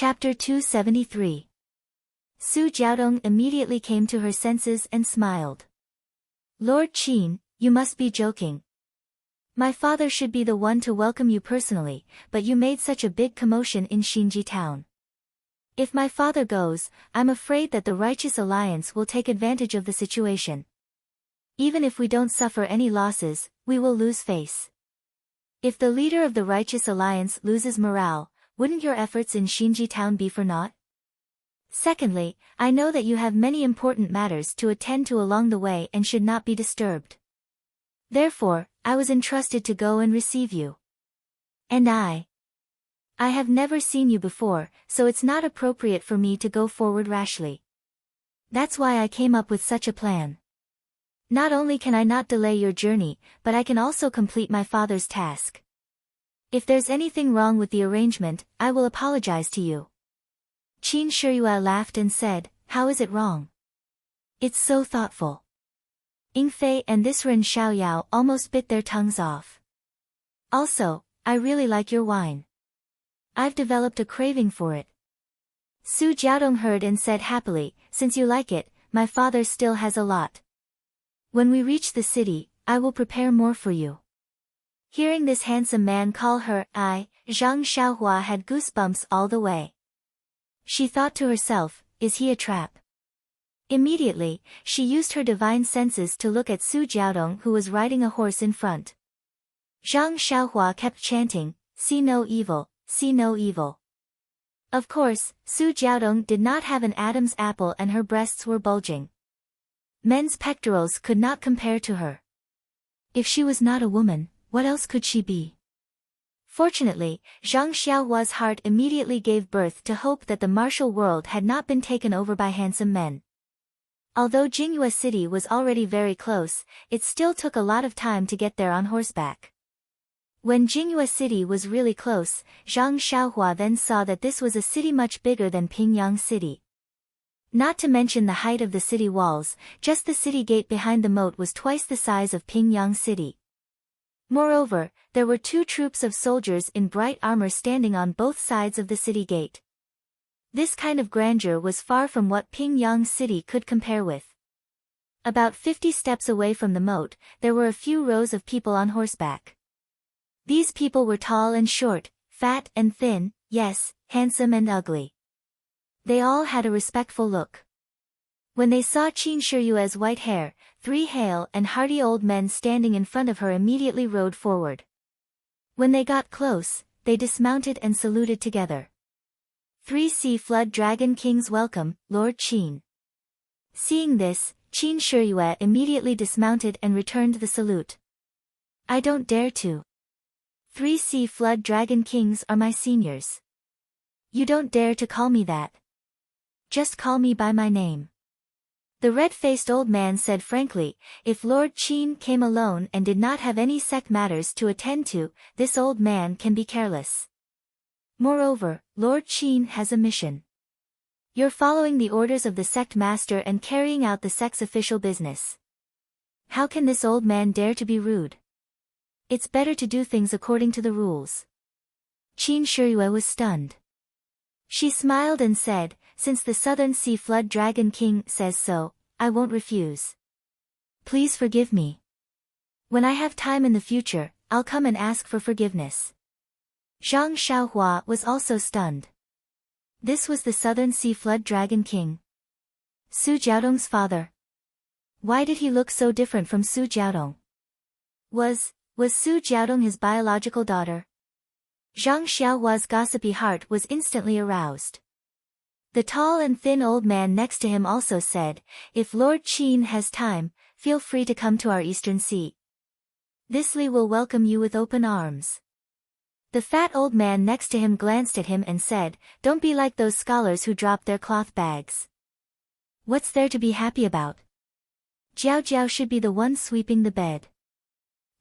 Chapter 273. Su Jiaodong immediately came to her senses and smiled. Lord Qin, you must be joking. My father should be the one to welcome you personally, but you made such a big commotion in Xinji town. If my father goes, I'm afraid that the Righteous Alliance will take advantage of the situation. Even if we don't suffer any losses, we will lose face. If the leader of the Righteous Alliance loses morale, wouldn't your efforts in Xinji town be for naught? Secondly, I know that you have many important matters to attend to along the way and should not be disturbed. Therefore, I was entrusted to go and receive you. And I have never seen you before, so it's not appropriate for me to go forward rashly. That's why I came up with such a plan. Not only can I not delay your journey, but I can also complete my father's task. If there's anything wrong with the arrangement, I will apologize to you. Qin Shiyue laughed and said, how is it wrong? It's so thoughtful. Yingfei and this Ren Xiaoyao almost bit their tongues off. Also, I really like your wine. I've developed a craving for it. Su Jiaodong heard and said happily, since you like it, my father still has a lot. When we reach the city, I will prepare more for you. Hearing this handsome man call her I, Zhang Xiaohua had goosebumps all the way. She thought to herself, is he a trap? Immediately, she used her divine senses to look at Su Jiaodong who was riding a horse in front. Zhang Xiaohua kept chanting, see no evil, see no evil. Of course, Su Jiaodong did not have an Adam's apple and her breasts were bulging. Men's pectorals could not compare to her. If she was not a woman, what else could she be? Fortunately, Zhang Xiaohua's heart immediately gave birth to hope that the martial world had not been taken over by handsome men. Although Jingyue City was already very close, it still took a lot of time to get there on horseback. When Jingyue City was really close, Zhang Xiaohua then saw that this was a city much bigger than Pingyang City. Not to mention the height of the city walls, just the city gate behind the moat was twice the size of Pingyang City. Moreover, there were 2 troops of soldiers in bright armor standing on both sides of the city gate. This kind of grandeur was far from what Pingyang City could compare with. About 50 steps away from the moat, there were a few rows of people on horseback. These people were tall and short, fat and thin, yes, handsome and ugly. They all had a respectful look. When they saw Qin Shiyue's white hair, 3 hale and hearty old men standing in front of her immediately rode forward. When they got close, they dismounted and saluted together. 3 Sea Flood Dragon Kings welcome, Lord Qin. Seeing this, Qin Shiyue immediately dismounted and returned the salute. I don't dare to. 3 Sea Flood Dragon Kings are my seniors. You don't dare to call me that. Just call me by my name. The red-faced old man said frankly, if Lord Qin came alone and did not have any sect matters to attend to, this old man can be careless. Moreover, Lord Qin has a mission. You're following the orders of the sect master and carrying out the sect's official business. How can this old man dare to be rude? It's better to do things according to the rules. Qin Shiyue was stunned. She smiled and said, since the Southern Sea Flood Dragon King says so, I won't refuse. Please forgive me. When I have time in the future, I'll come and ask for forgiveness. Zhang Xiaohua was also stunned. This was the Southern Sea Flood Dragon King. Su Jiaodong's father. Why did he look so different from Su Jiaodong? Was Su Jiaodong his biological daughter? Zhang Xiaohua's gossipy heart was instantly aroused. The tall and thin old man next to him also said, if Lord Qin has time, feel free to come to our eastern sea. This Li will welcome you with open arms. The fat old man next to him glanced at him and said, don't be like those scholars who drop their cloth bags. What's there to be happy about? Jiao Jiao should be the one sweeping the bed.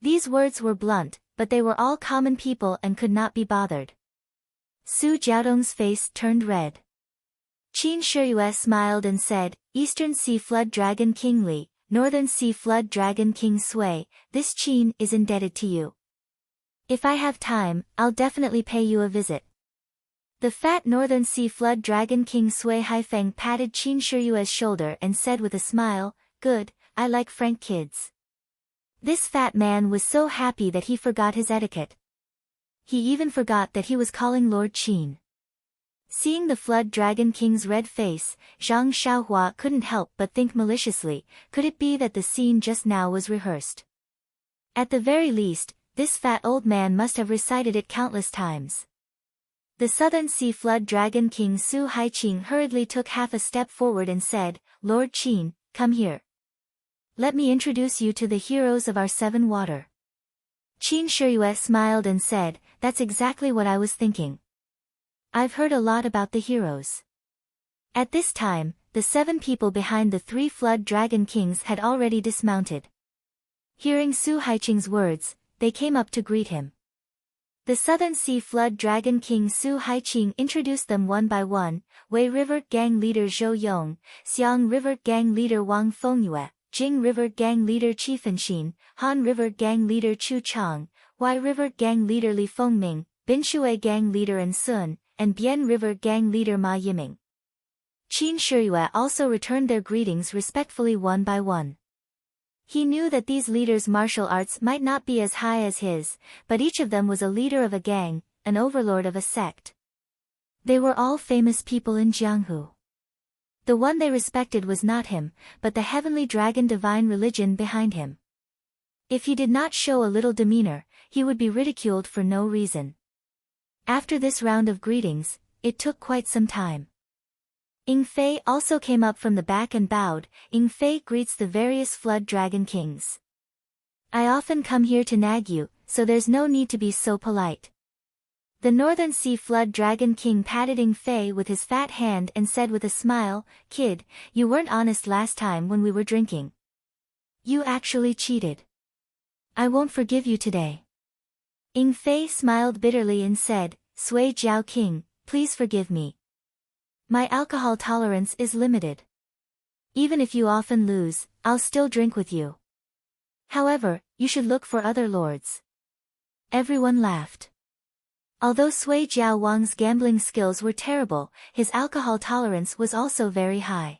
These words were blunt, but they were all common people and could not be bothered. Su Jiaodong's face turned red. Qin Shiyue smiled and said, Eastern Sea Flood Dragon King Li, Northern Sea Flood Dragon King Sui, this Qin is indebted to you. If I have time, I'll definitely pay you a visit. The fat Northern Sea Flood Dragon King Sui Haifeng patted Qin Shiyue's shoulder and said with a smile, "Good, I like frank kids." This fat man was so happy that he forgot his etiquette. He even forgot that he was calling Lord Qin. Seeing the Flood Dragon King's red face, Zhang Xiaohua couldn't help but think maliciously, could it be that the scene just now was rehearsed? At the very least, this fat old man must have recited it countless times. The Southern Sea Flood Dragon King Su Haiqing hurriedly took half a step forward and said, "Lord Qin, come here. Let me introduce you to the heroes of our seven water." Qin Shiyue smiled and said, "That's exactly what I was thinking. I've heard a lot about the heroes." At this time, the 7 people behind the 3 Flood Dragon Kings had already dismounted. Hearing Su Haiqing's words, they came up to greet him. The Southern Sea Flood Dragon King Su Haiqing introduced them one by one: Wei River Gang Leader Zhou Yong, Xiang River Gang Leader Wang Fengyue, Jing River Gang Leader Qi Fenxin, Han River Gang Leader Chu Chang, Wai River Gang Leader Li Fengming, Binshui Gang Leader An Sun, and Bian River Gang Leader Ma Yiming. Qin Shiyue also returned their greetings respectfully one by one. He knew that these leaders' martial arts might not be as high as his, but each of them was a leader of a gang, an overlord of a sect. They were all famous people in Jianghu. The one they respected was not him, but the heavenly dragon divine religion behind him. If he did not show a little demeanor, he would be ridiculed for no reason. After this round of greetings, it took quite some time. Ying Fei also came up from the back and bowed. Ying Fei greets the various Flood Dragon Kings. "I often come here to nag you, so there's no need to be so polite." The Northern Sea Flood Dragon King patted Ying Fei with his fat hand and said with a smile, "Kid, you weren't honest last time when we were drinking. You actually cheated. I won't forgive you today." Ying Fei smiled bitterly and said, "Sui Jiao King, please forgive me. My alcohol tolerance is limited. Even if you often lose, I'll still drink with you. However, you should look for other lords." Everyone laughed. Although Sui Jiao Wang's gambling skills were terrible, his alcohol tolerance was also very high.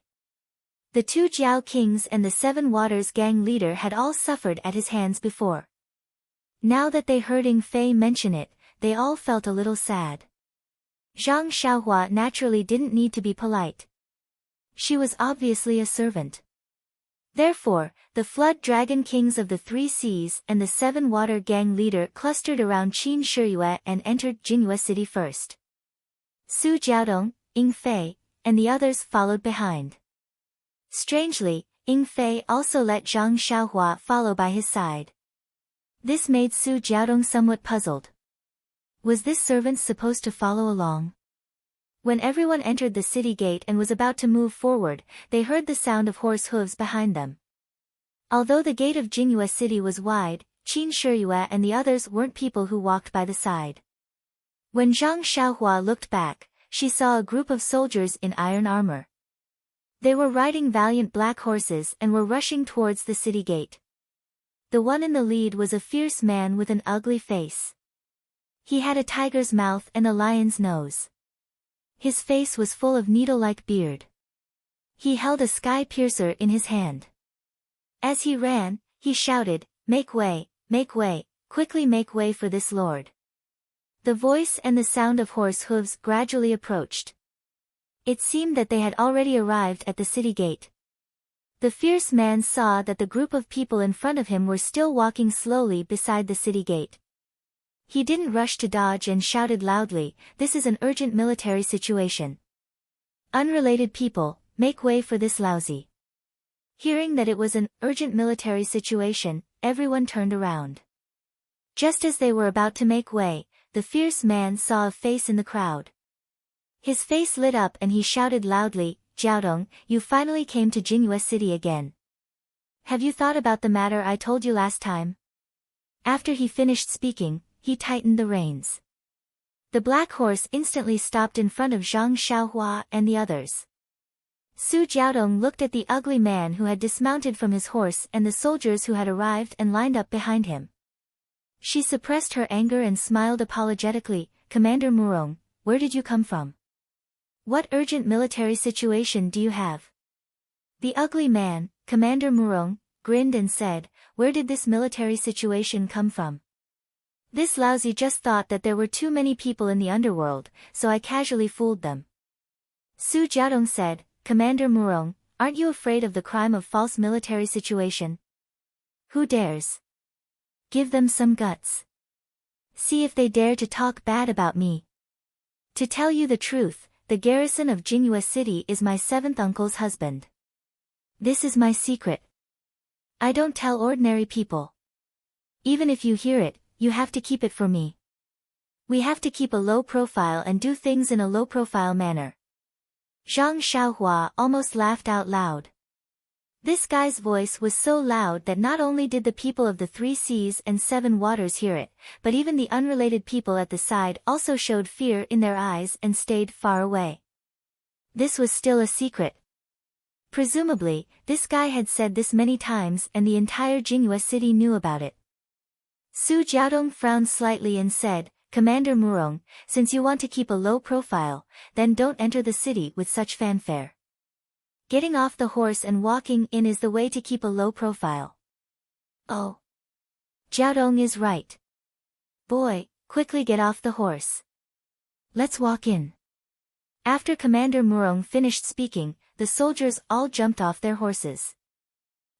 The 2 Jiao Kings and the 7 Waters gang leader had all suffered at his hands before. Now that they heard Ying Fei mention it, they all felt a little sad. Zhang Xiaohua naturally didn't need to be polite. She was obviously a servant. Therefore, the Flood Dragon Kings of the 3 Seas and the 7 Water gang leader clustered around Qin Shiyue and entered Jingyue City first. Su Jiaodong, Ying Fei, and the others followed behind. Strangely, Ying Fei also let Zhang Xiaohua follow by his side. This made Su Jiaodong somewhat puzzled. Was this servant supposed to follow along? When everyone entered the city gate and was about to move forward, they heard the sound of horse hooves behind them. Although the gate of Jingyue City was wide, Qin Shiyue and the others weren't people who walked by the side. When Zhang Xiaohua looked back, she saw a group of soldiers in iron armor. They were riding valiant black horses and were rushing towards the city gate. The one in the lead was a fierce man with an ugly face. He had a tiger's mouth and a lion's nose. His face was full of needle-like beard. He held a sky piercer in his hand. As he ran, he shouted, make way, quickly make way for this lord." The voice and the sound of horse hooves gradually approached. It seemed that they had already arrived at the city gate. The fierce man saw that the group of people in front of him were still walking slowly beside the city gate. He didn't rush to dodge and shouted loudly, "This is an urgent military situation. Unrelated people, make way for this lousy." Hearing that it was an urgent military situation, everyone turned around. Just as they were about to make way, the fierce man saw a face in the crowd. His face lit up and he shouted loudly, "Jiaodong, you finally came to Jingyue City again. Have you thought about the matter I told you last time?" After he finished speaking, he tightened the reins. The black horse instantly stopped in front of Zhang Xiaohua and the others. Su Jiaodong looked at the ugly man who had dismounted from his horse and the soldiers who had arrived and lined up behind him. She suppressed her anger and smiled apologetically, "Commander Murong, where did you come from? What urgent military situation do you have? The ugly man, Commander Murong, grinned and said, where did this military situation come from? This lousy just thought that there were too many people in the underworld, so I casually fooled them. Su Jiaodong said, Commander Murong, aren't you afraid of the crime of false military situation? Who dares? Give them some guts. See if they dare to talk bad about me. To tell you the truth, the garrison of Jinghua City is my seventh uncle's husband. This is my secret. I don't tell ordinary people. Even if you hear it, you have to keep it for me. We have to keep a low profile and do things in a low profile manner. Zhang Xiaohua almost laughed out loud. This guy's voice was so loud that not only did the people of the 3 seas and 7 waters hear it, but even the unrelated people at the side also showed fear in their eyes and stayed far away. This was still a secret. Presumably, this guy had said this many times and the entire Jinghua city knew about it. Su Jiaodong frowned slightly and said, Commander Murong, since you want to keep a low profile, then don't enter the city with such fanfare. Getting off the horse and walking in is the way to keep a low profile. Oh. Jiaodong is right. Boy, quickly get off the horse. Let's walk in. After Commander Murong finished speaking, the soldiers all jumped off their horses.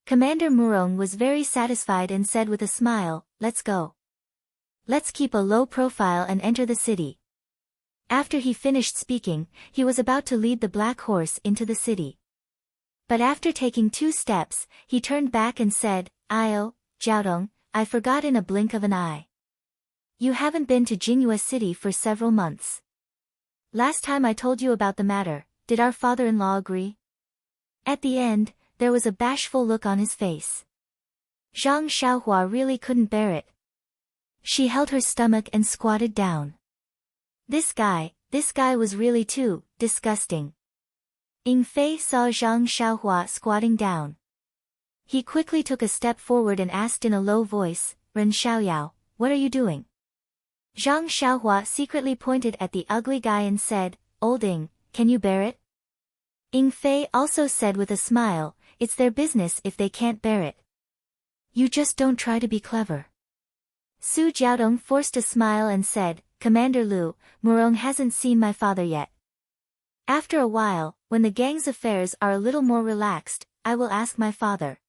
Commander Murong was very satisfied and said with a smile, let's go. Let's keep a low profile and enter the city. After he finished speaking, he was about to lead the black horse into the city. But after taking 2 steps, he turned back and said, Io, Jiaodong, I forgot in a blink of an eye. You haven't been to Jinghua City for several months. Last time I told you about the matter, did our father-in-law agree? At the end, there was a bashful look on his face. Zhang Xiaohua really couldn't bear it. She held her stomach and squatted down. This guy was really too disgusting. Ying Fei saw Zhang Xiaohua squatting down. He quickly took a step forward and asked in a low voice, Ren Xiaoyao, what are you doing? Zhang Xiaohua secretly pointed at the ugly guy and said, Old Ying, can you bear it? Ying Fei also said with a smile, it's their business if they can't bear it. You just don't try to be clever. Su Jiaodong forced a smile and said, Commander Lu, Murong hasn't seen my father yet. After a while, when the gang's affairs are a little more relaxed, I will ask my father.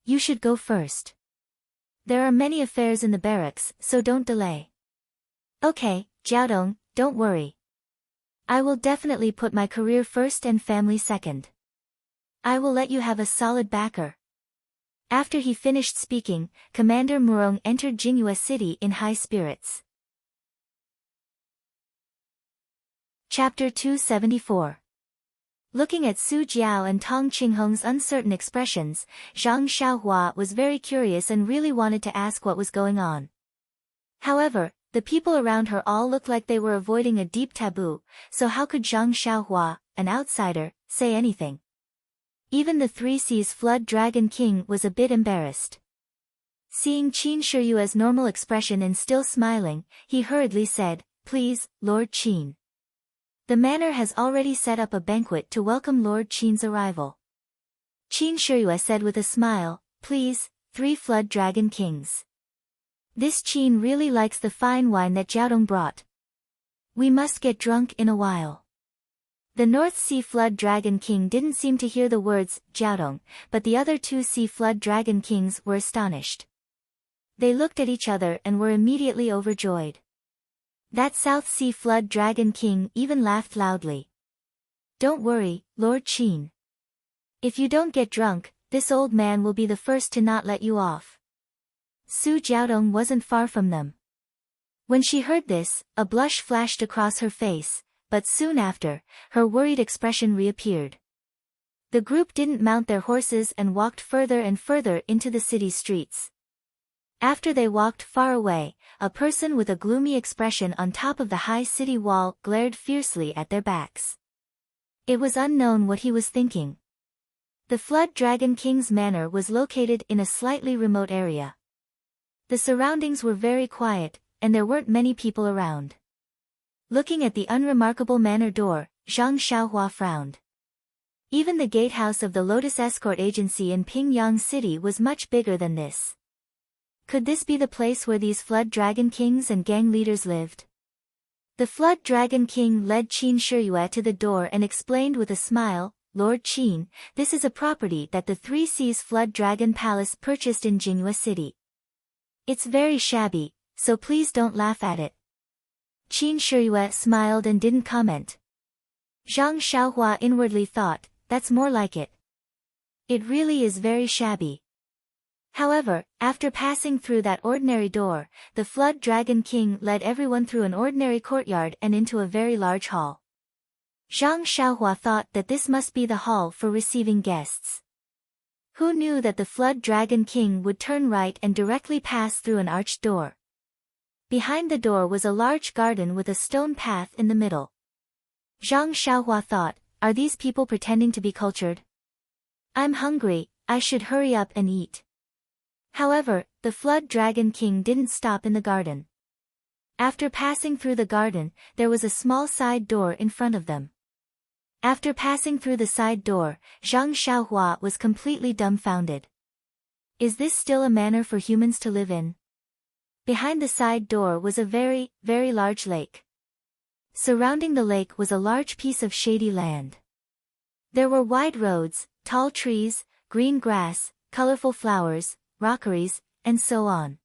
You should go first. There are many affairs in the barracks, so don't delay. Okay, Jiaodong, don't worry. I will definitely put my career first and family second. I will let you have a solid backer. After he finished speaking, Commander Murong entered Jinghua City in high spirits. Chapter 274. Looking at Su Jiao and Tong Qinghong's uncertain expressions, Zhang Xiaohua was very curious and really wanted to ask what was going on. However, the people around her all looked like they were avoiding a deep taboo, so how could Zhang Xiaohua, an outsider, say anything? Even the 3 Seas Flood Dragon King was a bit embarrassed. Seeing Qin Shiyue's normal expression and still smiling, he hurriedly said, Please, Lord Qin. The manor has already set up a banquet to welcome Lord Qin's arrival. Qin Shiyue said with a smile, Please, 3 Flood Dragon Kings. This Qin really likes the fine wine that Jiaodong brought. We must get drunk in a while. The North Sea Flood Dragon King didn't seem to hear the words, Jiaodong, but the other 2 Sea Flood Dragon Kings were astonished. They looked at each other and were immediately overjoyed. That South Sea Flood Dragon King even laughed loudly. Don't worry, Lord Qin. If you don't get drunk, this old man will be the first to not let you off. Su Jiaodong wasn't far from them. When she heard this, a blush flashed across her face, but soon after, her worried expression reappeared. The group didn't mount their horses and walked further and further into the city streets. After they walked far away, a person with a gloomy expression on top of the high city wall glared fiercely at their backs. It was unknown what he was thinking. The Flood Dragon King's manor was located in a slightly remote area. The surroundings were very quiet, and there weren't many people around. Looking at the unremarkable manor door, Zhang Xiaohua frowned. Even the gatehouse of the Lotus Escort Agency in Pingyang City was much bigger than this. Could this be the place where these Flood Dragon Kings and gang leaders lived? The Flood Dragon King led Qin Shiyue to the door and explained with a smile, Lord Qin, this is a property that the Three Seas Flood Dragon Palace purchased in Jinhua City. It's very shabby, so please don't laugh at it. Qin Shiyue smiled and didn't comment. Zhang Xiaohua inwardly thought, that's more like it. It really is very shabby. However, after passing through that ordinary door, the Flood Dragon King led everyone through an ordinary courtyard and into a very large hall. Zhang Xiaohua thought that this must be the hall for receiving guests. Who knew that the Flood Dragon King would turn right and directly pass through an arched door? Behind the door was a large garden with a stone path in the middle. Zhang Xiaohua thought, are these people pretending to be cultured? I'm hungry, I should hurry up and eat. However, the Flood Dragon King didn't stop in the garden. After passing through the garden, there was a small side door in front of them. After passing through the side door, Zhang Xiaohua was completely dumbfounded. Is this still a manor for humans to live in? Behind the side door was a very, very large lake. Surrounding the lake was a large piece of shady land. There were wide roads, tall trees, green grass, colorful flowers, rockeries, and so on.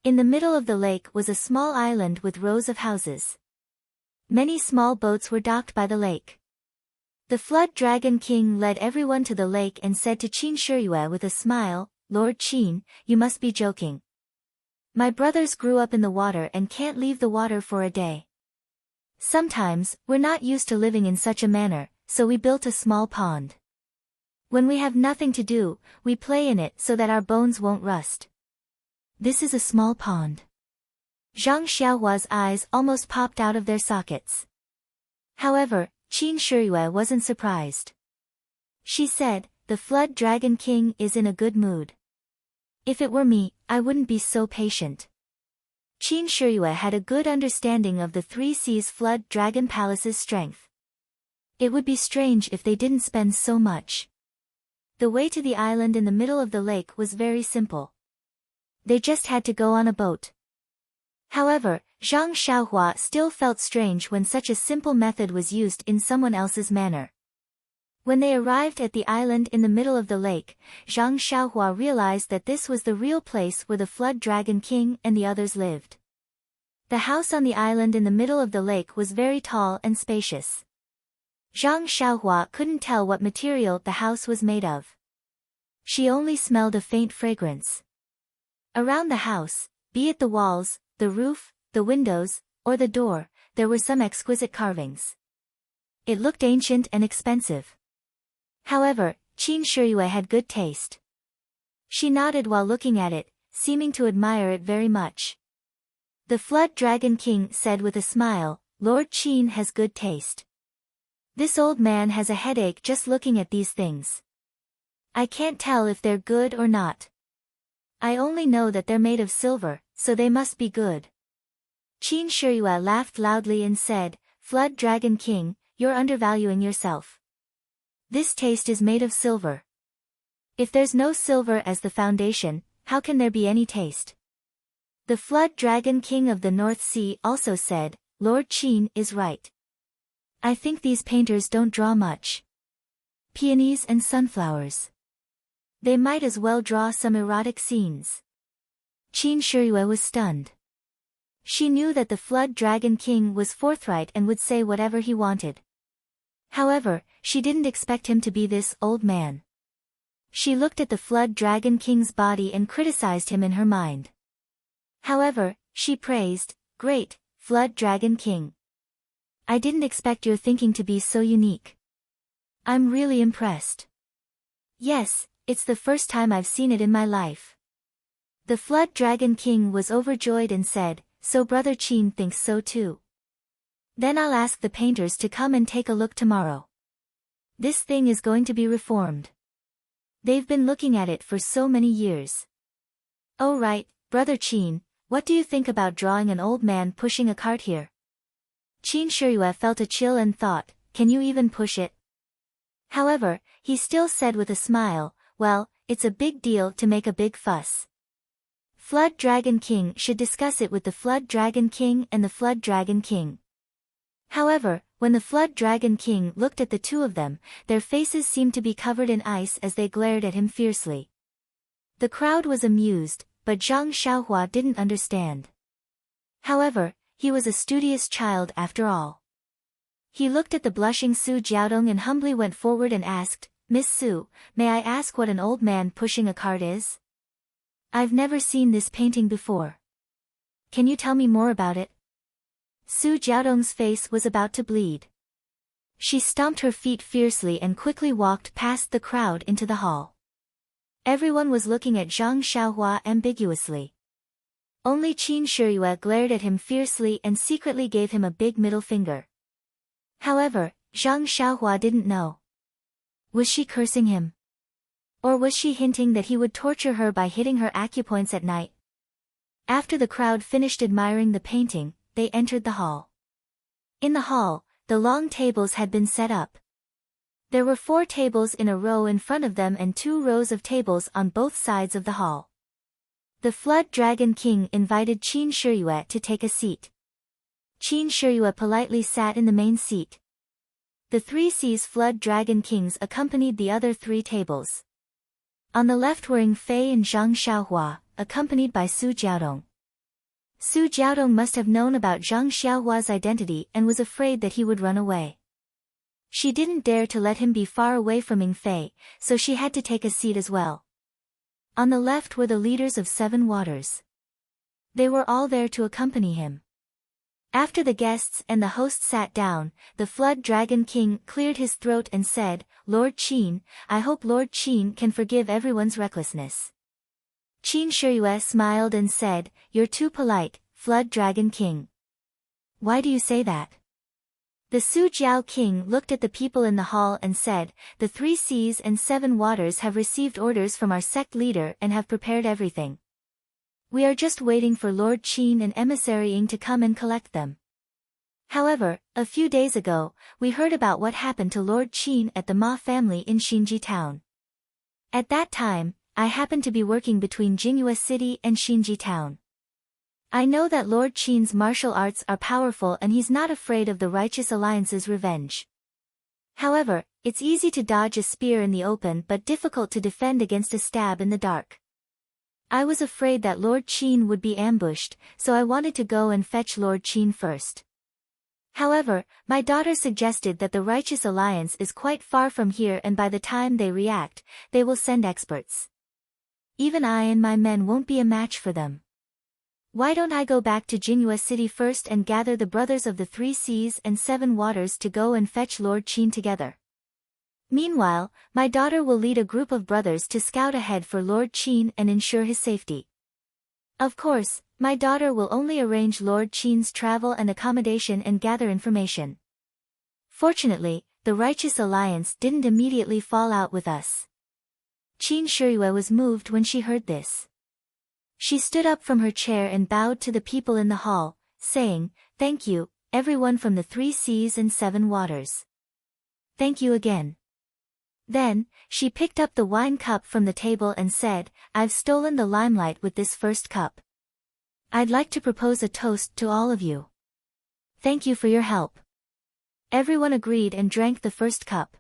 In the middle of the lake was a small island with rows of houses. Many small boats were docked by the lake. The Flood Dragon King led everyone to the lake and said to Qin Shiyue with a smile, Lord Qin, you must be joking. My brothers grew up in the water and can't leave the water for a day. Sometimes, we're not used to living in such a manner, so we built a small pond. When we have nothing to do, we play in it so that our bones won't rust. This is a small pond. Zhang Xiaohua's eyes almost popped out of their sockets. However, Qin Shiyue wasn't surprised. She said, the Flood Dragon King is in a good mood. If it were me, I wouldn't be so patient. Qin Shiyue had a good understanding of the Three Seas Flood Dragon Palace's strength. It would be strange if they didn't spend so much. The way to the island in the middle of the lake was very simple. They just had to go on a boat. However, Zhang Xiaohua still felt strange when such a simple method was used in someone else's manor. When they arrived at the island in the middle of the lake, Zhang Xiaohua realized that this was the real place where the Flood Dragon King and the others lived. The house on the island in the middle of the lake was very tall and spacious. Zhang Xiaohua couldn't tell what material the house was made of. She only smelled a faint fragrance. Around the house, be it the walls, the roof, the windows, or the door, there were some exquisite carvings. It looked ancient and expensive. However, Qin Shiyue had good taste. She nodded while looking at it, seeming to admire it very much. The Flood Dragon King said with a smile, Lord Qin has good taste. This old man has a headache just looking at these things. I can't tell if they're good or not. I only know that they're made of silver, so they must be good. Qin Shiyue laughed loudly and said, Flood Dragon King, you're undervaluing yourself. This taste is made of silver. If there's no silver as the foundation, how can there be any taste? The Flood Dragon King of the North Sea also said, Lord Qin is right. I think these painters don't draw much. Peonies and sunflowers. They might as well draw some erotic scenes. Qin Shiyue was stunned. She knew that the Flood Dragon King was forthright and would say whatever he wanted. However, she didn't expect him to be this old man. She looked at the Flood Dragon King's body and criticized him in her mind. However, she praised, Great, Flood Dragon King. I didn't expect your thinking to be so unique. I'm really impressed. Yes, it's the first time I've seen it in my life. The Flood Dragon King was overjoyed and said, So Brother Qin thinks so too. Then I'll ask the painters to come and take a look tomorrow. This thing is going to be reformed. They've been looking at it for so many years. Oh right, Brother Qin, what do you think about drawing an old man pushing a cart here? Qin Shiyue felt a chill and thought, can you even push it? However, he still said with a smile, well, it's a big deal to make a big fuss. Flood Dragon King should discuss it with the Flood Dragon King and the Flood Dragon King. However, when the Flood Dragon King looked at the two of them, their faces seemed to be covered in ice as they glared at him fiercely. The crowd was amused, but Zhang Xiaohua didn't understand. However, he was a studious child after all. He looked at the blushing Su Jiaodong and humbly went forward and asked, Miss Su, may I ask what an old man pushing a cart is? I've never seen this painting before. Can you tell me more about it? Su Jiaodong's face was about to bleed. She stomped her feet fiercely and quickly walked past the crowd into the hall. Everyone was looking at Zhang Xiaohua ambiguously. Only Qin Shiyue glared at him fiercely and secretly gave him a big middle finger. However, Zhang Xiaohua didn't know. Was she cursing him? Or was she hinting that he would torture her by hitting her acupoints at night? After the crowd finished admiring the painting, they entered the hall. In the hall, the long tables had been set up. There were 4 tables in a row in front of them and 2 rows of tables on both sides of the hall. The Flood Dragon King invited Qin Shiyue to take a seat. Qin Shiyue politely sat in the main seat. The 3 Seas Flood Dragon Kings accompanied the other 3 tables. On the left were Ying Fei and Zhang Xiaohua, accompanied by Su Jiaodong. Su Jiaodong must have known about Zhang Xiaohua's identity and was afraid that he would run away. She didn't dare to let him be far away from Ying Fei, so she had to take a seat as well. On the left were the leaders of 7 waters. They were all there to accompany him. After the guests and the host sat down, the Flood Dragon King cleared his throat and said, Lord Qin, I hope Lord Qin can forgive everyone's recklessness. Qin Shiyue smiled and said, You're too polite, Flood Dragon King. Why do you say that? The Su Jiao King looked at the people in the hall and said, The 3 Seas and 7 Waters have received orders from our sect leader and have prepared everything. We are just waiting for Lord Qin and Emissary Ying to come and collect them. However, a few days ago, we heard about what happened to Lord Qin at the Ma family in Xinji town. At that time, I happened to be working between Jingyue City and Xinji town. I know that Lord Qin's martial arts are powerful and he's not afraid of the Righteous Alliance's revenge. However, it's easy to dodge a spear in the open but difficult to defend against a stab in the dark. I was afraid that Lord Qin would be ambushed, so I wanted to go and fetch Lord Qin first. However, my daughter suggested that the Righteous Alliance is quite far from here and by the time they react, they will send experts. Even I and my men won't be a match for them. Why don't I go back to Jingyue City first and gather the brothers of the 3 Seas and 7 Waters to go and fetch Lord Qin together? Meanwhile, my daughter will lead a group of brothers to scout ahead for Lord Qin and ensure his safety. Of course, my daughter will only arrange Lord Qin's travel and accommodation and gather information. Fortunately, the Righteous Alliance didn't immediately fall out with us. Qin Shiyue was moved when she heard this. She stood up from her chair and bowed to the people in the hall, saying, Thank you, everyone from the 3 Seas and 7 Waters. Thank you again. Then, she picked up the wine cup from the table and said, I've stolen the limelight with this first cup. I'd like to propose a toast to all of you. Thank you for your help. Everyone agreed and drank the first cup.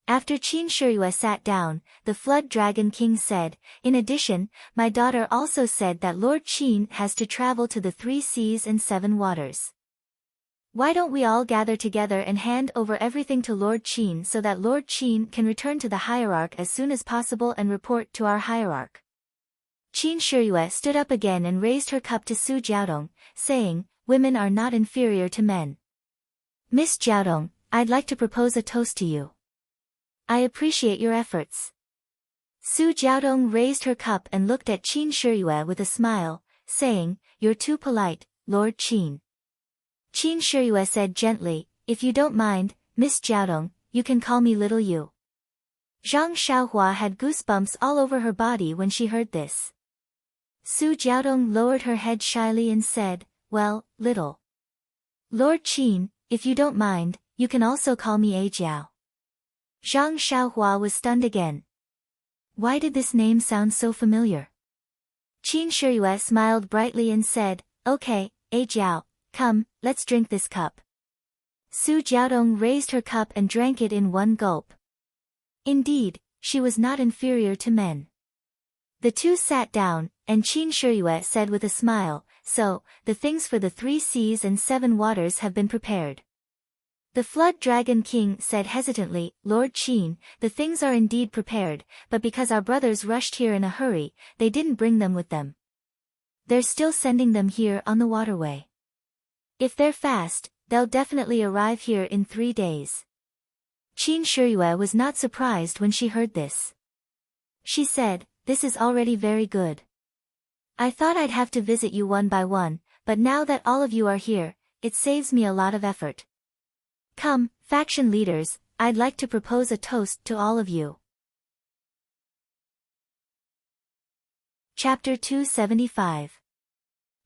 After Qin Shiyue sat down, the Flood Dragon King said, In addition, my daughter also said that Lord Qin has to travel to the 3 Seas and 7 Waters. Why don't we all gather together and hand over everything to Lord Qin so that Lord Qin can return to the hierarch as soon as possible and report to our hierarch? Qin Shiyue stood up again and raised her cup to Su Jiaodong, saying, Women are not inferior to men. Miss Jiaodong, I'd like to propose a toast to you. I appreciate your efforts. Su Jiaodong raised her cup and looked at Qin Shiyue with a smile, saying, You're too polite, Lord Qin. Qin Shiyue said gently, If you don't mind, Miss Jiaodong, you can call me Little You. Zhang Xiaohua had goosebumps all over her body when she heard this. Su Jiaodong lowered her head shyly and said, Well, Little. Lord Qin, if you don't mind, you can also call me A Jiao. Zhang Xiaohua was stunned again. Why did this name sound so familiar? Qin Shiyue smiled brightly and said, Okay, A Jiao, come, let's drink this cup. Su Jiaodong raised her cup and drank it in one gulp. Indeed, she was not inferior to men. The two sat down, and Qin Shiyue said with a smile, So, the things for the 3 seas and 7 waters have been prepared. The Flood Dragon King said hesitantly, Lord Qin, the things are indeed prepared, but because our brothers rushed here in a hurry, they didn't bring them with them. They're still sending them here on the waterway. If they're fast, they'll definitely arrive here in 3 days. Qin Shiyue was not surprised when she heard this. She said, This is already very good. I thought I'd have to visit you one by one, but now that all of you are here, it saves me a lot of effort. Come, faction leaders, I'd like to propose a toast to all of you. Chapter 275.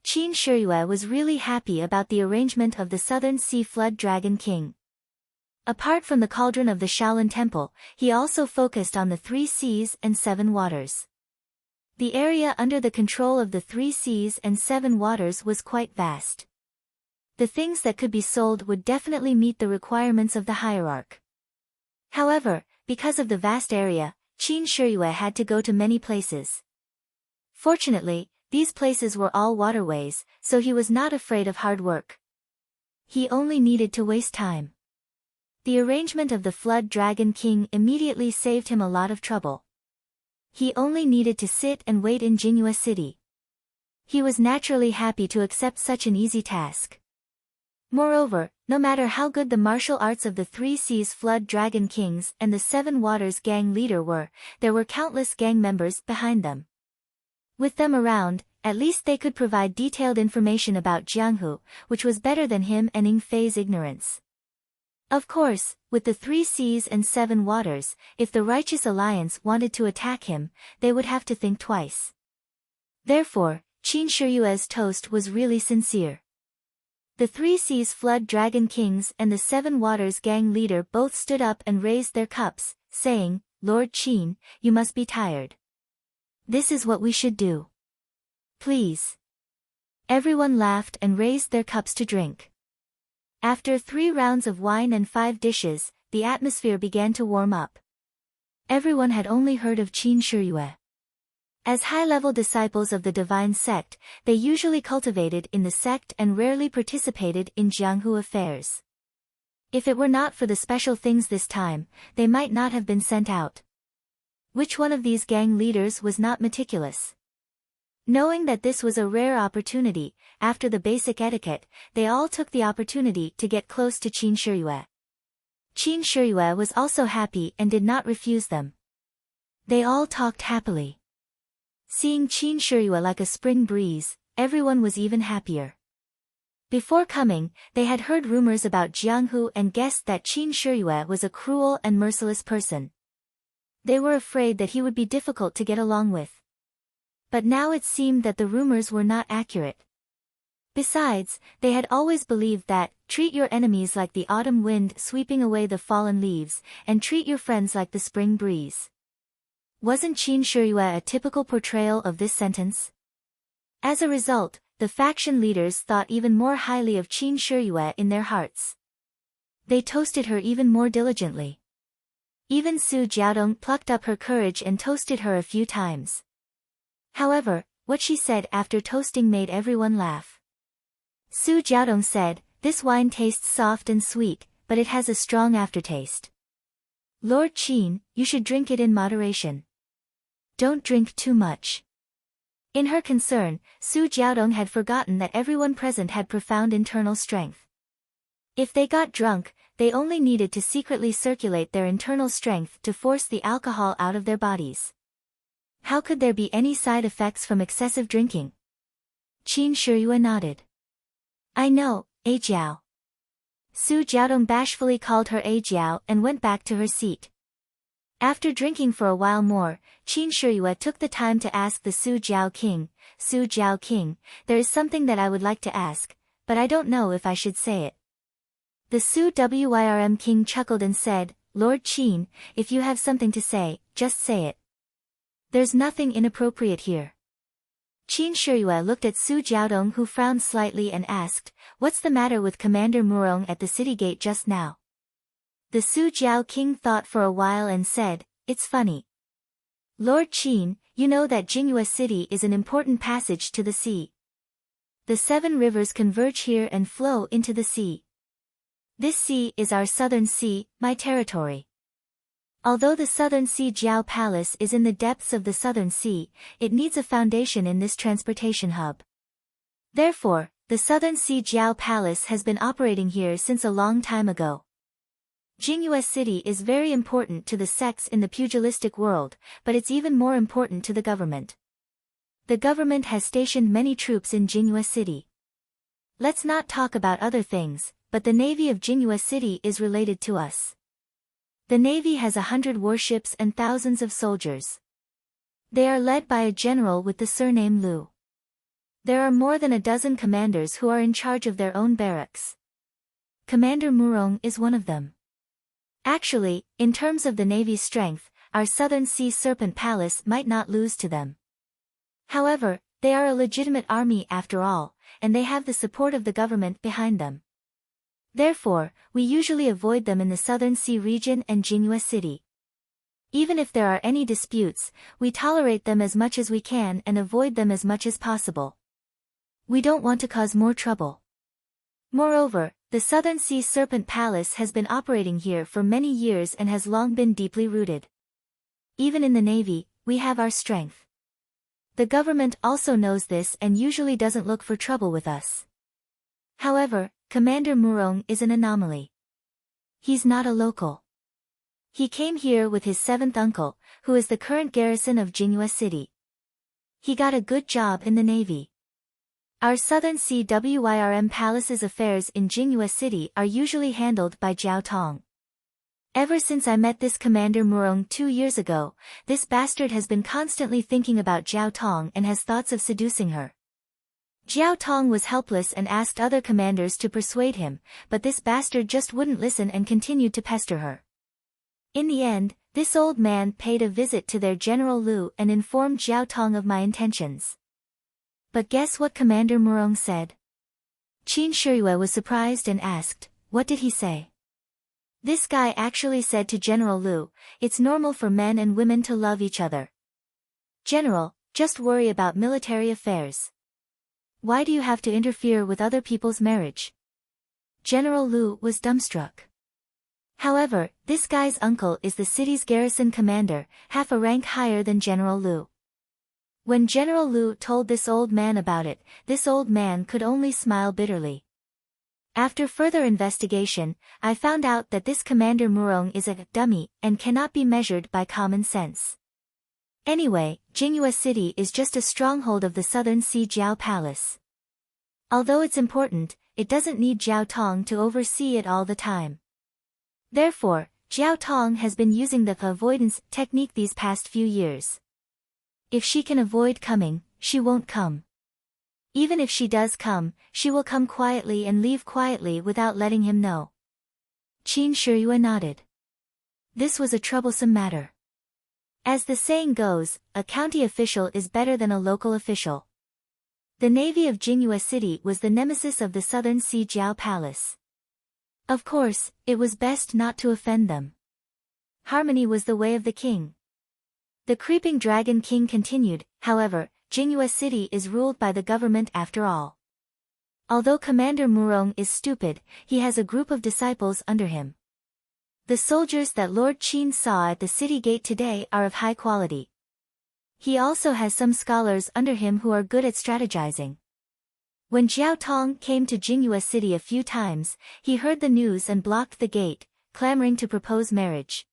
Qin Shiyue was really happy about the arrangement of the Southern Sea Flood Dragon King. Apart from the cauldron of the Shaolin Temple, he also focused on the 3 seas and 7 waters. The area under the control of the 3 seas and 7 waters was quite vast. The things that could be sold would definitely meet the requirements of the hierarch. However, because of the vast area, Qin Shiyue had to go to many places. Fortunately, these places were all waterways, so he was not afraid of hard work. He only needed to waste time. The arrangement of the Flood Dragon King immediately saved him a lot of trouble. He only needed to sit and wait in Jinhua City. He was naturally happy to accept such an easy task. Moreover, no matter how good the martial arts of the 3 Seas Flood Dragon Kings and the 7 Waters gang leader were, there were countless gang members behind them. With them around, at least they could provide detailed information about Jianghu, which was better than him and Ing Fei's ignorance. Of course, with the 3 Seas and 7 Waters, if the Righteous Alliance wanted to attack him, they would have to think twice. Therefore, Qin Shiyue's toast was really sincere. The 3 Seas Flood Dragon Kings and the 7 Waters gang leader both stood up and raised their cups, saying, Lord Qin, you must be tired. This is what we should do. Please. Everyone laughed and raised their cups to drink. After 3 rounds of wine and 5 dishes, the atmosphere began to warm up. Everyone had only heard of Qin Shiyue. As high-level disciples of the divine sect, they usually cultivated in the sect and rarely participated in Jianghu affairs. If it were not for the special things this time, they might not have been sent out. Which one of these gang leaders was not meticulous? Knowing that this was a rare opportunity, after the basic etiquette, they all took the opportunity to get close to Qin Shiyue. Qin Shiyue was also happy and did not refuse them. They all talked happily. Seeing Qin Shiyue like a spring breeze, everyone was even happier. Before coming, they had heard rumors about Jianghu and guessed that Qin Shiyue was a cruel and merciless person. They were afraid that he would be difficult to get along with. But now it seemed that the rumors were not accurate. Besides, they had always believed that, treat your enemies like the autumn wind sweeping away the fallen leaves, and treat your friends like the spring breeze. Wasn't Qin Shiyue a typical portrayal of this sentence? As a result, the faction leaders thought even more highly of Qin Shiyue in their hearts. They toasted her even more diligently. Even Su Jiaodong plucked up her courage and toasted her a few times. However, what she said after toasting made everyone laugh. Su Jiaodong said, This wine tastes soft and sweet, but it has a strong aftertaste. Lord Qin, you should drink it in moderation. Don't drink too much. In her concern, Su Jiaodong had forgotten that everyone present had profound internal strength. If they got drunk, they only needed to secretly circulate their internal strength to force the alcohol out of their bodies. How could there be any side effects from excessive drinking? Qin Shiyue nodded. I know, A Jiao. Su Jiaodong bashfully called her A Jiao and went back to her seat. After drinking for a while more, Qin Shiyue took the time to ask the Su Jiao King, there is something that I would like to ask, but I don't know if I should say it. The Su Wyrm king chuckled and said, Lord Qin, if you have something to say, just say it. There's nothing inappropriate here. Qin Shiyue looked at Su Jiaodong, who frowned slightly and asked, what's the matter with Commander Murong at the city gate just now? The Su Jiao king thought for a while and said, it's funny. Lord Qin, you know that Jingyue City is an important passage to the sea. The 7 rivers converge here and flow into the sea. This sea is our southern sea, my territory. Although the Southern Sea Jiao Palace is in the depths of the Southern Sea, it needs a foundation in this transportation hub. Therefore, the Southern Sea Jiao Palace has been operating here since a long time ago. Jingyue City is very important to the sects in the pugilistic world, but it's even more important to the government. The government has stationed many troops in Jingyue City. Let's not talk about other things, but the navy of Jingyue City is related to us. The navy has 100 warships and thousands of soldiers. They are led by a general with the surname Lu. There are more than a dozen commanders who are in charge of their own barracks. Commander Murong is one of them. Actually, in terms of the navy's strength, our Southern Sea Serpent Palace might not lose to them. However, they are a legitimate army after all, and they have the support of the government behind them. Therefore, we usually avoid them in the Southern Sea region and Jingyue City. Even if there are any disputes, we tolerate them as much as we can and avoid them as much as possible. We don't want to cause more trouble. Moreover, the Southern Sea Serpent Palace has been operating here for many years and has long been deeply rooted. Even in the Navy, we have our strength. The government also knows this and usually doesn't look for trouble with us. However, Commander Murong is an anomaly. He's not a local. He came here with his 7th uncle, who is the current garrison of Jingyue City. He got a good job in the Navy. Our Southern Sea Wyrm Palace's affairs in Jingyue City are usually handled by Jiao Tong. Ever since I met this Commander Murong 2 years ago, this bastard has been constantly thinking about Jiao Tong and has thoughts of seducing her. Jiao Tong was helpless and asked other commanders to persuade him, but this bastard just wouldn't listen and continued to pester her. In the end, this old man paid a visit to their General Lu and informed Jiao Tong of my intentions. But guess what Commander Murong said? Qin Shiyue was surprised and asked, what did he say? This guy actually said to General Lu, it's normal for men and women to love each other. General, just worry about military affairs. Why do you have to interfere with other people's marriage? General Lu was dumbstruck. However, this guy's uncle is the city's garrison commander, half a rank higher than General Lu. When General Lu told this old man about it, this old man could only smile bitterly. After further investigation, I found out that this Commander Murong is a dummy and cannot be measured by common sense. Anyway, Jingyue City is just a stronghold of the Southern Sea Jiao Palace. Although it's important, it doesn't need Jiao Tong to oversee it all the time. Therefore, Jiao Tong has been using the avoidance technique these past few years. If she can avoid coming, she won't come. Even if she does come, she will come quietly and leave quietly without letting him know. Qin Shiyue nodded. This was a troublesome matter. As the saying goes, a county official is better than a local official. The navy of Jingyue City was the nemesis of the Southern Sea Jiao Palace. Of course, it was best not to offend them. Harmony was the way of the king. The creeping dragon king continued, however, Jingyue City is ruled by the government after all. Although Commander Murong is stupid, he has a group of disciples under him. The soldiers that Lord Qin saw at the city gate today are of high quality. He also has some scholars under him who are good at strategizing. When Jiao Tong came to Jingyue City a few times, he heard the news and blocked the gate, clamoring to propose marriage.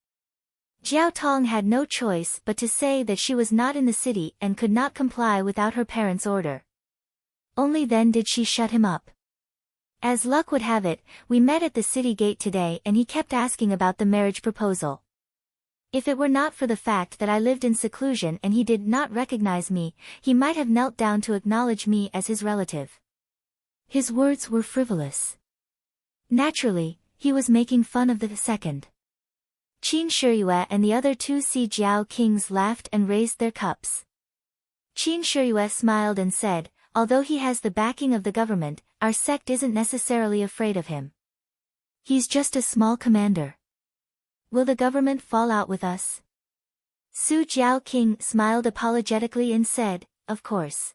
Jiao Tong had no choice but to say that she was not in the city and could not comply without her parents' order. Only then did she shut him up. As luck would have it, we met at the city gate today and he kept asking about the marriage proposal. If it were not for the fact that I lived in seclusion and he did not recognize me, he might have knelt down to acknowledge me as his relative. His words were frivolous. Naturally, he was making fun of the second. Qin Shiyue and the other two Si Jiao kings laughed and raised their cups. Qin Shiyue smiled and said, although he has the backing of the government, our sect isn't necessarily afraid of him. He's just a small commander. Will the government fall out with us? Su Jiao King smiled apologetically and said, of course.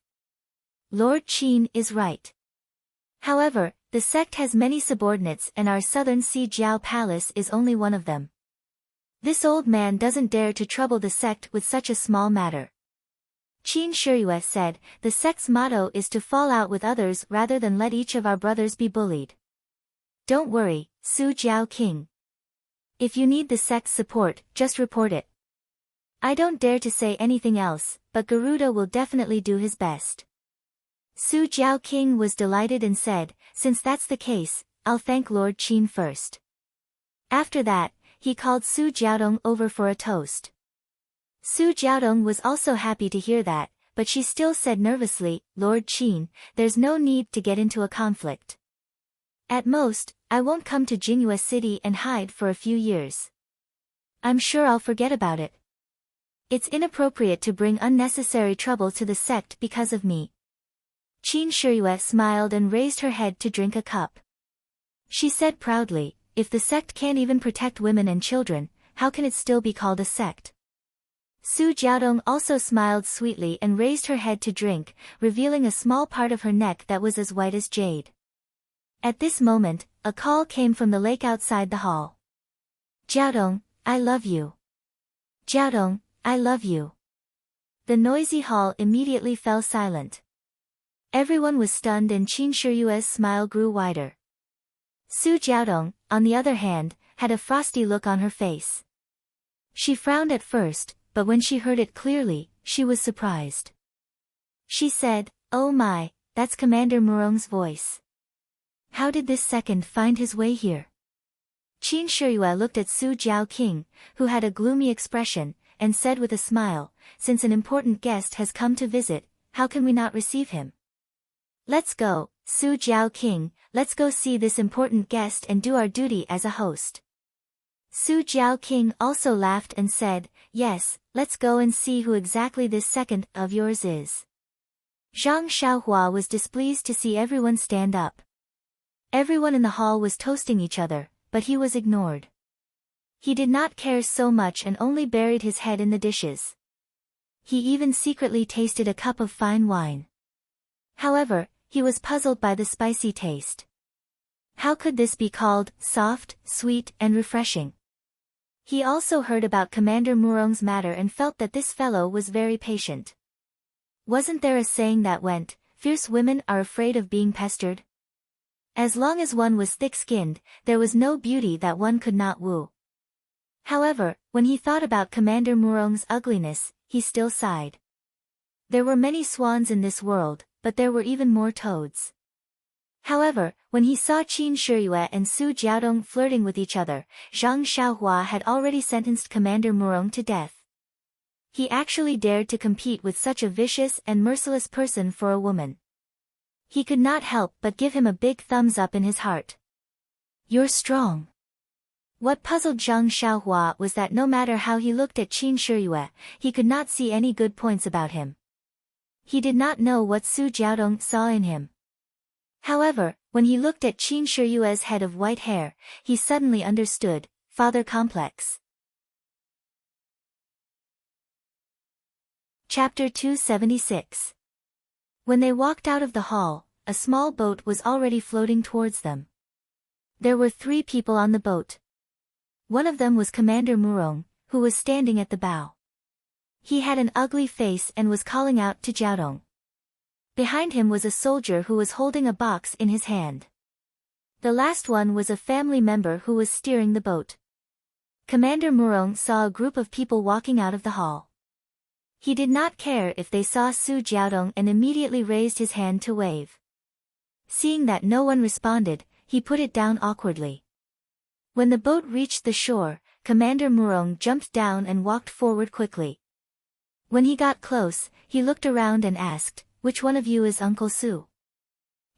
Lord Qin is right. However, the sect has many subordinates and our southern Si Jiao palace is only one of them. This old man doesn't dare to trouble the sect with such a small matter. Qin Shiyue said, the sect's motto is to fall out with others rather than let each of our brothers be bullied. Don't worry, Su Jiao King. If you need the sect's support, just report it. I don't dare to say anything else, but Garuda will definitely do his best. Su Jiao King was delighted and said, since that's the case, I'll thank Lord Qin first. After that, he called Su Jiaodong over for a toast. Su Jiaodong was also happy to hear that, but she still said nervously, Lord Qin, there's no need to get into a conflict. At most, I won't come to Jingyue City and hide for a few years. I'm sure I'll forget about it. It's inappropriate to bring unnecessary trouble to the sect because of me. Qin Shiyue smiled and raised her head to drink a cup. She said proudly, if the sect can't even protect women and children, how can it still be called a sect? Su Jiaodong also smiled sweetly and raised her head to drink, revealing a small part of her neck that was as white as jade. At this moment, a call came from the lake outside the hall. Jiaodong, I love you. Jiaodong, I love you. The noisy hall immediately fell silent. Everyone was stunned and Qin Shiyue's smile grew wider. Su Jiaodong, on the other hand, had a frosty look on her face. She frowned at first, but when she heard it clearly, she was surprised. She said, oh my, that's Commander Murong's voice. How did this second find his way here? Qin Shiyue looked at Su Jiao King, who had a gloomy expression, and said with a smile, since an important guest has come to visit, how can we not receive him? Let's go, Su Jiao King, let's go see this important guest and do our duty as a host. Su Jiao King also laughed and said, yes, let's go and see who exactly this second of yours is. Zhang Xiaohua was displeased to see everyone stand up. Everyone in the hall was toasting each other, but he was ignored. He did not care so much and only buried his head in the dishes. He even secretly tasted a cup of fine wine. However, he was puzzled by the spicy taste. How could this be called soft, sweet, and refreshing? He also heard about Commander Murong's matter and felt that this fellow was very patient. Wasn't there a saying that went, fierce women are afraid of being pestered? As long as one was thick-skinned, there was no beauty that one could not woo. However, when he thought about Commander Murong's ugliness, he still sighed. There were many swans in this world, but there were even more toads. However, when he saw Qin Shiyue and Su Jiaodong flirting with each other, Zhang Xiaohua had already sentenced Commander Murong to death. He actually dared to compete with such a vicious and merciless person for a woman. He could not help but give him a big thumbs up in his heart. You're strong. What puzzled Zhang Xiaohua was that no matter how he looked at Qin Shiyue, he could not see any good points about him. He did not know what Su Jiaodong saw in him. However, when he looked at Qin Shiyue's head of white hair, he suddenly understood, father complex. Chapter 276. When they walked out of the hall, a small boat was already floating towards them. There were 3 people on the boat. One of them was Commander Murong, who was standing at the bow. He had an ugly face and was calling out to Jiaodong. Behind him was a soldier who was holding a box in his hand. The last one was a family member who was steering the boat. Commander Murong saw a group of people walking out of the hall. He did not care if they saw Su Jiaodong and immediately raised his hand to wave. Seeing that no one responded, he put it down awkwardly. When the boat reached the shore, Commander Murong jumped down and walked forward quickly. When he got close, he looked around and asked, which one of you is Uncle Su?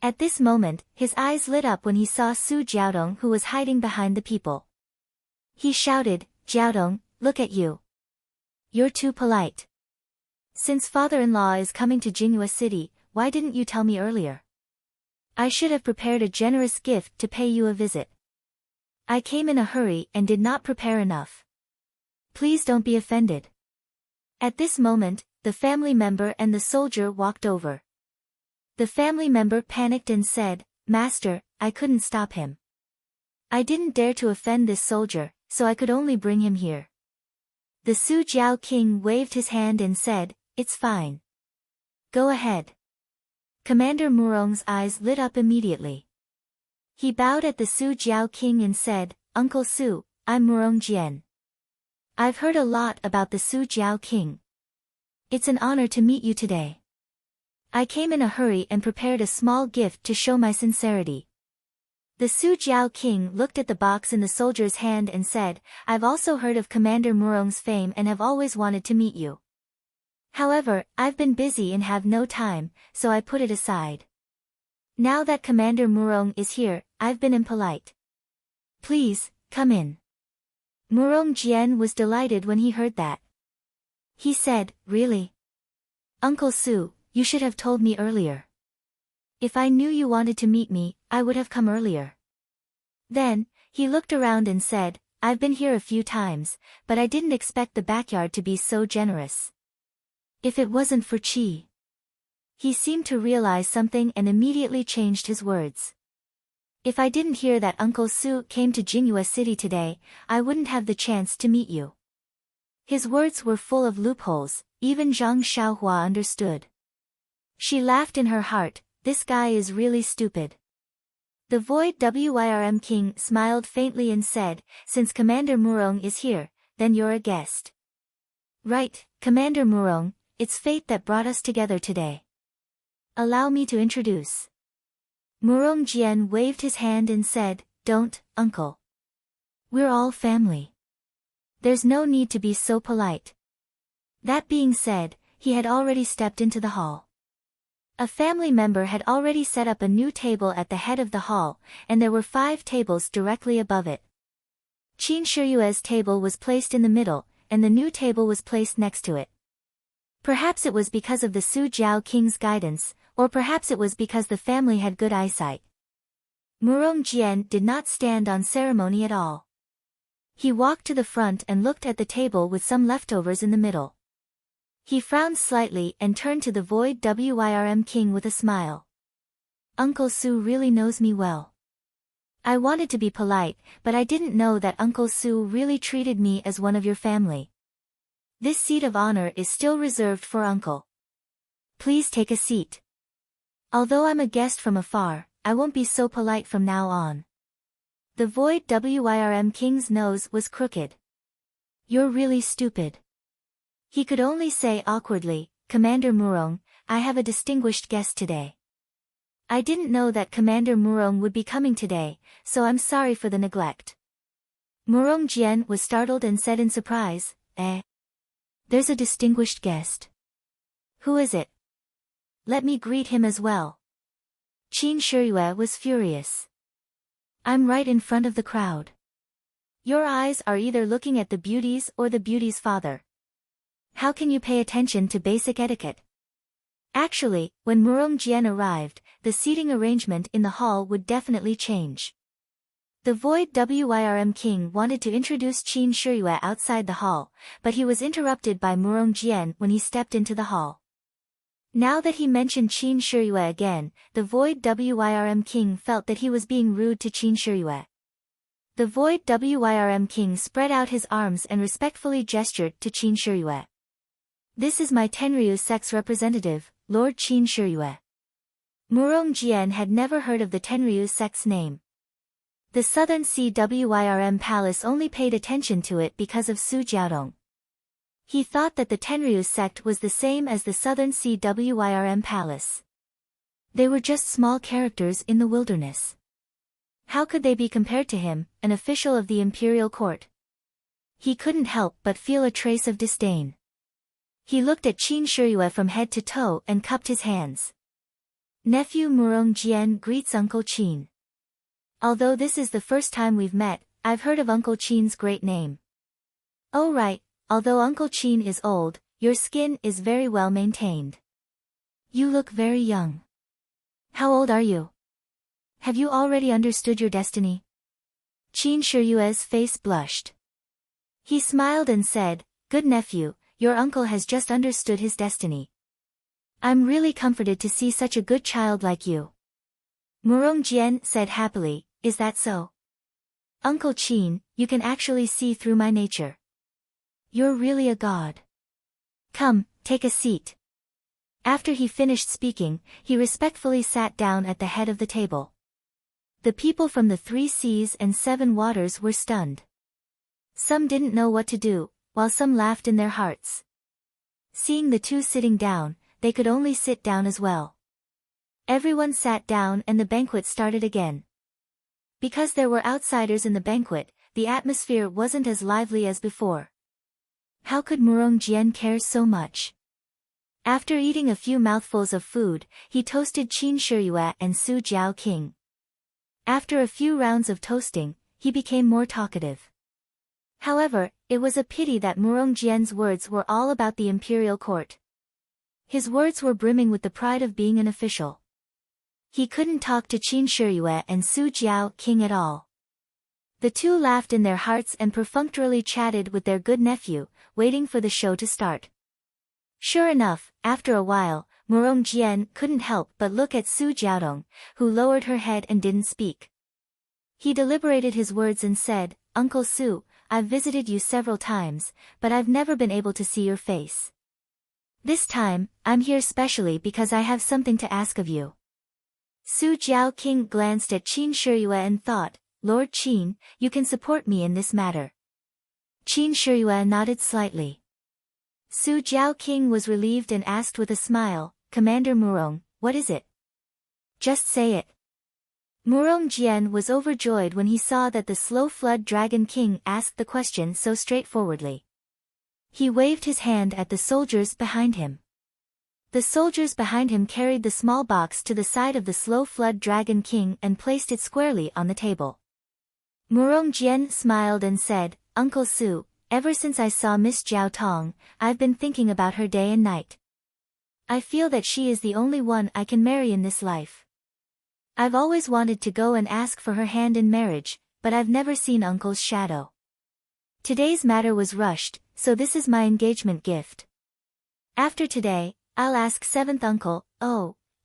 At this moment, his eyes lit up when he saw Su Jiaodong, who was hiding behind the people. He shouted, "Jiaodong, look at you. You're too polite. Since father-in-law is coming to Jinghua City, why didn't you tell me earlier? I should have prepared a generous gift to pay you a visit. I came in a hurry and did not prepare enough. Please don't be offended." At this moment, the family member and the soldier walked over. The family member panicked and said, "Master, I couldn't stop him. I didn't dare to offend this soldier, so I could only bring him here." The Su Jiao king waved his hand and said, "It's fine. Go ahead." Commander Murong's eyes lit up immediately. He bowed at the Su Jiao king and said, "Uncle Su, I'm Murong Jian. I've heard a lot about the Su Jiao king. It's an honor to meet you today. I came in a hurry and prepared a small gift to show my sincerity." The Su Jiao king looked at the box in the soldier's hand and said, "I've also heard of Commander Murong's fame and have always wanted to meet you. However, I've been busy and have no time, so I put it aside. Now that Commander Murong is here, I've been impolite. Please, come in." Murong Jian was delighted when he heard that. He said, "Really? Uncle Su, you should have told me earlier. If I knew you wanted to meet me, I would have come earlier." Then, he looked around and said, "I've been here a few times, but I didn't expect the backyard to be so generous. If it wasn't for Qi." He seemed to realize something and immediately changed his words. "If I didn't hear that Uncle Su came to Jinghua City today, I wouldn't have the chance to meet you." His words were full of loopholes, even Zhang Xiaohua understood. She laughed in her heart, "This guy is really stupid." The Void Wyrm King smiled faintly and said, "Since Commander Murong is here, then you're a guest." "Right, Commander Murong, it's fate that brought us together today. Allow me to introduce." Murong Jian waved his hand and said, "Don't, uncle. We're all family. There's no need to be so polite." That being said, he had already stepped into the hall. A family member had already set up a new table at the head of the hall, and there were 5 tables directly above it. Qin Shiyue's table was placed in the middle, and the new table was placed next to it. Perhaps it was because of the Su Jiao king's guidance, or perhaps it was because the family had good eyesight. Murong Jian did not stand on ceremony at all. He walked to the front and looked at the table with some leftovers in the middle. He frowned slightly and turned to the Void Wyrm King with a smile. "Uncle Su really knows me well. I wanted to be polite, but I didn't know that Uncle Su really treated me as one of your family. This seat of honor is still reserved for Uncle. Please take a seat. Although I'm a guest from afar, I won't be so polite from now on." The Void Wyrm King's nose was crooked. "You're really stupid." He could only say awkwardly, "Commander Murong, I have a distinguished guest today. I didn't know that Commander Murong would be coming today, so I'm sorry for the neglect." Murong Jian was startled and said in surprise, "Eh? There's a distinguished guest? Who is it? Let me greet him as well." Qin Shiyue was furious. "I'm right in front of the crowd. Your eyes are either looking at the beauties or the beauty's father. How can you pay attention to basic etiquette?" Actually, when Murong Jian arrived, the seating arrangement in the hall would definitely change. The Void Wyrm King wanted to introduce Qin Shiyue outside the hall, but he was interrupted by Murong Jian when he stepped into the hall. Now that he mentioned Qin Shiyue again, the Void Wyrm King felt that he was being rude to Qin Shiyue. The Void Wyrm King spread out his arms and respectfully gestured to Qin Shiyue. "This is my Tenryu sex representative, Lord Qin Shiyue." Murong Jian had never heard of the Tenryu sect's name. The Southern Cwyrm Palace only paid attention to it because of Su Jiaodong. He thought that the Tenryu sect was the same as the Southern Cwyrm Palace. They were just small characters in the wilderness. How could they be compared to him, an official of the imperial court? He couldn't help but feel a trace of disdain. He looked at Qin Shiyue from head to toe and cupped his hands. Nephew Murong Jian greets Uncle Qin. Although this is the first time we've met, I've heard of Uncle Qin's great name. Oh right, although Uncle Qin is old, your skin is very well maintained. You look very young. How old are you? Have you already understood your destiny? Qin Shiyue's face blushed. He smiled and said, Good nephew, your uncle has just understood his destiny. I'm really comforted to see such a good child like you. Murong Jian said happily, Is that so? Uncle Qin, you can actually see through my nature. You're really a god. Come, take a seat. After he finished speaking, he respectfully sat down at the head of the table. The people from the 3 seas and 7 waters were stunned. Some didn't know what to do, while some laughed in their hearts. Seeing the two sitting down, they could only sit down as well. Everyone sat down and the banquet started again. Because there were outsiders in the banquet, the atmosphere wasn't as lively as before. How could Murong Jian care so much? After eating a few mouthfuls of food, he toasted Qin Shiyue and Su Jiao King. After a few rounds of toasting, he became more talkative. However, it was a pity that Murong Jian's words were all about the imperial court. His words were brimming with the pride of being an official. He couldn't talk to Qin Shiyue and Su Jiao King at all. The two laughed in their hearts and perfunctorily chatted with their good nephew, waiting for the show to start. Sure enough, after a while, Murong Jian couldn't help but look at Su Jiaodong, who lowered her head and didn't speak. He deliberated his words and said, Uncle Su, I've visited you several times, but I've never been able to see your face. This time, I'm here specially because I have something to ask of you. Su Jiao King glanced at Qin Shiyue and thought, Lord Qin, you can support me in this matter. Qin Shiyue nodded slightly. Su Jiao King was relieved and asked with a smile, Commander Murong, what is it? Just say it. Murong Jian was overjoyed when he saw that the slow flood dragon king asked the question so straightforwardly. He waved his hand at the soldiers behind him. The soldiers behind him carried the small box to the side of the slow flood dragon king and placed it squarely on the table. Murong Jian smiled and said, Uncle Su, ever since I saw Miss Jiao Tong, I've been thinking about her day and night. I feel that she is the only one I can marry in this life. I've always wanted to go and ask for her hand in marriage, but I've never seen Uncle's shadow. Today's matter was rushed, so this is my engagement gift. After today, I'll ask 7th uncle,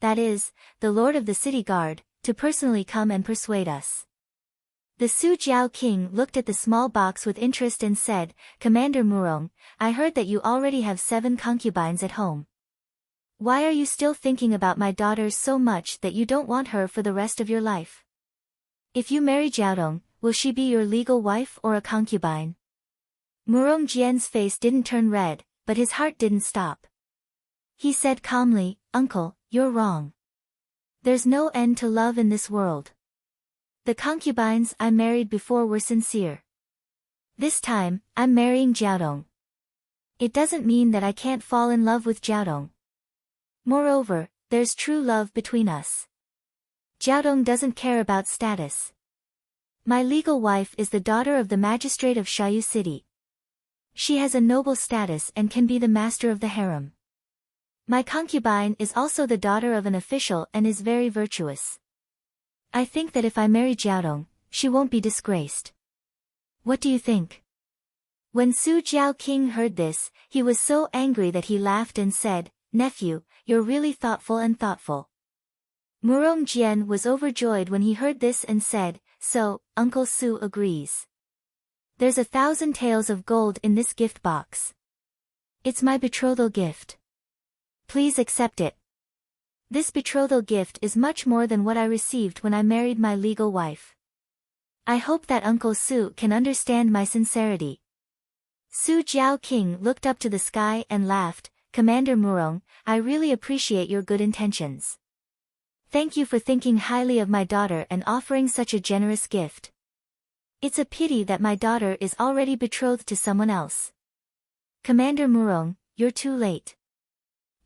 that is, the Lord of the City Guard, to personally come and persuade us. The Su Jiao King looked at the small box with interest and said, Commander Murong, I heard that you already have 7 concubines at home. Why are you still thinking about my daughter so much that you don't want her for the rest of your life? If you marry Jiaodong, will she be your legal wife or a concubine? Murong Jian's face didn't turn red, but his heart didn't stop. He said calmly, Uncle, you're wrong. There's no end to love in this world. The concubines I married before were sincere. This time, I'm marrying Jiaodong. It doesn't mean that I can't fall in love with Jiaodong. Moreover, there's true love between us. Jiaodong doesn't care about status. My legal wife is the daughter of the magistrate of Shiyu City. She has a noble status and can be the master of the harem. My concubine is also the daughter of an official and is very virtuous. I think that if I marry Jiaodong, she won't be disgraced. What do you think? When Su Jiao King heard this, he was so angry that he laughed and said, Nephew, you're really thoughtful and thoughtful. Murong Jian was overjoyed when he heard this and said, So, Uncle Su agrees. There's 1,000 taels of gold in this gift box. It's my betrothal gift. Please accept it. This betrothal gift is much more than what I received when I married my legal wife. I hope that Uncle Su can understand my sincerity. Su Jiao King looked up to the sky and laughed, Commander Murong, I really appreciate your good intentions. Thank you for thinking highly of my daughter and offering such a generous gift. It's a pity that my daughter is already betrothed to someone else. Commander Murong, you're too late.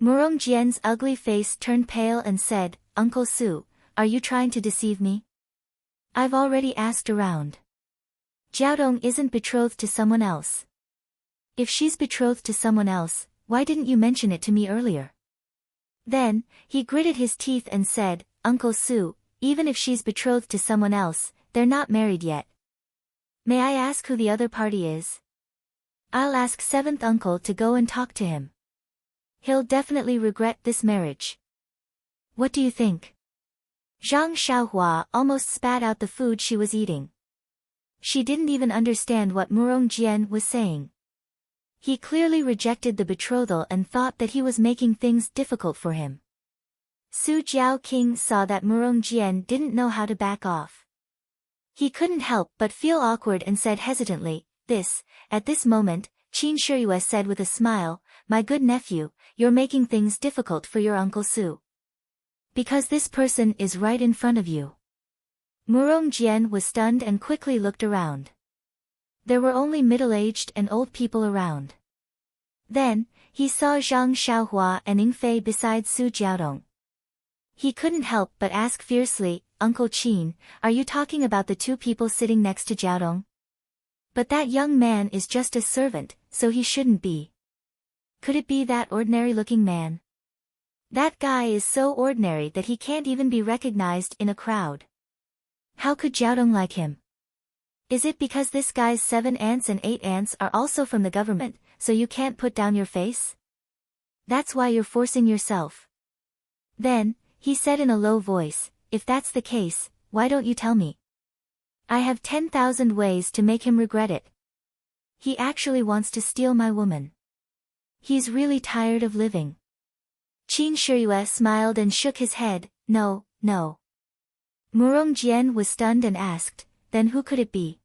Murong Jian's ugly face turned pale and said, Uncle Su, are you trying to deceive me? I've already asked around. Jiaodong isn't betrothed to someone else. If she's betrothed to someone else, why didn't you mention it to me earlier? Then, he gritted his teeth and said, Uncle Su, even if she's betrothed to someone else, they're not married yet. May I ask who the other party is? I'll ask seventh uncle to go and talk to him. He'll definitely regret this marriage. What do you think? Zhang Xiaohua almost spat out the food she was eating. She didn't even understand what Murong Jian was saying. He clearly rejected the betrothal and thought that he was making things difficult for him. Su Jiaoqing saw that Murong Jian didn't know how to back off. He couldn't help but feel awkward and said hesitantly, At this moment, Qin Shiyue said with a smile, my good nephew, you're making things difficult for your Uncle Su. Because this person is right in front of you. Murong Jian was stunned and quickly looked around. There were only middle-aged and old people around. Then, he saw Zhang Xiaohua and Ying Fei beside Su Jiaodong. He couldn't help but ask fiercely, Uncle Qin, are you talking about the two people sitting next to Jiaodong? But that young man is just a servant, so he shouldn't be. Could it be that ordinary-looking man? That guy is so ordinary that he can't even be recognized in a crowd. How could Jiaodong like him? Is it because this guy's 7 aunts and 8 aunts are also from the government, so you can't put down your face? That's why you're forcing yourself. Then, he said in a low voice, if that's the case, why don't you tell me? I have 10,000 ways to make him regret it. He actually wants to steal my woman. He's really tired of living. Qin Shiyue smiled and shook his head, no. Murong Jian was stunned and asked, then who could it be?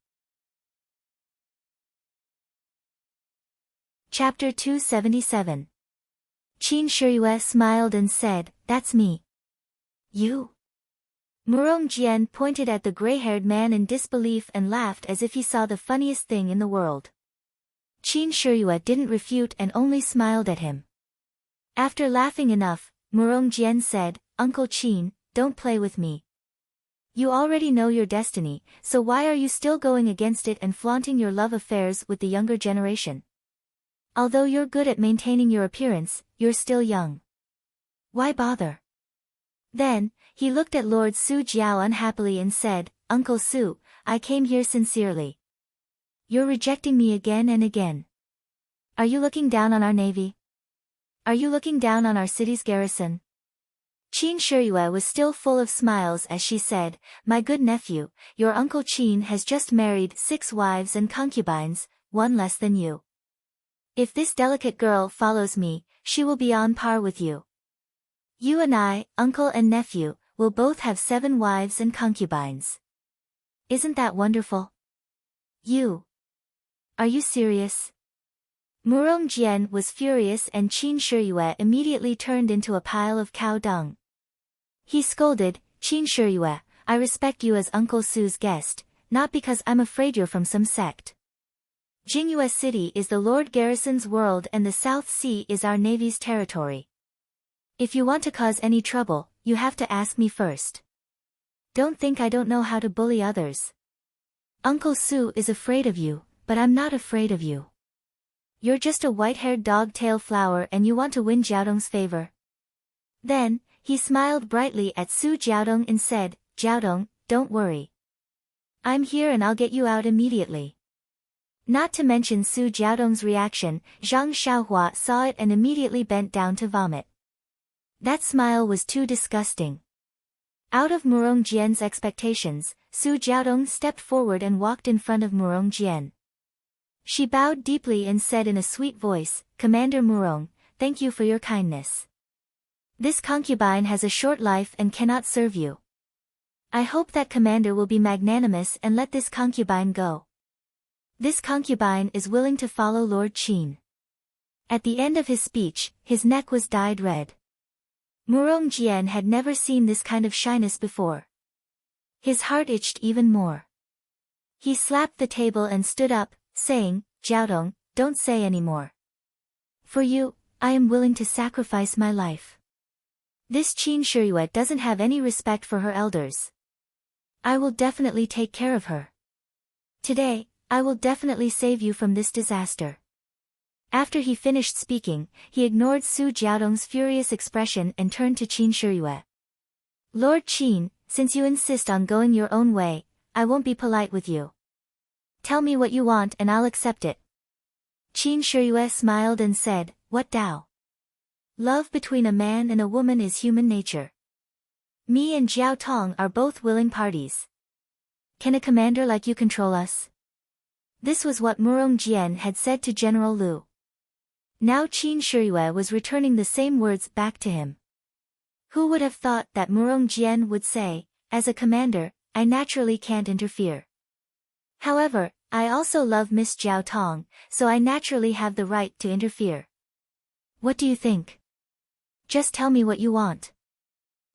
Chapter 277. Qin Shiyue smiled and said, that's me. You? Murong Jian pointed at the gray-haired man in disbelief and laughed as if he saw the funniest thing in the world. Qin Shiyue didn't refute and only smiled at him. After laughing enough, Murong Jian said, Uncle Qin, don't play with me. You already know your destiny, so why are you still going against it and flaunting your love affairs with the younger generation? Although you're good at maintaining your appearance, you're still young. Why bother? Then, he looked at Lord Su Jiao unhappily and said, Uncle Su, I came here sincerely. You're rejecting me again and again. Are you looking down on our navy? Are you looking down on our city's garrison? Qin Shiyue was still full of smiles as she said, my good nephew, your Uncle Qin has just married 6 wives and concubines, 1 less than you. If this delicate girl follows me, she will be on par with you. You and I, uncle and nephew, will both have 7 wives and concubines. Isn't that wonderful? You. Are you serious? Murong Jian was furious and Qin Shiyue immediately turned into a pile of cow dung. He scolded, Qin Shiyue, I respect you as Uncle Su's guest, not because I'm afraid you're from some sect. Jingyue City is the Lord Garrison's world and the South Sea is our Navy's territory. If you want to cause any trouble, you have to ask me first. Don't think I don't know how to bully others. Uncle Su is afraid of you, but I'm not afraid of you. You're just a white-haired dog-tail flower and you want to win Jiaodong's favor. Then, he smiled brightly at Su Jiaodong and said, Jiaodong, don't worry. I'm here and I'll get you out immediately. Not to mention Su Jiaodong's reaction, Zhang Xiaohua saw it and immediately bent down to vomit. That smile was too disgusting. Out of Murong Jian's expectations, Su Jiaodong stepped forward and walked in front of Murong Jian. She bowed deeply and said in a sweet voice, Commander Murong, thank you for your kindness. This concubine has a short life and cannot serve you. I hope that commander will be magnanimous and let this concubine go. This concubine is willing to follow Lord Qin. At the end of his speech, his neck was dyed red. Murong Jian had never seen this kind of shyness before. His heart itched even more. He slapped the table and stood up, saying, Jiaodong, don't say any more. For you, I am willing to sacrifice my life. This Qin Shiyue doesn't have any respect for her elders. I will definitely take care of her. Today, I will definitely save you from this disaster. After he finished speaking, he ignored Su Jiaodong's furious expression and turned to Qin Shiyue. Lord Qin, since you insist on going your own way, I won't be polite with you. Tell me what you want and I'll accept it. Qin Shiyue smiled and said, What Dao? Love between a man and a woman is human nature. Me and Jiao Tong are both willing parties. Can a commander like you control us? This was what Murong Jian had said to General Lu. Now Qin Shiyue was returning the same words back to him. Who would have thought that Murong Jian would say, as a commander, I naturally can't interfere. However, I also love Miss Jiao Tong, so I naturally have the right to interfere. What do you think? Just tell me what you want.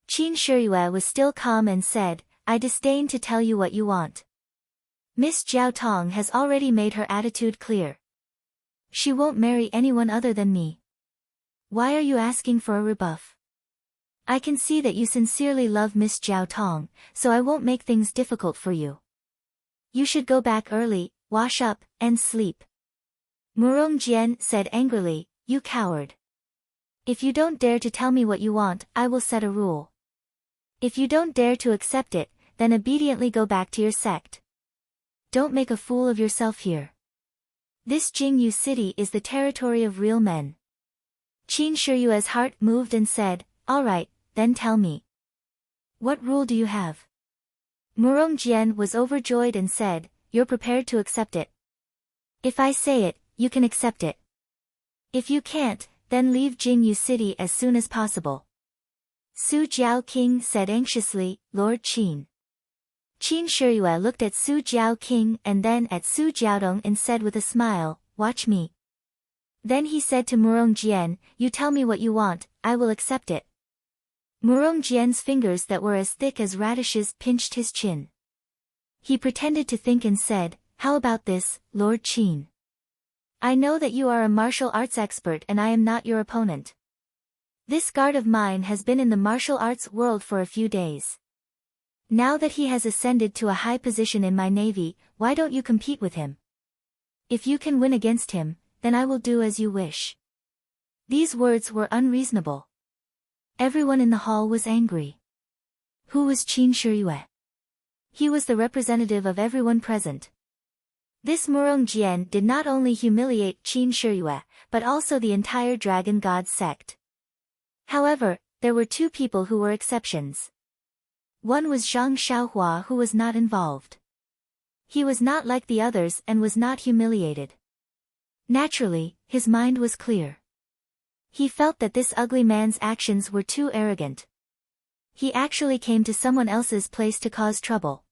Qin Shiyue was still calm and said, I disdain to tell you what you want. Miss Jiao Tong has already made her attitude clear. She won't marry anyone other than me. Why are you asking for a rebuff? I can see that you sincerely love Miss Jiao Tong, so I won't make things difficult for you. You should go back early, wash up, and sleep. Murong Jian said angrily, You coward. If you don't dare to tell me what you want, I will set a rule. If you don't dare to accept it, then obediently go back to your sect. Don't make a fool of yourself here. This Jingyu city is the territory of real men. Qin Shiyue's heart moved and said, All right, then tell me. What rule do you have? Murong Jian was overjoyed and said, You're prepared to accept it. If I say it, you can accept it. If you can't, then leave Jingyu city as soon as possible. Su Jiao King said anxiously, Lord Qin. Qin Shiyue looked at Su Jiao King and then at Su Jiaodong and said with a smile, Watch me. Then he said to Murong Jian, You tell me what you want, I will accept it. Murong Jian's fingers that were as thick as radishes pinched his chin. He pretended to think and said, How about this, Lord Qin? I know that you are a martial arts expert and I am not your opponent. This guard of mine has been in the martial arts world for a few days. Now that he has ascended to a high position in my navy, why don't you compete with him? If you can win against him, then I will do as you wish. These words were unreasonable. Everyone in the hall was angry. Who was Qin Shiyue? He was the representative of everyone present. This Murong Jian did not only humiliate Qin Shiyue, but also the entire Dragon God sect. However, there were two people who were exceptions. One was Zhang Xiaohua, who was not involved. He was not like the others and was not humiliated. Naturally, his mind was clear. He felt that this ugly man's actions were too arrogant. He actually came to someone else's place to cause trouble.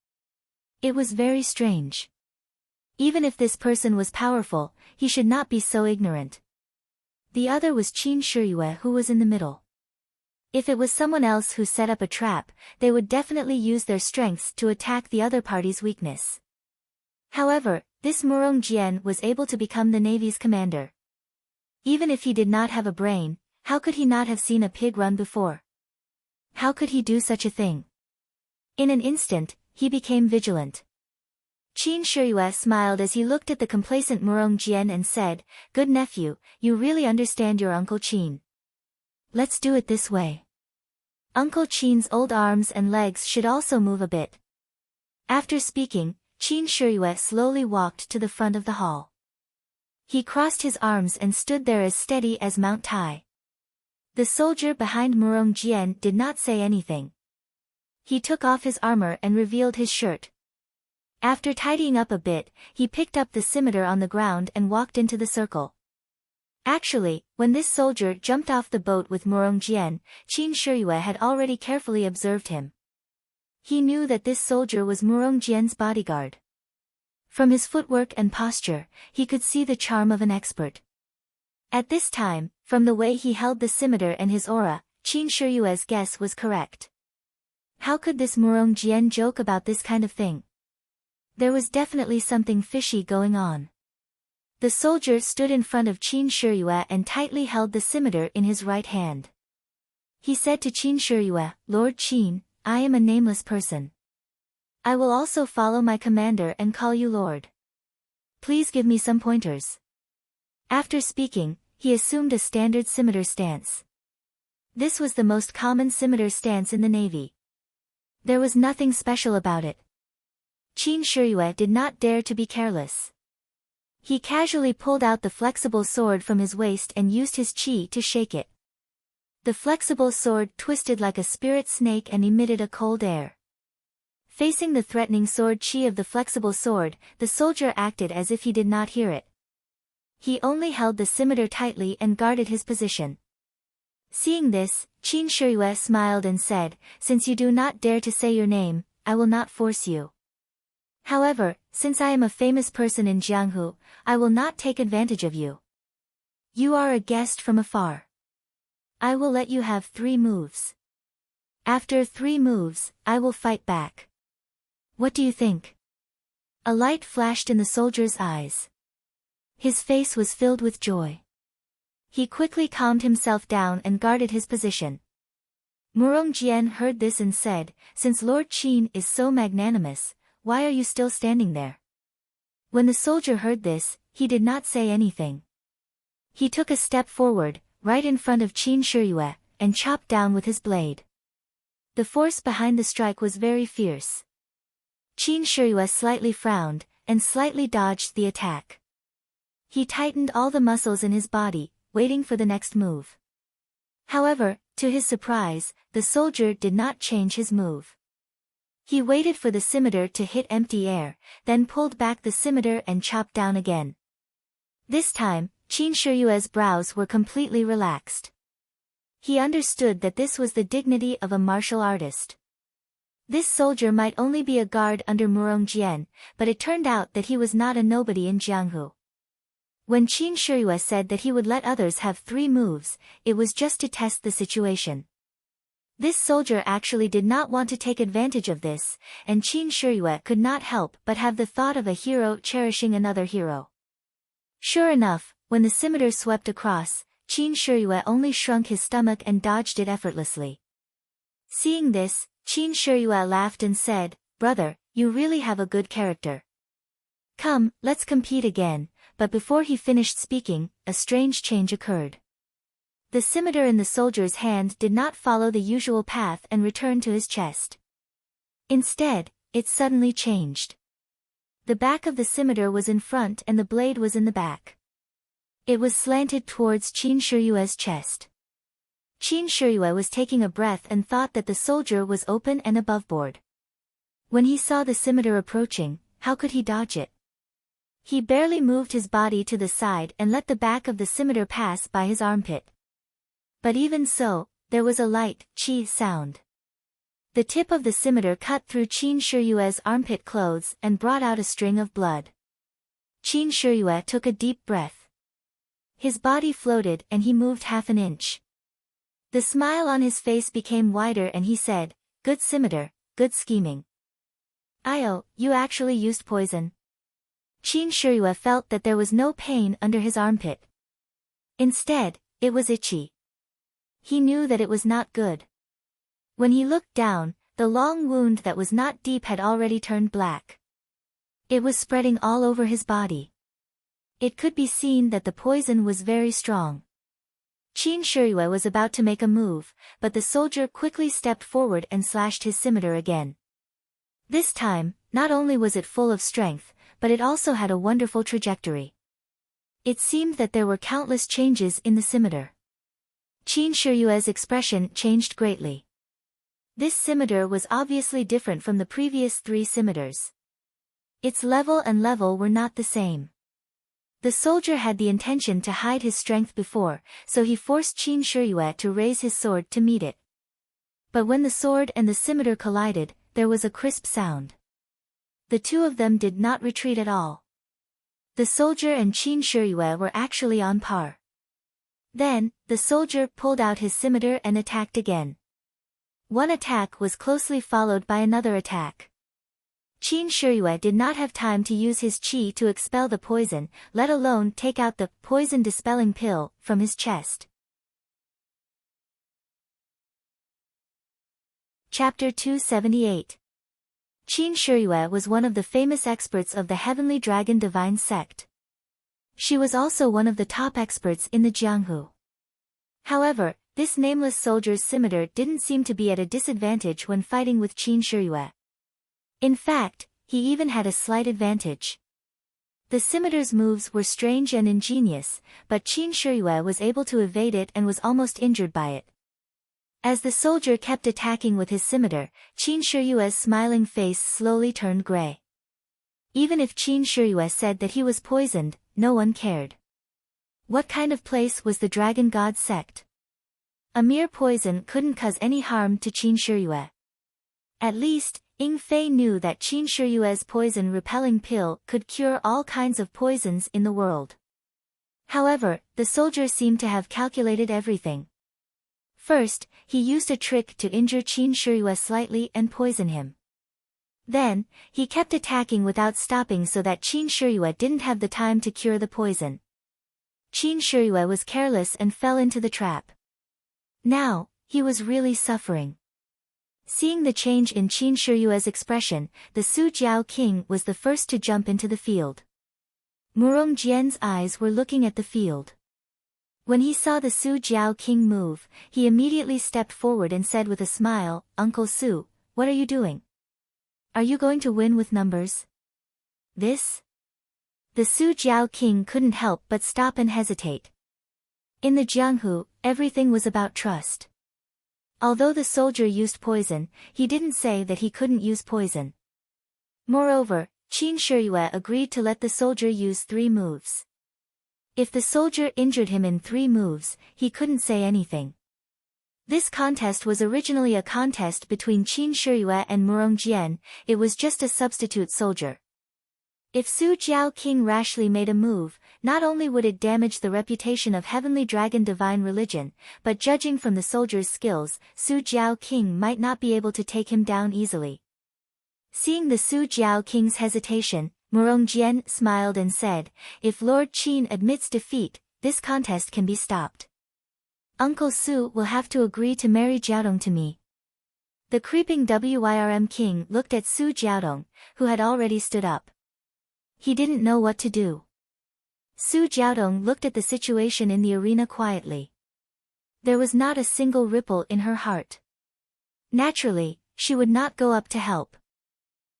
It was very strange. Even if this person was powerful, he should not be so ignorant. The other was Qin Shiyue, who was in the middle. If it was someone else who set up a trap, they would definitely use their strengths to attack the other party's weakness. However, this Murong Jian was able to become the Navy's commander. Even if he did not have a brain, how could he not have seen a pig run before? How could he do such a thing? In an instant, he became vigilant. Qin Shiyue smiled as he looked at the complacent Murong Jian and said, Good nephew, you really understand your Uncle Qin. Let's do it this way. Uncle Qin's old arms and legs should also move a bit. After speaking, Qin Shiyue slowly walked to the front of the hall. He crossed his arms and stood there as steady as Mount Tai. The soldier behind Murong Jian did not say anything. He took off his armor and revealed his shirt. After tidying up a bit, he picked up the scimitar on the ground and walked into the circle. Actually, when this soldier jumped off the boat with Murong Jian, Qin Shiyue had already carefully observed him. He knew that this soldier was Murong Jian's bodyguard. From his footwork and posture, he could see the charm of an expert. At this time, from the way he held the scimitar and his aura, Qin Shiyue's guess was correct. How could this Murong Jian joke about this kind of thing? There was definitely something fishy going on. The soldier stood in front of Qin Shiyue and tightly held the scimitar in his right hand. He said to Qin Shiyue, Lord Qin, I am a nameless person. I will also follow my commander and call you Lord. Please give me some pointers. After speaking, he assumed a standard scimitar stance. This was the most common scimitar stance in the navy. There was nothing special about it. Qin Shiyue did not dare to be careless. He casually pulled out the flexible sword from his waist and used his qi to shake it. The flexible sword twisted like a spirit snake and emitted a cold air. Facing the threatening sword qi of the flexible sword, the soldier acted as if he did not hear it. He only held the scimitar tightly and guarded his position. Seeing this, Qin Shiyue smiled and said, Since you do not dare to say your name, I will not force you. However, since I am a famous person in Jianghu, I will not take advantage of you. You are a guest from afar. I will let you have 3 moves. After 3 moves, I will fight back. What do you think? A light flashed in the soldier's eyes. His face was filled with joy. He quickly calmed himself down and guarded his position. Murongjian heard this and said, Since Lord Qin is so magnanimous, why are you still standing there? When the soldier heard this, he did not say anything. He took a step forward, right in front of Qin Shiyue, and chopped down with his blade. The force behind the strike was very fierce. Qin Shiyue slightly frowned, and slightly dodged the attack. He tightened all the muscles in his body, waiting for the next move. However, to his surprise, the soldier did not change his move. He waited for the scimitar to hit empty air, then pulled back the scimitar and chopped down again. This time, Qin Shiyue's brows were completely relaxed. He understood that this was the dignity of a martial artist. This soldier might only be a guard under Murongjian, but it turned out that he was not a nobody in Jianghu. When Qin Shiyue said that he would let others have 3 moves, it was just to test the situation. This soldier actually did not want to take advantage of this, and Qin Shiyue could not help but have the thought of a hero cherishing another hero. Sure enough, when the scimitar swept across, Qin Shiyue only shrunk his stomach and dodged it effortlessly. Seeing this, Qin Shiyue laughed and said, Brother, you really have a good character. Come, let's compete again, but before he finished speaking, a strange change occurred. The scimitar in the soldier's hand did not follow the usual path and return to his chest. Instead, it suddenly changed. The back of the scimitar was in front and the blade was in the back. It was slanted towards Qin Shiyue's chest. Qin Shiyue was taking a breath and thought that the soldier was open and aboveboard. When he saw the scimitar approaching, how could he dodge it? He barely moved his body to the side and let the back of the scimitar pass by his armpit. But even so, there was a light, chi sound. The tip of the scimitar cut through Qin Shiyue's armpit clothes and brought out a string of blood. Qin Shiyue took a deep breath. His body floated and he moved half an inch. The smile on his face became wider and he said, Good scimitar, good scheming. Io, you actually used poison. Qin Shiyue felt that there was no pain under his armpit. Instead, it was itchy. He knew that it was not good. When he looked down, the long wound that was not deep had already turned black. It was spreading all over his body. It could be seen that the poison was very strong. Qin Shiyue was about to make a move, but the soldier quickly stepped forward and slashed his scimitar again. This time, not only was it full of strength, but it also had a wonderful trajectory. It seemed that there were countless changes in the scimitar. Qin Shiyue's expression changed greatly. This scimitar was obviously different from the previous 3 scimitars. Its level and level were not the same. The soldier had the intention to hide his strength before, so he forced Qin Shiyue to raise his sword to meet it. But when the sword and the scimitar collided, there was a crisp sound. The 2 of them did not retreat at all. The soldier and Qin Shiyue were actually on par. Then, the soldier pulled out his scimitar and attacked again. One attack was closely followed by another attack. Qin Shiyue did not have time to use his qi to expel the poison, let alone take out the poison-dispelling pill from his chest. Chapter 278. Qin Shiyue was one of the famous experts of the Heavenly Dragon Divine Sect. She was also one of the top experts in the Jianghu. However, this nameless soldier's scimitar didn't seem to be at a disadvantage when fighting with Qin Shiyue. In fact, he even had a slight advantage. The scimitar's moves were strange and ingenious, but Qin Shiyue was able to evade it and was almost injured by it. As the soldier kept attacking with his scimitar, Qin Shiyue's smiling face slowly turned gray. Even if Qin Shiyue said that he was poisoned, no one cared. What kind of place was the Dragon God sect? A mere poison couldn't cause any harm to Qin Shiyue. At least, Ying Fei knew that Qin Shiyue's poison-repelling pill could cure all kinds of poisons in the world. However, the soldier seemed to have calculated everything. First, he used a trick to injure Qin Shiyue slightly and poison him. Then, he kept attacking without stopping so that Qin Shiyue didn't have the time to cure the poison. Qin Shiyue was careless and fell into the trap. Now, he was really suffering. Seeing the change in Qin Shiyue's expression, the Su Jiao king was the first to jump into the field. Murong Jian's eyes were looking at the field. When he saw the Su Jiao king move, he immediately stepped forward and said with a smile, "Uncle Su, what are you doing? Are you going to win with numbers?" This? The Su Jiao king couldn't help but stop and hesitate. In the Jianghu, everything was about trust. Although the soldier used poison, he didn't say that he couldn't use poison. Moreover, Qin Shiyue agreed to let the soldier use 3 moves. If the soldier injured him in 3 moves, he couldn't say anything. This contest was originally a contest between Qin Shiyue and Murong Jian. It was just a substitute soldier. If Su Jiao king rashly made a move, not only would it damage the reputation of Heavenly Dragon Divine Religion, but judging from the soldier's skills, Su Jiao king might not be able to take him down easily. Seeing the Su Jiao king's hesitation, Murong Jian smiled and said, "If Lord Qin admits defeat, this contest can be stopped. Uncle Su will have to agree to marry Jiaodong to me." The creeping Wyrm king looked at Su Jiaodong, who had already stood up. He didn't know what to do. Su Jiaodong looked at the situation in the arena quietly. There was not a single ripple in her heart. Naturally, she would not go up to help.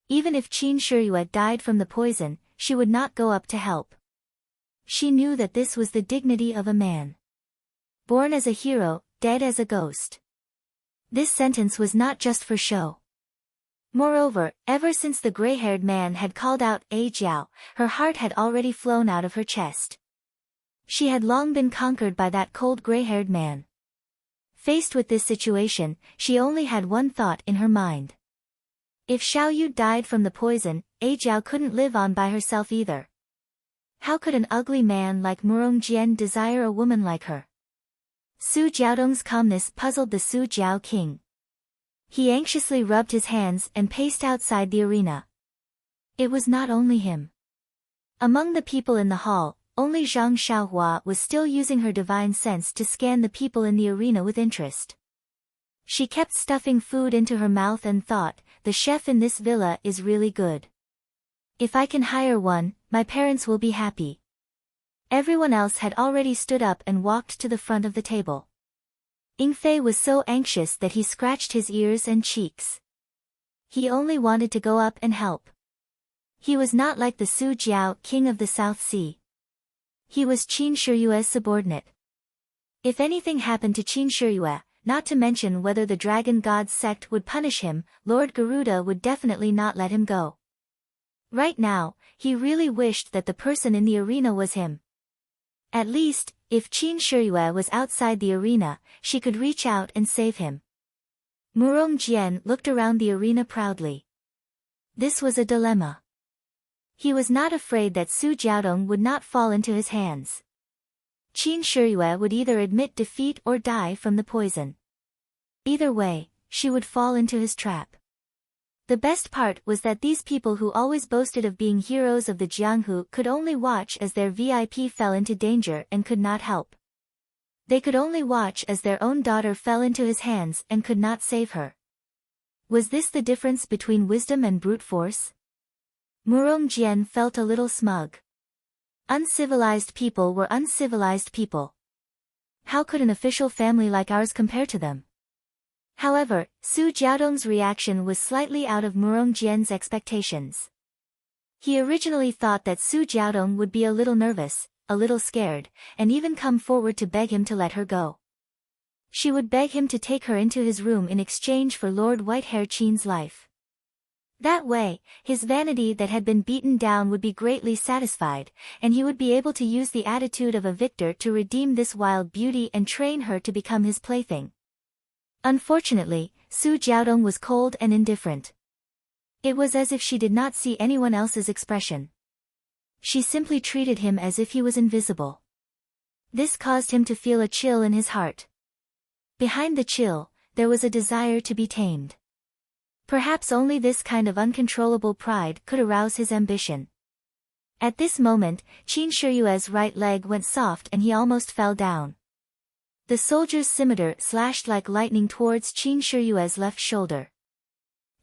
Even if Qin Shiyue died from the poison, she would not go up to help. She knew that this was the dignity of a man. Born as a hero, dead as a ghost. This sentence was not just for show. Moreover, ever since the gray-haired man had called out "A Jiao," her heart had already flown out of her chest. She had long been conquered by that cold gray-haired man. Faced with this situation, she only had one thought in her mind. If Xiaoyu died from the poison, A Jiao couldn't live on by herself either. How could an ugly man like Murong Jian desire a woman like her? Su Jiaodong's calmness puzzled the Su Jiao king. He anxiously rubbed his hands and paced outside the arena. It was not only him. Among the people in the hall, only Zhang Xiaohua was still using her divine sense to scan the people in the arena with interest. She kept stuffing food into her mouth and thought, "The chef in this villa is really good. If I can hire one, my parents will be happy." Everyone else had already stood up and walked to the front of the table. Ying Fei was so anxious that he scratched his ears and cheeks. He only wanted to go up and help. He was not like the Su Jiao king of the South Sea. He was Qin Shiyue's subordinate. If anything happened to Qin Shiyue, not to mention whether the Dragon God sect would punish him, Lord Garuda would definitely not let him go. Right now, he really wished that the person in the arena was him. At least, if Qin Shiyue was outside the arena, she could reach out and save him. Murong Jian looked around the arena proudly. This was a dilemma. He was not afraid that Su Jiaodong would not fall into his hands. Qin Shiyue would either admit defeat or die from the poison. Either way, she would fall into his trap. The best part was that these people who always boasted of being heroes of the Jianghu could only watch as their VIP fell into danger and could not help. They could only watch as their own daughter fell into his hands and could not save her. Was this the difference between wisdom and brute force? Murong Jian felt a little smug. Uncivilized people were uncivilized people. How could an official family like ours compare to them? However, Su Jiaodong's reaction was slightly out of Murong Jian's expectations. He originally thought that Su Jiaodong would be a little nervous, a little scared, and even come forward to beg him to let her go. She would beg him to take her into his room in exchange for Lord Whitehair Qin's life. That way, his vanity that had been beaten down would be greatly satisfied, and he would be able to use the attitude of a victor to redeem this wild beauty and train her to become his plaything. Unfortunately, Su Jiaodong was cold and indifferent. It was as if she did not see anyone else's expression. She simply treated him as if he was invisible. This caused him to feel a chill in his heart. Behind the chill, there was a desire to be tamed. Perhaps only this kind of uncontrollable pride could arouse his ambition. At this moment, Qin Shiyue's right leg went soft and he almost fell down. The soldier's scimitar slashed like lightning towards Qin Shiyue's left shoulder.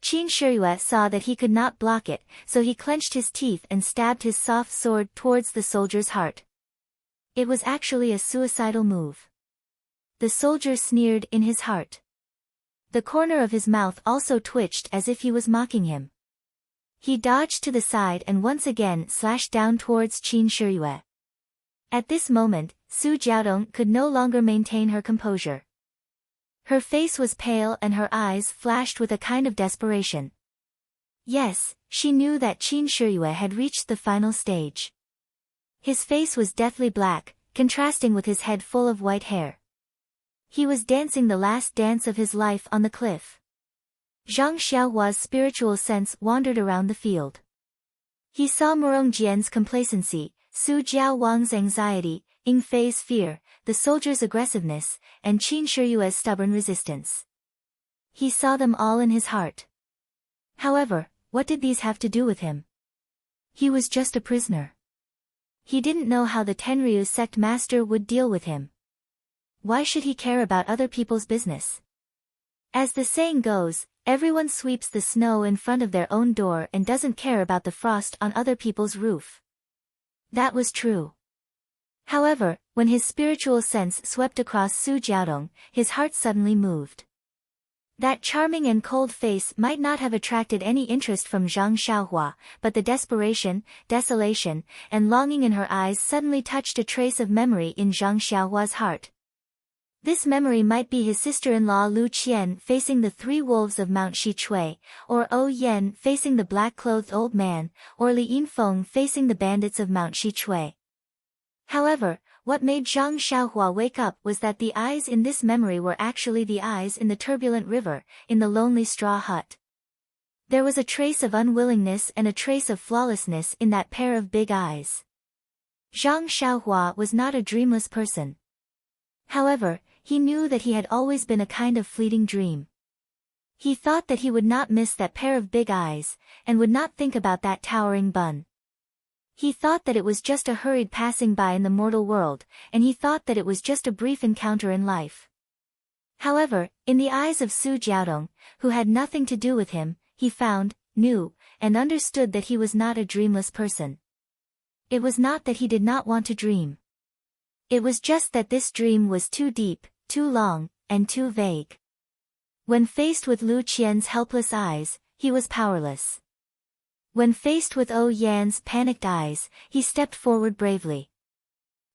Qin Shiyue saw that he could not block it, so he clenched his teeth and stabbed his soft sword towards the soldier's heart. It was actually a suicidal move. The soldier sneered in his heart. The corner of his mouth also twitched as if he was mocking him. He dodged to the side and once again slashed down towards Qin Shiyue. At this moment, Su Jiaodong could no longer maintain her composure. Her face was pale and her eyes flashed with a kind of desperation. Yes, she knew that Qin Shiyue had reached the final stage. His face was deathly black, contrasting with his head full of white hair. He was dancing the last dance of his life on the cliff. Zhang Xiaohua's spiritual sense wandered around the field. He saw Murong Jian's complacency, Su Jiaowang's anxiety, Ying Fei's fear, the soldier's aggressiveness, and Qin Shiyue's stubborn resistance. He saw them all in his heart. However, what did these have to do with him? He was just a prisoner. He didn't know how the Tenryu sect master would deal with him. Why should he care about other people's business? As the saying goes, everyone sweeps the snow in front of their own door and doesn't care about the frost on other people's roof. That was true. However, when his spiritual sense swept across Su Jiaodong, his heart suddenly moved. That charming and cold face might not have attracted any interest from Zhang Xiaohua, but the desperation, desolation, and longing in her eyes suddenly touched a trace of memory in Zhang Xiaohua's heart. This memory might be his sister-in-law Lu Qian facing the three wolves of Mount Shichui, or O Yen facing the black-clothed old man, or Li Yinfeng facing the bandits of Mount Shichui. However, what made Zhang Xiaohua wake up was that the eyes in this memory were actually the eyes in the turbulent river, in the lonely straw hut. There was a trace of unwillingness and a trace of flawlessness in that pair of big eyes. Zhang Xiaohua was not a dreamless person. However, he knew that he had always been a kind of fleeting dream. He thought that he would not miss that pair of big eyes, and would not think about that towering bun. He thought that it was just a hurried passing by in the mortal world, and he thought that it was just a brief encounter in life. However, in the eyes of Su Jiaodong, who had nothing to do with him, he found, knew, and understood that he was not a dreamless person. It was not that he did not want to dream. It was just that this dream was too deep, too long, and too vague. When faced with Lu Qian's helpless eyes, he was powerless. When faced with O Yan's panicked eyes, he stepped forward bravely.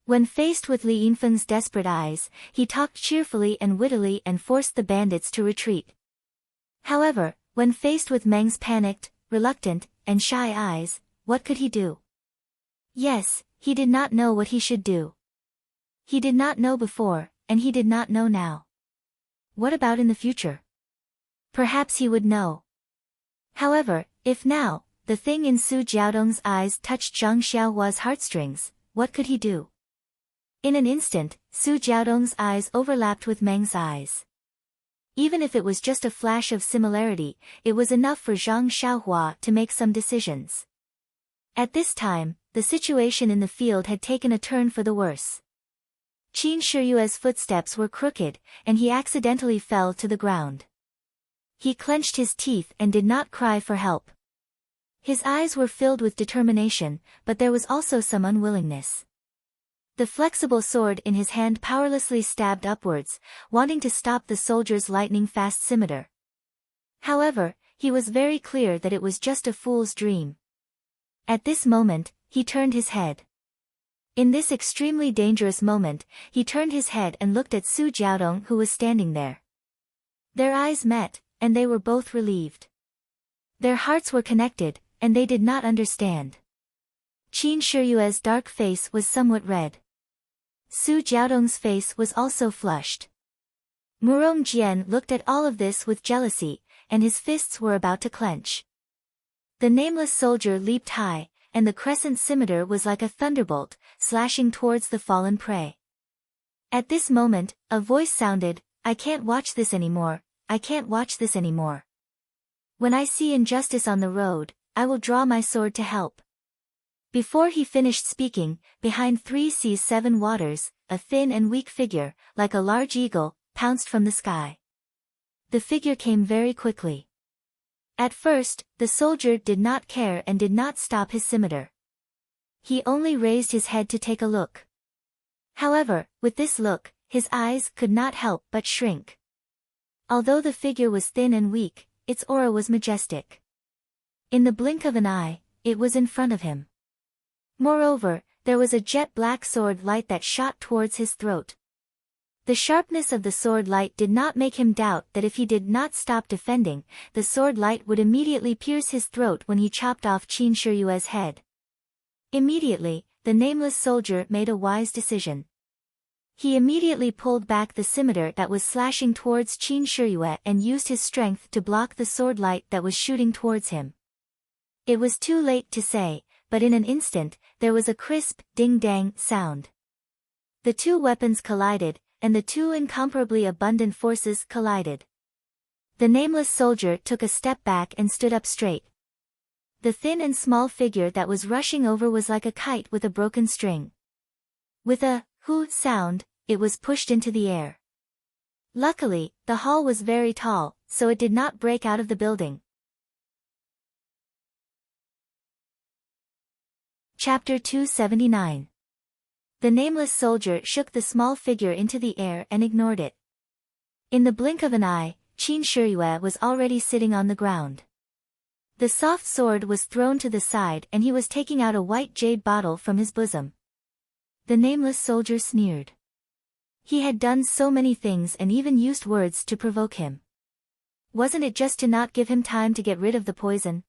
When faced with Li Yinfeng's desperate eyes, he talked cheerfully and wittily and forced the bandits to retreat. However, when faced with Meng's panicked, reluctant, and shy eyes, what could he do? Yes, he did not know what he should do. He did not know before, and he did not know now. What about in the future? Perhaps he would know. However, if now, the thing in Su Jiaodong's eyes touched Zhang Xiaohua's heartstrings, what could he do? In an instant, Su Jiaodong's eyes overlapped with Meng's eyes. Even if it was just a flash of similarity, it was enough for Zhang Xiaohua to make some decisions. At this time, the situation in the field had taken a turn for the worse. Qin Shiyue's footsteps were crooked, and he accidentally fell to the ground. He clenched his teeth and did not cry for help. His eyes were filled with determination, but there was also some unwillingness. The flexible sword in his hand powerlessly stabbed upwards, wanting to stop the soldier's lightning-fast scimitar. However, he was very clear that it was just a fool's dream. At this moment, he turned his head. In this extremely dangerous moment, he turned his head and looked at Su Jiaodong, who was standing there. Their eyes met, and they were both relieved. Their hearts were connected, and they did not understand. Qin Shiyue's dark face was somewhat red. Su Jiaodong's face was also flushed. Murong Jian looked at all of this with jealousy, and his fists were about to clench. The nameless soldier leaped high, and the crescent scimitar was like a thunderbolt, slashing towards the fallen prey. At this moment, a voice sounded, "I can't watch this anymore, I can't watch this anymore. When I see injustice on the road, I will draw my sword to help." Before he finished speaking, behind 3 seas 7 waters, a thin and weak figure, like a large eagle, pounced from the sky. The figure came very quickly. At first, the soldier did not care and did not stop his scimitar. He only raised his head to take a look. However, with this look, his eyes could not help but shrink. Although the figure was thin and weak, its aura was majestic. In the blink of an eye, it was in front of him. Moreover, there was a jet-black sword light that shot towards his throat. The sharpness of the sword light did not make him doubt that if he did not stop defending, the sword light would immediately pierce his throat when he chopped off Qin Shiyue's head. Immediately, the nameless soldier made a wise decision. He immediately pulled back the scimitar that was slashing towards Qin Shiyue and used his strength to block the sword light that was shooting towards him. It was too late to say, but in an instant, there was a crisp, ding-dang sound. The two weapons collided, and the two incomparably abundant forces collided. The nameless soldier took a step back and stood up straight. The thin and small figure that was rushing over was like a kite with a broken string. With a "hoo" sound, it was pushed into the air. Luckily, the hall was very tall, so it did not break out of the building. Chapter 279. The nameless soldier shook the small figure into the air and ignored it. In the blink of an eye, Qin Shiyue was already sitting on the ground. The soft sword was thrown to the side and he was taking out a white jade bottle from his bosom. The nameless soldier sneered. He had done so many things and even used words to provoke him. Wasn't it just to not give him time to get rid of the poison?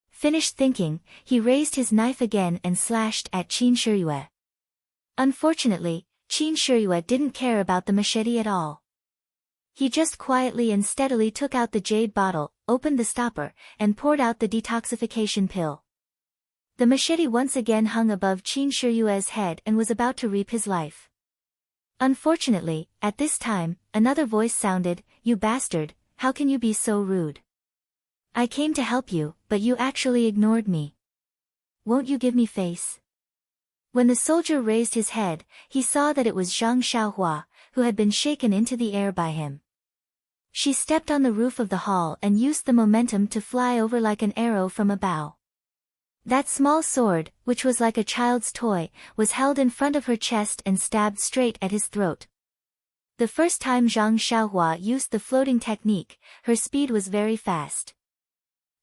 Finished thinking, he raised his knife again and slashed at Qin Shiyue. Unfortunately, Qin Shiyue didn't care about the machete at all. He just quietly and steadily took out the jade bottle, opened the stopper, and poured out the detoxification pill. The machete once again hung above Qin Shiyue's head and was about to reap his life. Unfortunately, at this time, another voice sounded, "You bastard, how can you be so rude? I came to help you, but you actually ignored me. Won't you give me face?" When the soldier raised his head, he saw that it was Zhang Xiaohua, who had been shaken into the air by him. She stepped on the roof of the hall and used the momentum to fly over like an arrow from a bow. That small sword, which was like a child's toy, was held in front of her chest and stabbed straight at his throat. The first time Zhang Xiaohua used the floating technique, her speed was very fast.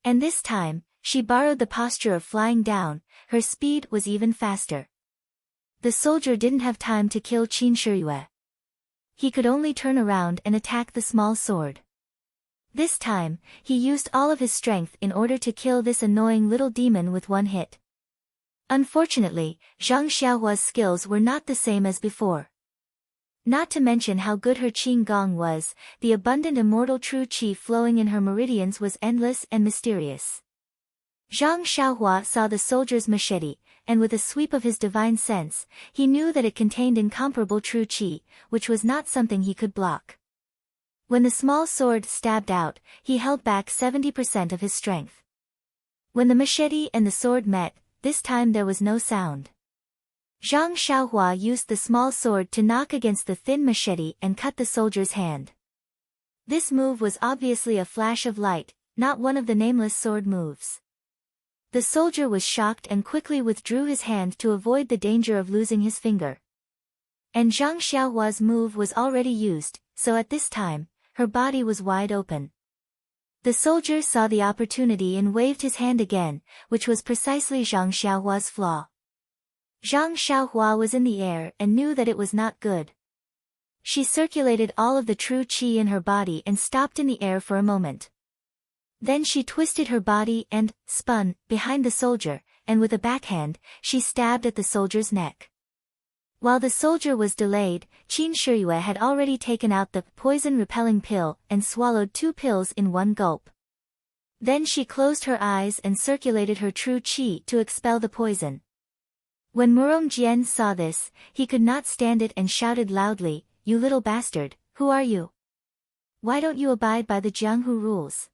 And this time, she borrowed the posture of flying down, her speed was even faster. The soldier didn't have time to kill Qin Shiyue. He could only turn around and attack the small sword. This time, he used all of his strength in order to kill this annoying little demon with one hit. Unfortunately, Zhang Xiaohua's skills were not the same as before. Not to mention how good her qing gong was, the abundant immortal true qi flowing in her meridians was endless and mysterious. Zhang Xiaohua saw the soldier's machete, and with a sweep of his divine sense, he knew that it contained incomparable true qi, which was not something he could block. When the small sword stabbed out, he held back 70% of his strength. When the machete and the sword met, this time there was no sound. Zhang Xiaohua used the small sword to knock against the thin machete and cut the soldier's hand. This move was obviously a flash of light, not one of the nameless sword moves. The soldier was shocked and quickly withdrew his hand to avoid the danger of losing his finger. And Zhang Xiaohua's move was already used, so at this time, her body was wide open. The soldier saw the opportunity and waved his hand again, which was precisely Zhang Xiaohua's flaw. Zhang Xiaohua was in the air and knew that it was not good. She circulated all of the true qi in her body and stopped in the air for a moment. Then she twisted her body and spun behind the soldier, and with a backhand, she stabbed at the soldier's neck. While the soldier was delayed, Qin Shiyue had already taken out the poison-repelling pill and swallowed 2 pills in one gulp. Then she closed her eyes and circulated her true qi to expel the poison. When Murong Jian saw this, he could not stand it and shouted loudly, "You little bastard, who are you? Why don't you abide by the Jianghu rules?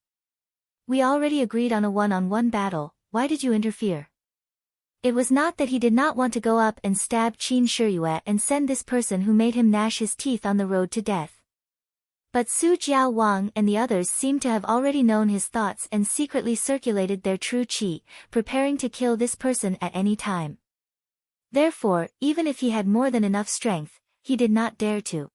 We already agreed on a one-on-one battle, why did you interfere?" It was not that he did not want to go up and stab Qin Shiyue and send this person who made him gnash his teeth on the road to death. But Su Jiao Wang and the others seemed to have already known his thoughts and secretly circulated their true qi, preparing to kill this person at any time. Therefore, even if he had more than enough strength, he did not dare to.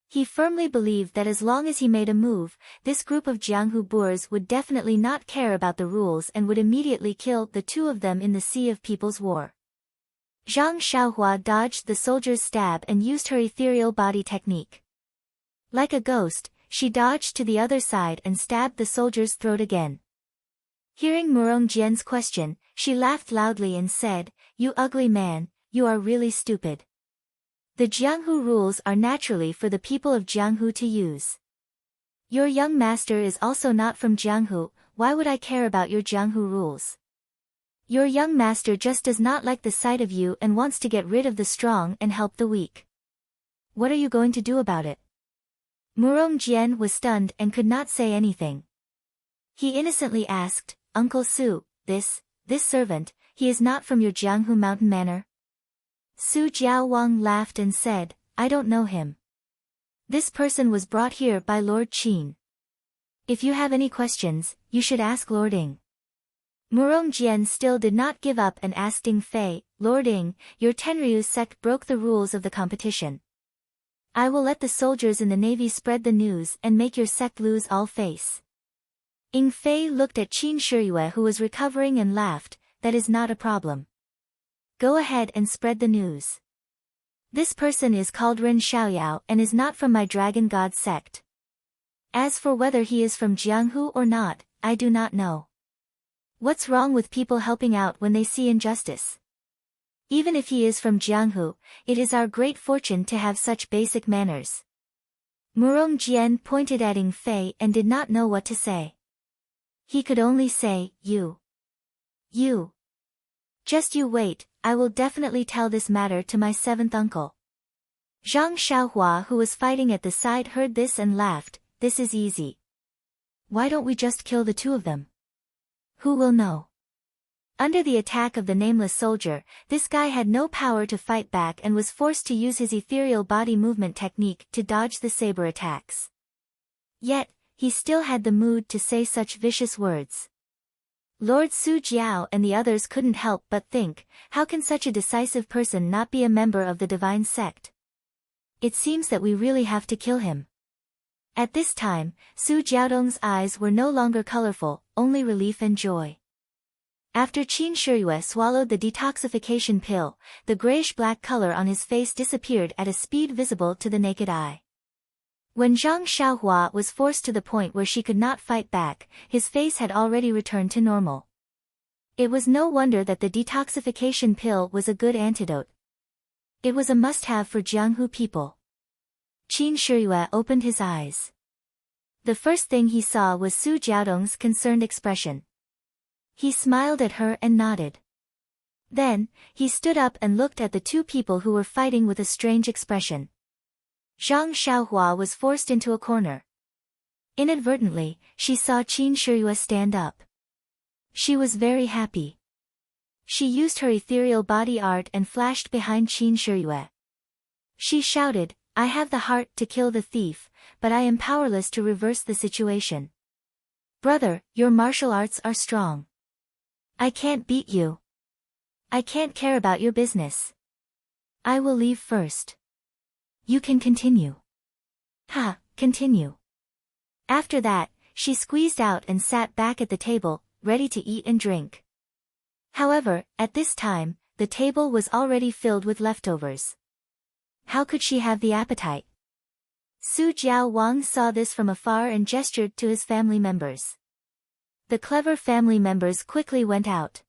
He firmly believed that as long as he made a move, this group of Jianghu boors would definitely not care about the rules and would immediately kill the 2 of them in the Sea of People's War. Zhang Xiaohua dodged the soldier's stab and used her ethereal body technique. Like a ghost, she dodged to the other side and stabbed the soldier's throat again. Hearing Murong Jian's question, she laughed loudly and said, "You ugly man, you are really stupid. The Jianghu rules are naturally for the people of Jianghu to use. Your young master is also not from Jianghu, why would I care about your Jianghu rules? Your young master just does not like the sight of you and wants to get rid of the strong and help the weak. What are you going to do about it?" Murong Jian was stunned and could not say anything. He innocently asked, "Uncle Su, this servant, he is not from your Jianghu mountain manor?" Su Jiaowang laughed and said, "I don't know him. This person was brought here by Lord Qin. If you have any questions, you should ask Lord Ing." Murong Jian still did not give up and asked Ing Fei, "Lord Ing, your Tenryu sect broke the rules of the competition. I will let the soldiers in the navy spread the news and make your sect lose all face." Ing Fei looked at Qin Shiyue who was recovering and laughed, "That is not a problem. Go ahead and spread the news. This person is called Ren Xiaoyao and is not from my Dragon God sect. As for whether he is from Jianghu or not, I do not know. What's wrong with people helping out when they see injustice? Even if he is from Jianghu, it is our great fortune to have such basic manners." Murong Jian pointed at Ing Fei and did not know what to say. He could only say, You. Just you wait, I will definitely tell this matter to my 7th uncle. Zhang Xiaohua who was fighting at the side heard this and laughed, "This is easy. Why don't we just kill the 2 of them? Who will know?" Under the attack of the nameless soldier, this guy had no power to fight back and was forced to use his ethereal body movement technique to dodge the saber attacks. Yet, he still had the mood to say such vicious words. Lord Su Jiao and the others couldn't help but think, how can such a decisive person not be a member of the divine sect? It seems that we really have to kill him. At this time, Su Jiaodong's eyes were no longer colorful, only relief and joy. After Qin Shiyue swallowed the detoxification pill, the grayish-black color on his face disappeared at a speed visible to the naked eye. When Zhang Xiaohua was forced to the point where she could not fight back, his face had already returned to normal. It was no wonder that the detoxification pill was a good antidote. It was a must-have for Jianghu people. Qin Shiyue opened his eyes. The first thing he saw was Su Jiaodong's concerned expression. He smiled at her and nodded. Then, he stood up and looked at the 2 people who were fighting with a strange expression. Zhang Xiaohua was forced into a corner. Inadvertently, she saw Qin Shiyue stand up. She was very happy. She used her ethereal body art and flashed behind Qin Shiyue. She shouted, I have the heart to kill the thief, but I am powerless to reverse the situation. Brother, your martial arts are strong. I can't beat you. I can't care about your business. I will leave first. You can continue. Ha, continue. After that, she squeezed out and sat back at the table, ready to eat and drink. However, at this time, the table was already filled with leftovers. How could she have the appetite? Su Jiao Wang saw this from afar and gestured to his family members. The clever family members quickly went out.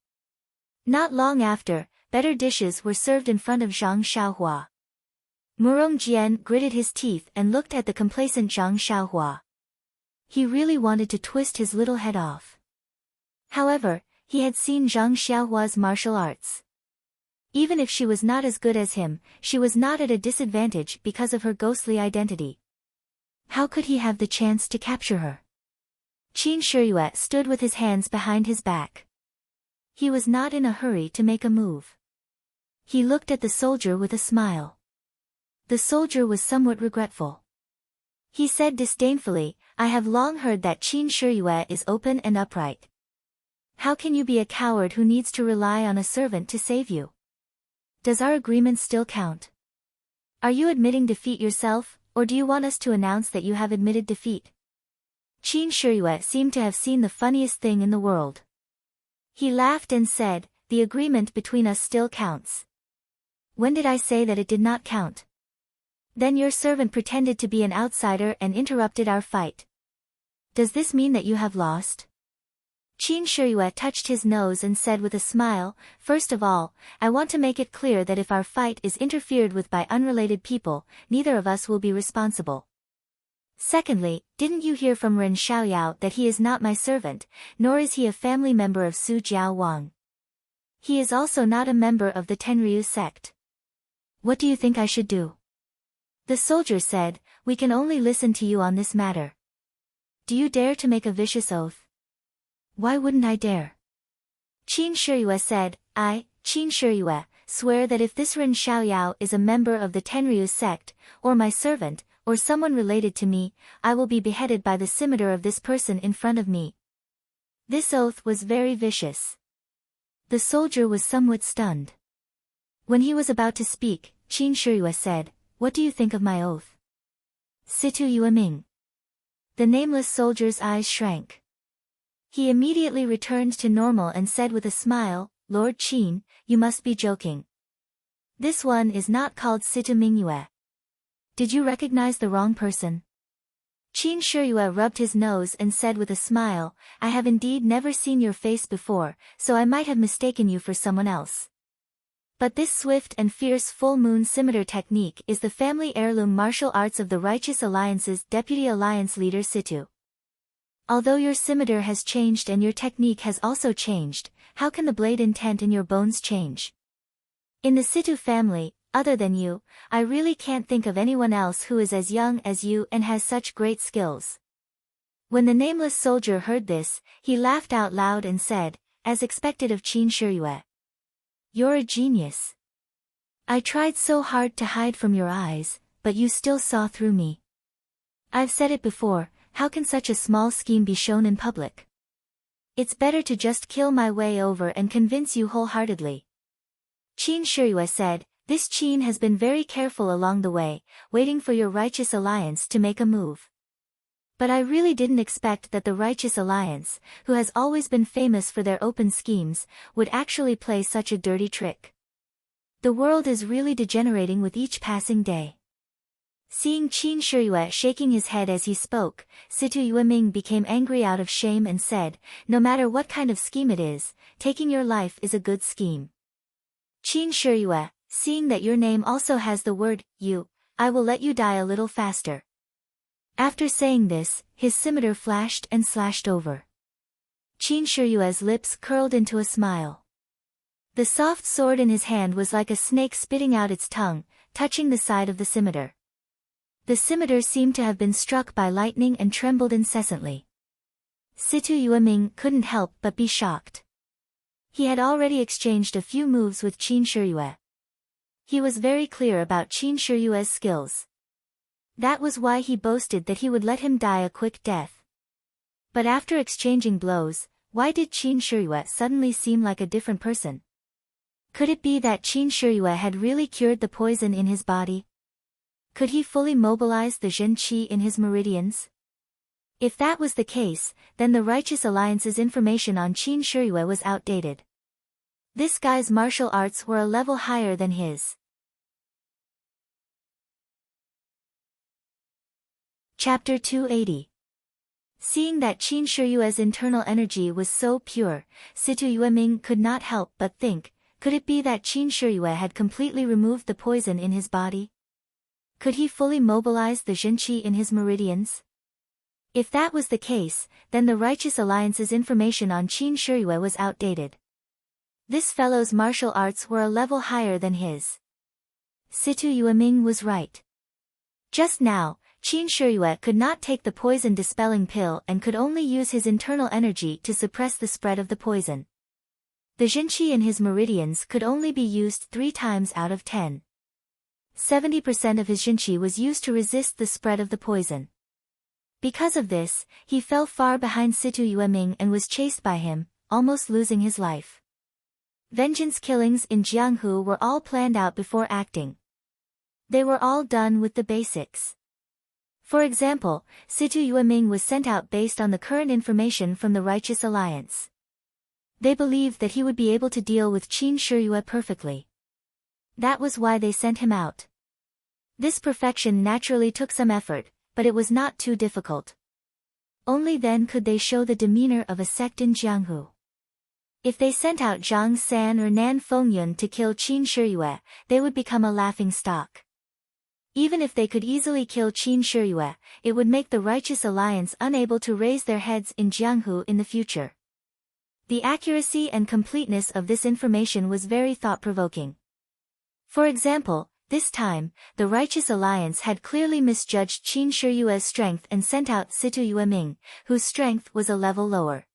Not long after, better dishes were served in front of Zhang Xiaohua. Murong Jian gritted his teeth and looked at the complacent Zhang Xiaohua. He really wanted to twist his little head off. However, he had seen Zhang Xiaohua's martial arts. Even if she was not as good as him, she was not at a disadvantage because of her ghostly identity. How could he have the chance to capture her? Qin Shiyue stood with his hands behind his back. He was not in a hurry to make a move. He looked at the soldier with a smile. The soldier was somewhat regretful. He said disdainfully, I have long heard that Qin Shiyue is open and upright. How can you be a coward who needs to rely on a servant to save you? Does our agreement still count? Are you admitting defeat yourself, or do you want us to announce that you have admitted defeat? Qin Shiyue seemed to have seen the funniest thing in the world. He laughed and said, the agreement between us still counts. When did I say that it did not count? Then your servant pretended to be an outsider and interrupted our fight. Does this mean that you have lost? Qin Shiyue touched his nose and said with a smile, first of all, I want to make it clear that if our fight is interfered with by unrelated people, neither of us will be responsible. Secondly, didn't you hear from Ren Xiaoyao that he is not my servant, nor is he a family member of Su Jiao Wang? He is also not a member of the Tenryu sect. What do you think I should do? The soldier said, we can only listen to you on this matter. Do you dare to make a vicious oath? Why wouldn't I dare? Qin Shiyue said, I, Qin Shiyue, swear that if this Ren Xiaoyao is a member of the Tenryu sect, or my servant, or someone related to me, I will be beheaded by the scimitar of this person in front of me. This oath was very vicious. The soldier was somewhat stunned. When he was about to speak, Qin Shiyue said, what do you think of my oath? Situ Yueming. The nameless soldier's eyes shrank. He immediately returned to normal and said with a smile, Lord Qin, you must be joking. This one is not called Situ Mingyue. Did you recognize the wrong person? Qin Shiyue rubbed his nose and said with a smile, I have indeed never seen your face before, so I might have mistaken you for someone else. But this swift and fierce full moon scimitar technique is the family heirloom martial arts of the Righteous Alliance's Deputy Alliance Leader Situ. Although your scimitar has changed and your technique has also changed, how can the blade intent in your bones change? In the Situ family, other than you, I really can't think of anyone else who is as young as you and has such great skills. When the nameless soldier heard this, he laughed out loud and said, as expected of Qin Shiyue. You're a genius. I tried so hard to hide from your eyes, but you still saw through me. I've said it before, how can such a small scheme be shown in public? It's better to just kill my way over and convince you wholeheartedly. Qin Shiyue said, this Qin has been very careful along the way, waiting for your Righteous Alliance to make a move. But I really didn't expect that the Righteous Alliance, who has always been famous for their open schemes, would actually play such a dirty trick. The world is really degenerating with each passing day. Seeing Qin Shiyue shaking his head as he spoke, Situ Yueming became angry out of shame and said, no matter what kind of scheme it is, taking your life is a good scheme. Qin Shiyue, seeing that your name also has the word, you, I will let you die a little faster. After saying this, his scimitar flashed and slashed over. Qin Shiyue's lips curled into a smile. The soft sword in his hand was like a snake spitting out its tongue, touching the side of the scimitar. The scimitar seemed to have been struck by lightning and trembled incessantly. Situ Yueming couldn't help but be shocked. He had already exchanged a few moves with Qin Shiyue. He was very clear about Qin Shiyue's skills. That was why he boasted that he would let him die a quick death. But after exchanging blows, why did Qin Shiyue suddenly seem like a different person? Could it be that Qin Shiyue had really cured the poison in his body? Could he fully mobilize the Zhen Qi in his meridians? If that was the case, then the Righteous Alliance's information on Qin Shiyue was outdated. This guy's martial arts were a level higher than his. Chapter 280. Seeing that Qin Shiyue's internal energy was so pure, Situ Yueming could not help but think, could it be that Qin Shiyue had completely removed the poison in his body? Could he fully mobilize the Zhen Qi in his meridians? If that was the case, then the Righteous Alliance's information on Qin Shiyue was outdated. This fellow's martial arts were a level higher than his. Situ Yueming was right. Just now, Qin Shiyue could not take the poison-dispelling pill and could only use his internal energy to suppress the spread of the poison. The Zhen Qi in his meridians could only be used 3 times out of 10. 70% of his Zhen Qi was used to resist the spread of the poison. Because of this, he fell far behind Situ Yueming and was chased by him, almost losing his life. Vengeance killings in Jianghu were all planned out before acting. They were all done with the basics. For example, Situ Yueming was sent out based on the current information from the Righteous Alliance. They believed that he would be able to deal with Qin Shiyue perfectly. That was why they sent him out. This perfection naturally took some effort, but it was not too difficult. Only then could they show the demeanor of a sect in Jianghu. If they sent out Zhang San or Nan Fengyun to kill Qin Shiyue, they would become a laughing stock. Even if they could easily kill Qin Shiyue, it would make the Righteous Alliance unable to raise their heads in Jianghu in the future. The accuracy and completeness of this information was very thought-provoking. For example, this time, the Righteous Alliance had clearly misjudged Qin Shiyue's strength and sent out Situ Yueming, whose strength was a level lower.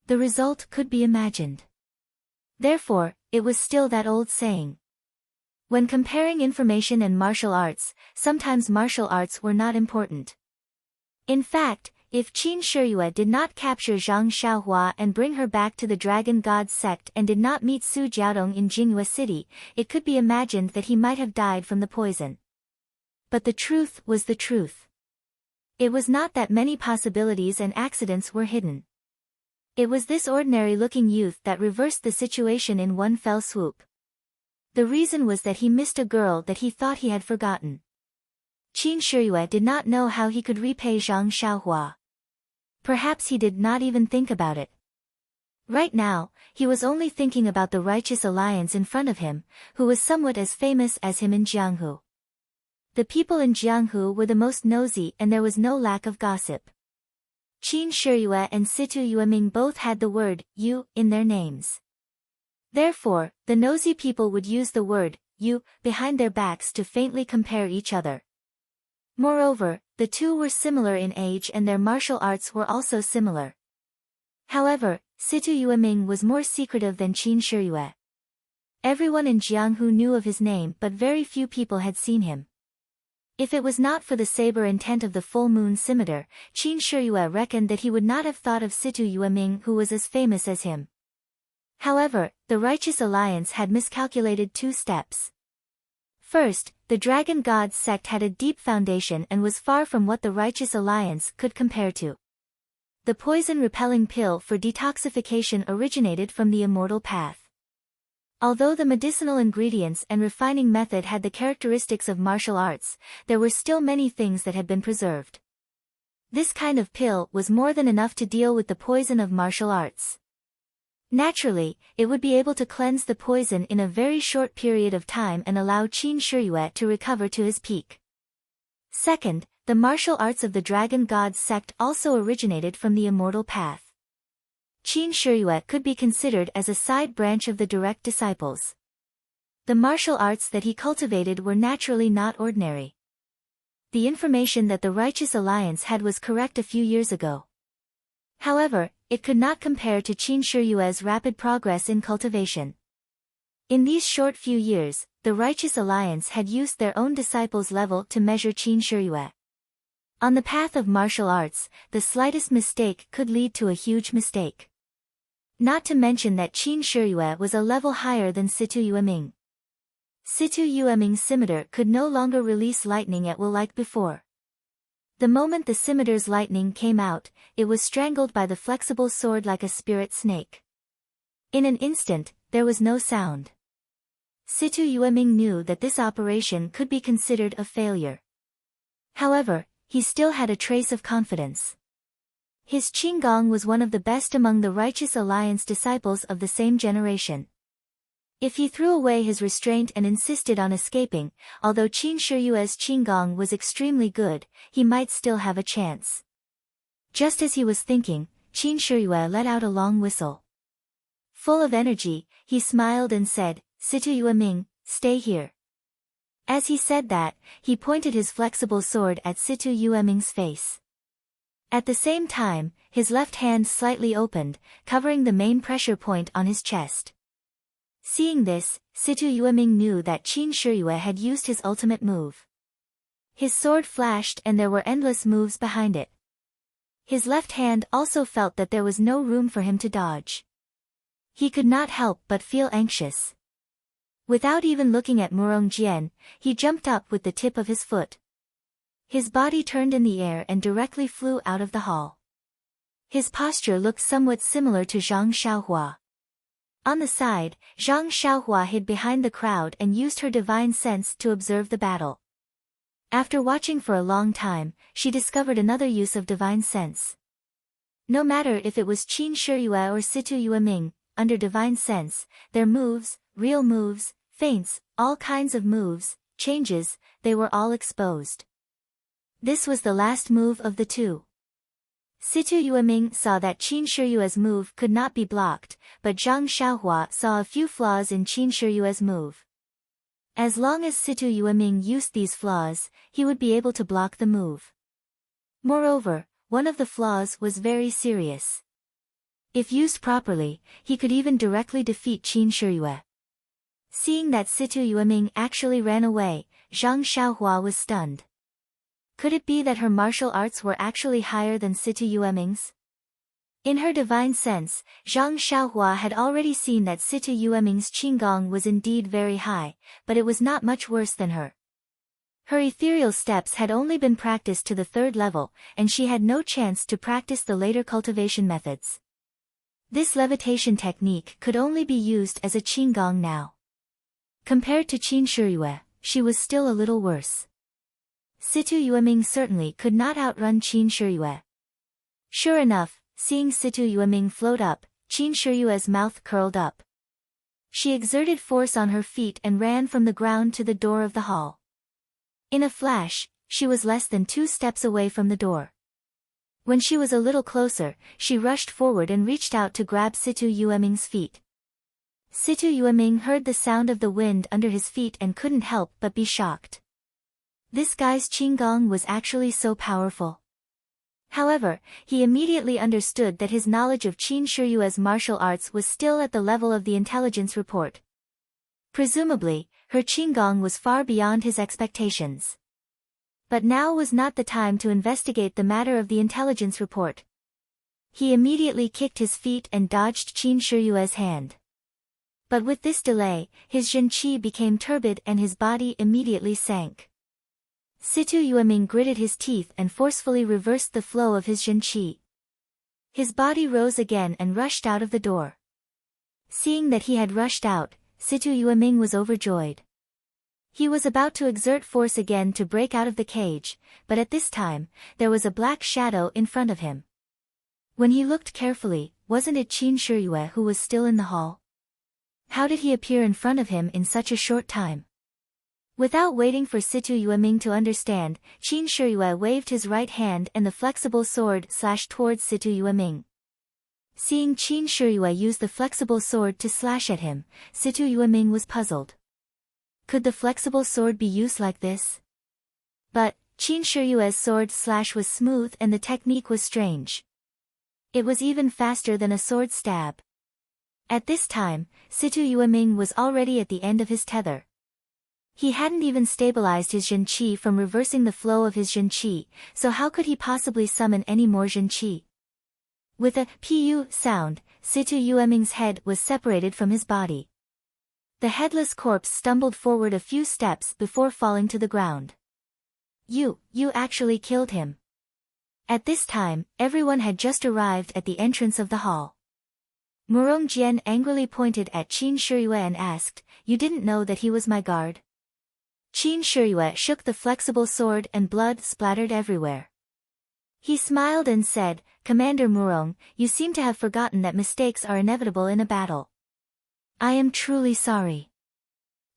The result could be imagined. Therefore, it was still that old saying. When comparing information and martial arts, sometimes martial arts were not important. In fact, if Qin Shiyue did not capture Zhang Xiaohua and bring her back to the Dragon God sect and did not meet Su Jiaodong in Jingyue City, it could be imagined that he might have died from the poison. But the truth was the truth. It was not that many possibilities and accidents were hidden. It was this ordinary-looking youth that reversed the situation in one fell swoop. The reason was that he missed a girl that he thought he had forgotten. Qin Shiyue did not know how he could repay Zhang Xiaohua. Perhaps he did not even think about it. Right now, he was only thinking about the Righteous Alliance in front of him, who was somewhat as famous as him in Jianghu. The people in Jianghu were the most nosy and there was no lack of gossip. Qin Shiyue and Situ Yueming both had the word "you" in their names. Therefore, the nosy people would use the word "you" behind their backs to faintly compare each other. Moreover, the two were similar in age and their martial arts were also similar. However, Situ Yueming was more secretive than Qin Shiyue. Everyone in Jianghu knew of his name but very few people had seen him. If it was not for the saber intent of the full moon scimitar, Qin Shiyue reckoned that he would not have thought of Situ Yueming who was as famous as him. However, the Righteous Alliance had miscalculated 2 steps. First, the Dragon God sect had a deep foundation and was far from what the Righteous Alliance could compare to. The poison-repelling pill for detoxification originated from the Immortal Path. Although the medicinal ingredients and refining method had the characteristics of martial arts, there were still many things that had been preserved. This kind of pill was more than enough to deal with the poison of martial arts. Naturally, it would be able to cleanse the poison in a very short period of time and allow Qin Shiyue to recover to his peak. Second, the martial arts of the Dragon God sect also originated from the Immortal Path. Qin Shiyue could be considered as a side branch of the direct disciples. The martial arts that he cultivated were naturally not ordinary. The information that the Righteous Alliance had was correct a few years ago. However, it could not compare to Qin Shiyue's rapid progress in cultivation. In these short few years, the righteous alliance had used their own disciples' level to measure Qin Shiyue. On the path of martial arts, the slightest mistake could lead to a huge mistake. Not to mention that Qin Shiyue was a level higher than Situ Yueming. Situ Yueming's scimitar could no longer release lightning at will like before. The moment the scimitar's lightning came out, it was strangled by the flexible sword like a spirit snake. In an instant, there was no sound. Situ Yueming knew that this operation could be considered a failure. However, he still had a trace of confidence. His Qinggong was one of the best among the righteous alliance disciples of the same generation. If he threw away his restraint and insisted on escaping, although Qin Shiyue's Qinggong was extremely good, he might still have a chance. Just as he was thinking, Qin Shiyue let out a long whistle. Full of energy, he smiled and said, "Situ Yueming, stay here." As he said that, he pointed his flexible sword at Situ Yueming's face. At the same time, his left hand slightly opened, covering the main pressure point on his chest. Seeing this, Situ Yueming knew that Qin Shiyue had used his ultimate move. His sword flashed and there were endless moves behind it. His left hand also felt that there was no room for him to dodge. He could not help but feel anxious. Without even looking at Murong Jian, he jumped up with the tip of his foot. His body turned in the air and directly flew out of the hall. His posture looked somewhat similar to Zhang Xiaohua. On the side, Zhang Xiaohua hid behind the crowd and used her divine sense to observe the battle. After watching for a long time, she discovered another use of divine sense. No matter if it was Qin Shiyue or Situ Yueming, under divine sense, their moves, real moves, feints, all kinds of moves, changes, they were all exposed. This was the last move of the two. Situ Yueming saw that Qin Shiyue's move could not be blocked, but Zhang Xiaohua saw a few flaws in Qin Shiyue's move. As long as Situ Yueming used these flaws, he would be able to block the move. Moreover, one of the flaws was very serious. If used properly, he could even directly defeat Qin Shiyue. Seeing that Situ Yueming actually ran away, Zhang Xiaohua was stunned. Could it be that her martial arts were actually higher than Situ Yueming's? In her divine sense, Zhang Xiaohua had already seen that Situ Yueming's Qinggong was indeed very high, but it was not much worse than her. Her ethereal steps had only been practiced to the 3rd level, and she had no chance to practice the later cultivation methods. This levitation technique could only be used as a Qinggong now. Compared to Qin Shiyue, she was still a little worse. Situ Yueming certainly could not outrun Qin Shiyue. Sure enough, seeing Situ Yueming float up, Qin Shiyue's mouth curled up. She exerted force on her feet and ran from the ground to the door of the hall. In a flash, she was less than 2 steps away from the door. When she was a little closer, she rushed forward and reached out to grab Situ Yueming's feet. Situ Yueming heard the sound of the wind under his feet and couldn't help but be shocked. This guy's Qinggong was actually so powerful. However, he immediately understood that his knowledge of Qin Shiyue's martial arts was still at the level of the intelligence report. Presumably, her Qinggong was far beyond his expectations. But now was not the time to investigate the matter of the intelligence report. He immediately kicked his feet and dodged Qin Shiyue's hand. But with this delay, his Zhenqi became turbid and his body immediately sank. Situ Yueming gritted his teeth and forcefully reversed the flow of his Zhenqi. His body rose again and rushed out of the door. Seeing that he had rushed out, Situ Yueming was overjoyed. He was about to exert force again to break out of the cage, but at this time, there was a black shadow in front of him. When he looked carefully, wasn't it Qin Shiyue who was still in the hall? How did he appear in front of him in such a short time? Without waiting for Situ Yueming to understand, Qin Shiyue waved his right hand and the flexible sword slashed towards Situ Yueming. Seeing Qin Shiyue use the flexible sword to slash at him, Situ Yueming was puzzled. Could the flexible sword be used like this? But, Qin Shiyue's sword slash was smooth and the technique was strange. It was even faster than a sword stab. At this time, Situ Yueming was already at the end of his tether. He hadn't even stabilized his Jin Qi from reversing the flow of his Jin Qi, so how could he possibly summon any more Jin Qi? With a pu sound, Situ Yueming's head was separated from his body. The headless corpse stumbled forward a few steps before falling to the ground. You actually killed him. At this time, everyone had just arrived at the entrance of the hall. Murong Jian angrily pointed at Qin Shiyue and asked, "You didn't know that he was my guard?" Qin Shiyue shook the flexible sword and blood splattered everywhere. He smiled and said, "Commander Murong, you seem to have forgotten that mistakes are inevitable in a battle. I am truly sorry."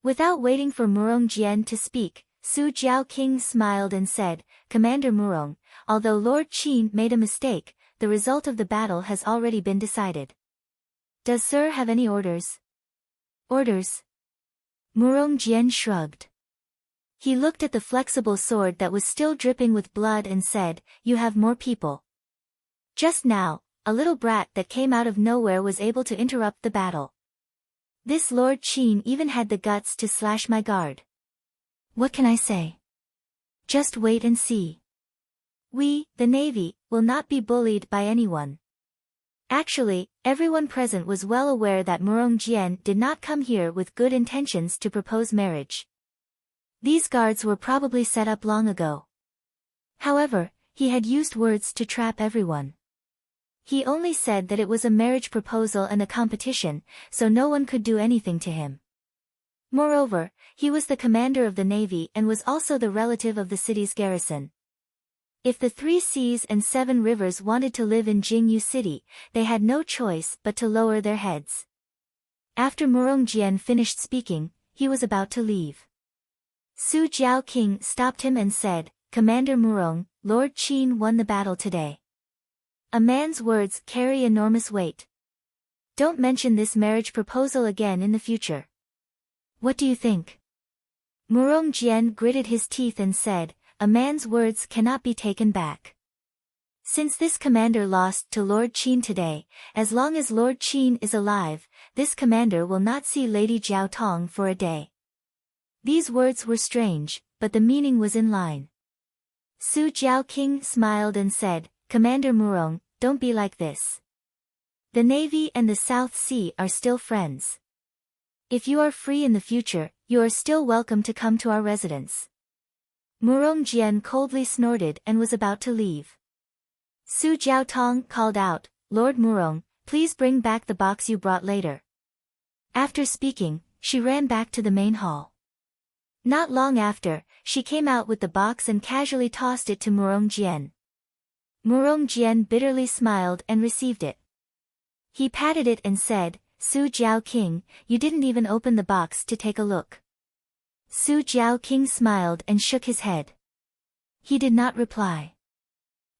Without waiting for Murong Jian to speak, Su Jiaoqing smiled and said, "Commander Murong, although Lord Qin made a mistake, the result of the battle has already been decided. Does Sir have any orders?" "Orders?" Murong Jian shrugged. He looked at the flexible sword that was still dripping with blood and said, "You have more people." Just now, a little brat that came out of nowhere was able to interrupt the battle. This Lord Qin even had the guts to slash my guard. What can I say? Just wait and see. We, the Navy, will not be bullied by anyone. Actually, everyone present was well aware that Murong Jian did not come here with good intentions to propose marriage. These guards were probably set up long ago. However, he had used words to trap everyone. He only said that it was a marriage proposal and a competition, so no one could do anything to him. Moreover, he was the commander of the navy and was also the relative of the city's garrison. If the 3 seas and 7 rivers wanted to live in Jingyu City, they had no choice but to lower their heads. After Murong Jian finished speaking, he was about to leave. Su Jiaoqing stopped him and said, "Commander Murong, Lord Qin won the battle today. A man's words carry enormous weight. Don't mention this marriage proposal again in the future. What do you think?" Murong Jian gritted his teeth and said, "A man's words cannot be taken back. Since this commander lost to Lord Qin today, as long as Lord Qin is alive, this commander will not see Lady Jiao Tong for a day." These words were strange, but the meaning was in line. Su Jiaoqing smiled and said, "Commander Murong, don't be like this. The Navy and the South Sea are still friends. If you are free in the future, you are still welcome to come to our residence." Murong Jian coldly snorted and was about to leave. Su Jiaotong called out, "Lord Murong, please bring back the box you brought later." After speaking, she ran back to the main hall. Not long after, she came out with the box and casually tossed it to Murong Jian. Murong Jian bitterly smiled and received it. He patted it and said, "Su Jiaoqing, you didn't even open the box to take a look." Su Jiaoqing smiled and shook his head. He did not reply.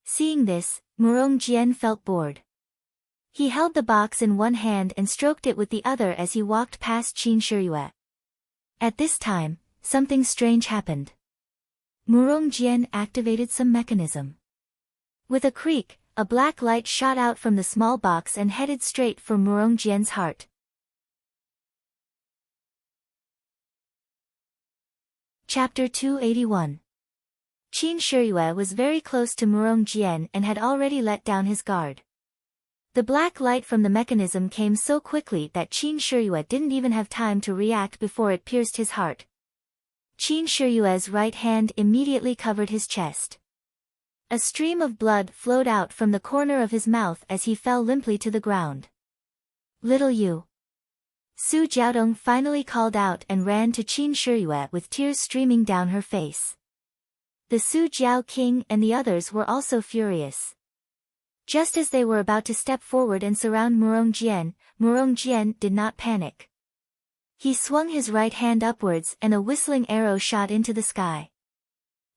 Seeing this, Murong Jian felt bored. He held the box in one hand and stroked it with the other as he walked past Qin Shiyue. At this time, something strange happened. Murong Jian activated some mechanism. With a creak, a black light shot out from the small box and headed straight for Murong Jian's heart. Chapter 281. Qin Shiyue was very close to Murong Jian and had already let down his guard. The black light from the mechanism came so quickly that Qin Shiyue didn't even have time to react before it pierced his heart. Qin Shiyue's right hand immediately covered his chest. A stream of blood flowed out from the corner of his mouth as he fell limply to the ground. "Little you." Su Jiaodong finally called out and ran to Qin Shiyue with tears streaming down her face. The Su Jiaoqing and the others were also furious. Just as they were about to step forward and surround Murong Jian did not panic. He swung his right hand upwards and a whistling arrow shot into the sky.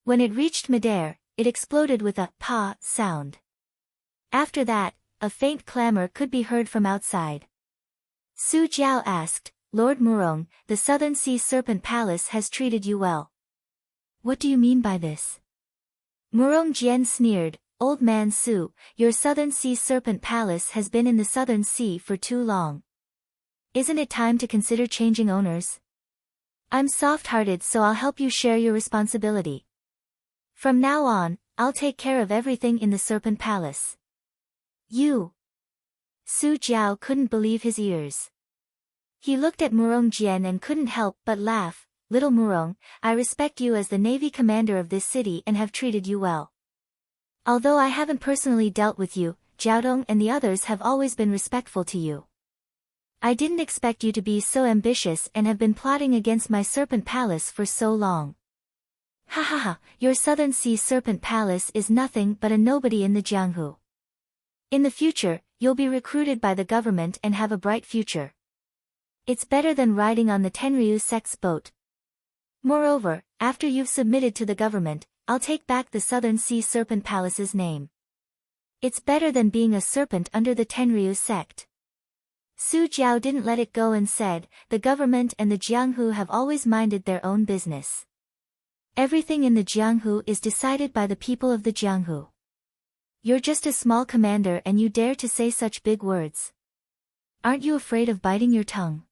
When it reached midair, it exploded with a "pa" sound. After that, a faint clamor could be heard from outside. Su Jiao asked, "Lord Murong, the Southern Sea Serpent Palace has treated you well." "What do you mean by this?" Murong Jian sneered, "Old man Su, your Southern Sea Serpent Palace has been in the Southern Sea for too long. Isn't it time to consider changing owners?" I'm soft-hearted, so I'll help you share your responsibility. From now on, I'll take care of everything in the Serpent Palace. You. Su Jiao couldn't believe his ears. He looked at Murong Jian and couldn't help but laugh. Little Murong, I respect you as the navy commander of this city and have treated you well. Although I haven't personally dealt with you, Jiaodong and the others have always been respectful to you. I didn't expect you to be so ambitious and have been plotting against my Serpent Palace for so long. Ha ha ha, your Southern Sea Serpent Palace is nothing but a nobody in the Jianghu. In the future, you'll be recruited by the government and have a bright future. It's better than riding on the Tenryu sect's boat. Moreover, after you've submitted to the government, I'll take back the Southern Sea Serpent Palace's name. It's better than being a serpent under the Tenryu sect. Su Jiao didn't let it go and said, the government and the Jianghu have always minded their own business. Everything in the Jianghu is decided by the people of the Jianghu. You're just a small commander and you dare to say such big words. Aren't you afraid of biting your tongue?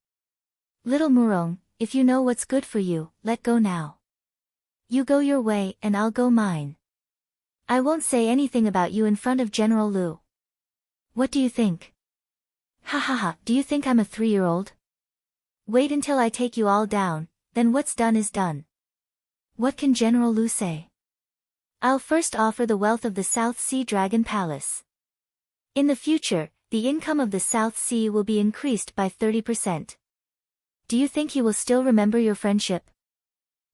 Little Murong, if you know what's good for you, let go now. You go your way and I'll go mine. I won't say anything about you in front of General Liu. What do you think? Ha ha ha, do you think I'm a 3-year-old? Wait until I take you all down, then what's done is done. What can General Liu say? I'll first offer the wealth of the South Sea Dragon Palace. In the future, the income of the South Sea will be increased by 30%. Do you think he will still remember your friendship?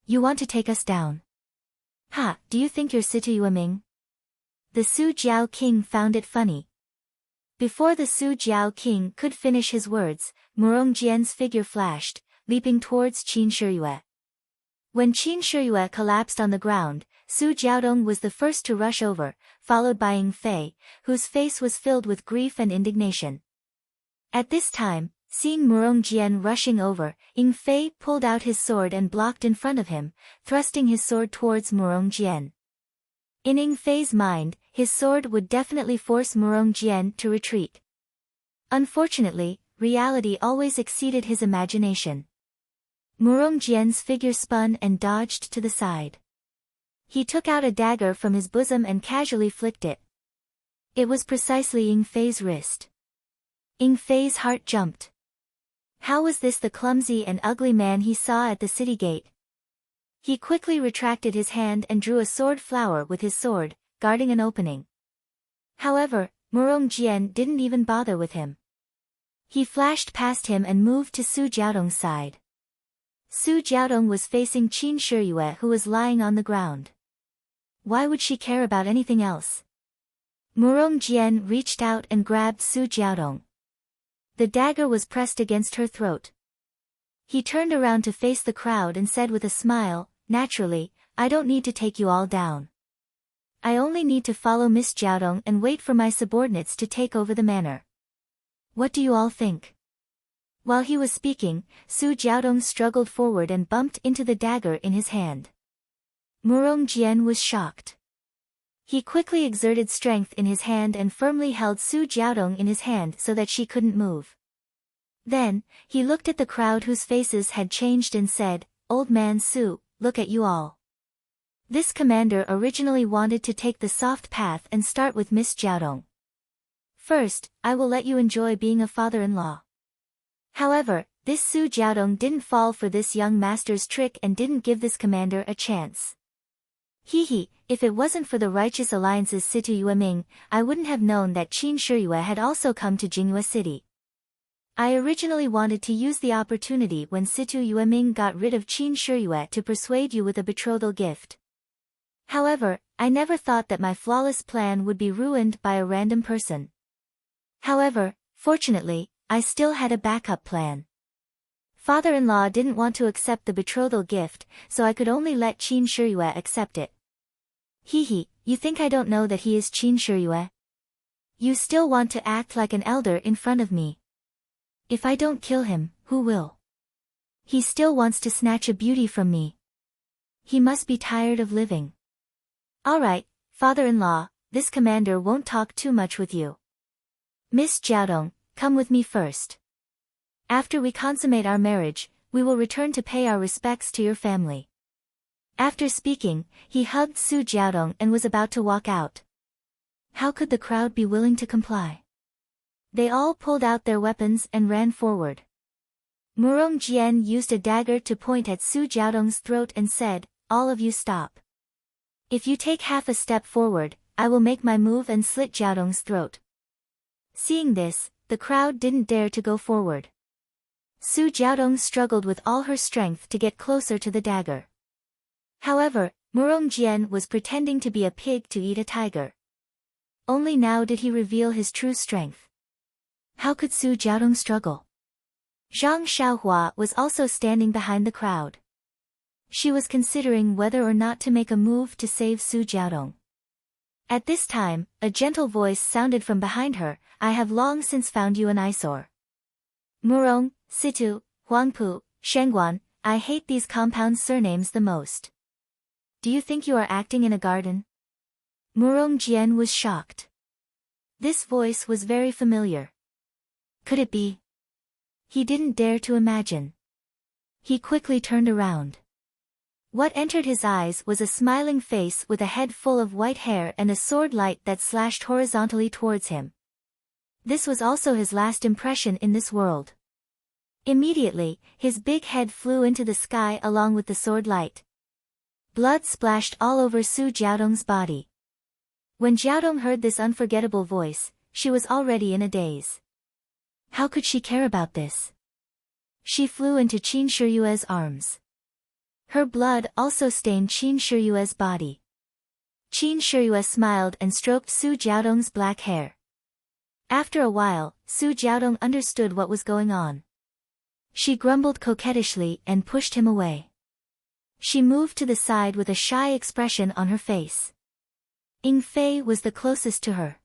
You want to take us down? Ha, do you think you're Situ Yueming? The Su Jiao king found it funny. Before the Su Jiao king could finish his words, Murong Jian's figure flashed, leaping towards Qin Shiyue. When Qin Shiyue collapsed on the ground, Su Jiaodong was the first to rush over, followed by Ying Fei, whose face was filled with grief and indignation. At this time, seeing Murong Jian rushing over, Ying Fei pulled out his sword and blocked in front of him, thrusting his sword towards Murong Jian. In Ying Fei's mind, his sword would definitely force Murong Jian to retreat. Unfortunately, reality always exceeded his imagination. Murong Jian's figure spun and dodged to the side. He took out a dagger from his bosom and casually flicked it. It was precisely Ying Fei's wrist. Ying Fei's heart jumped. How was this the clumsy and ugly man he saw at the city gate? He quickly retracted his hand and drew a sword flower with his sword, guarding an opening. However, Murong Jian didn't even bother with him. He flashed past him and moved to Su Jiaodong's side. Su Jiaodong was facing Qin Shiyue, who was lying on the ground. Why would she care about anything else? Murong Jian reached out and grabbed Su Jiaodong. The dagger was pressed against her throat. He turned around to face the crowd and said with a smile, naturally, I don't need to take you all down. I only need to follow Miss Jiaodong and wait for my subordinates to take over the manor. What do you all think? While he was speaking, Su Jiaodong struggled forward and bumped into the dagger in his hand. Murong Jian was shocked. He quickly exerted strength in his hand and firmly held Su Jiaodong in his hand so that she couldn't move. Then, he looked at the crowd whose faces had changed and said, Old man Su, look at you all. This commander originally wanted to take the soft path and start with Miss Jiaodong. First, I will let you enjoy being a father-in-law. However, this Su Jiaodong didn't fall for this young master's trick and didn't give this commander a chance. Hee, if it wasn't for the righteous alliance's Situ Yueming, I wouldn't have known that Qin Shiyue had also come to Jingyue City. I originally wanted to use the opportunity when Situ Yueming got rid of Qin Shiyue to persuade you with a betrothal gift. However, I never thought that my flawless plan would be ruined by a random person. However, fortunately, I still had a backup plan. Father-in-law didn't want to accept the betrothal gift, so I could only let Qin Shiyue accept it. Hee, you think I don't know that he is Qin Shiyue? You still want to act like an elder in front of me. If I don't kill him, who will? He still wants to snatch a beauty from me. He must be tired of living. Alright, father-in-law, this commander won't talk too much with you. Miss Jiaodong, come with me first. After we consummate our marriage, we will return to pay our respects to your family. After speaking, he hugged Su Jiaodong and was about to walk out. How could the crowd be willing to comply? They all pulled out their weapons and ran forward. Murong Jian used a dagger to point at Su Jiaodong's throat and said, "All of you stop. If you take half a step forward, I will make my move and slit Jiaodong's throat." Seeing this, the crowd didn't dare to go forward. Su Jiaodong struggled with all her strength to get closer to the dagger. However, Murong Jian was pretending to be a pig to eat a tiger. Only now did he reveal his true strength. How could Su Jiaodong struggle? Zhang Xiaohua was also standing behind the crowd. She was considering whether or not to make a move to save Su Jiaodong. At this time, a gentle voice sounded from behind her, "I have long since found you an eyesore. Murong, Situ, Huangpu, Shengguan, I hate these compound surnames the most. Do you think you are acting in a garden?" Murong Jian was shocked. This voice was very familiar. Could it be? He didn't dare to imagine. He quickly turned around. What entered his eyes was a smiling face with a head full of white hair and a sword light that slashed horizontally towards him. This was also his last impression in this world. Immediately, his big head flew into the sky along with the sword light. Blood splashed all over Su Jiaodong's body. When Jiaodong heard this unforgettable voice, she was already in a daze. How could she care about this? She flew into Qin Shiyue's arms. Her blood also stained Qin Shiyue's body. Qin Shiyue smiled and stroked Su Jiaodong's black hair. After a while, Su Jiaodong understood what was going on. She grumbled coquettishly and pushed him away. She moved to the side with a shy expression on her face. Ying Fei was the closest to her.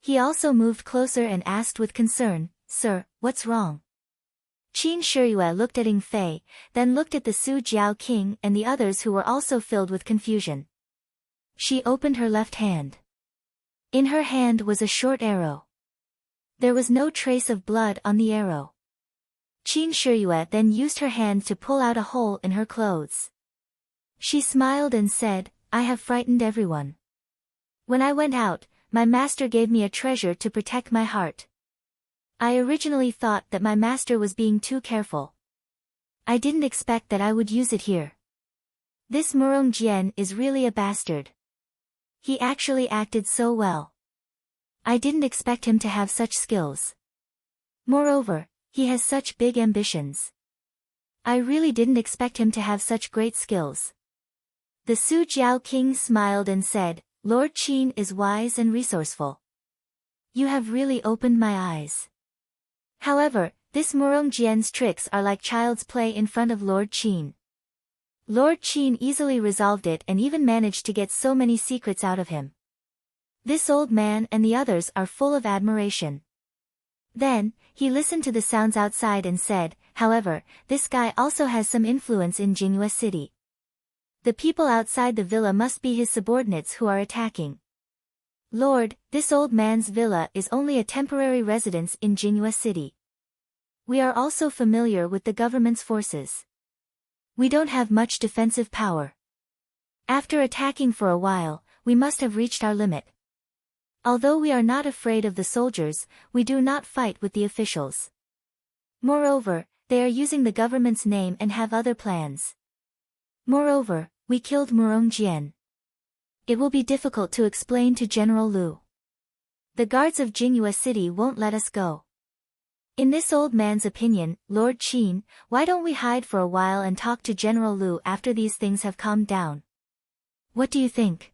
He also moved closer and asked with concern, "Sir, what's wrong?" Qin Shiyue looked at Ying Fei, then looked at the Su Jiao king and the others who were also filled with confusion. She opened her left hand. In her hand was a short arrow. There was no trace of blood on the arrow. Qin Shiyue then used her hand to pull out a hole in her clothes. She smiled and said, "I have frightened everyone. When I went out, my master gave me a treasure to protect my heart. I originally thought that my master was being too careful. I didn't expect that I would use it here. This Murong Jian is really a bastard. He actually acted so well. I didn't expect him to have such skills. Moreover, he has such big ambitions. I really didn't expect him to have such great skills." The Su Jiao king smiled and said, "Lord Qin is wise and resourceful. You have really opened my eyes. However, this Murong Jian's tricks are like child's play in front of Lord Qin." Lord Qin easily resolved it and even managed to get so many secrets out of him. This old man and the others are full of admiration. Then, he listened to the sounds outside and said, "However, this guy also has some influence in Jingyue City. The people outside the villa must be his subordinates who are attacking. Lord, this old man's villa is only a temporary residence in Jingyue City. We are also familiar with the government's forces. We don't have much defensive power. After attacking for a while, we must have reached our limit. Although we are not afraid of the soldiers, we do not fight with the officials. Moreover, they are using the government's name and have other plans. Moreover, we killed Murong Jian. It will be difficult to explain to General Liu. The guards of Jingyue City won't let us go. In this old man's opinion, Lord Qin, why don't we hide for a while and talk to General Liu after these things have calmed down? What do you think?"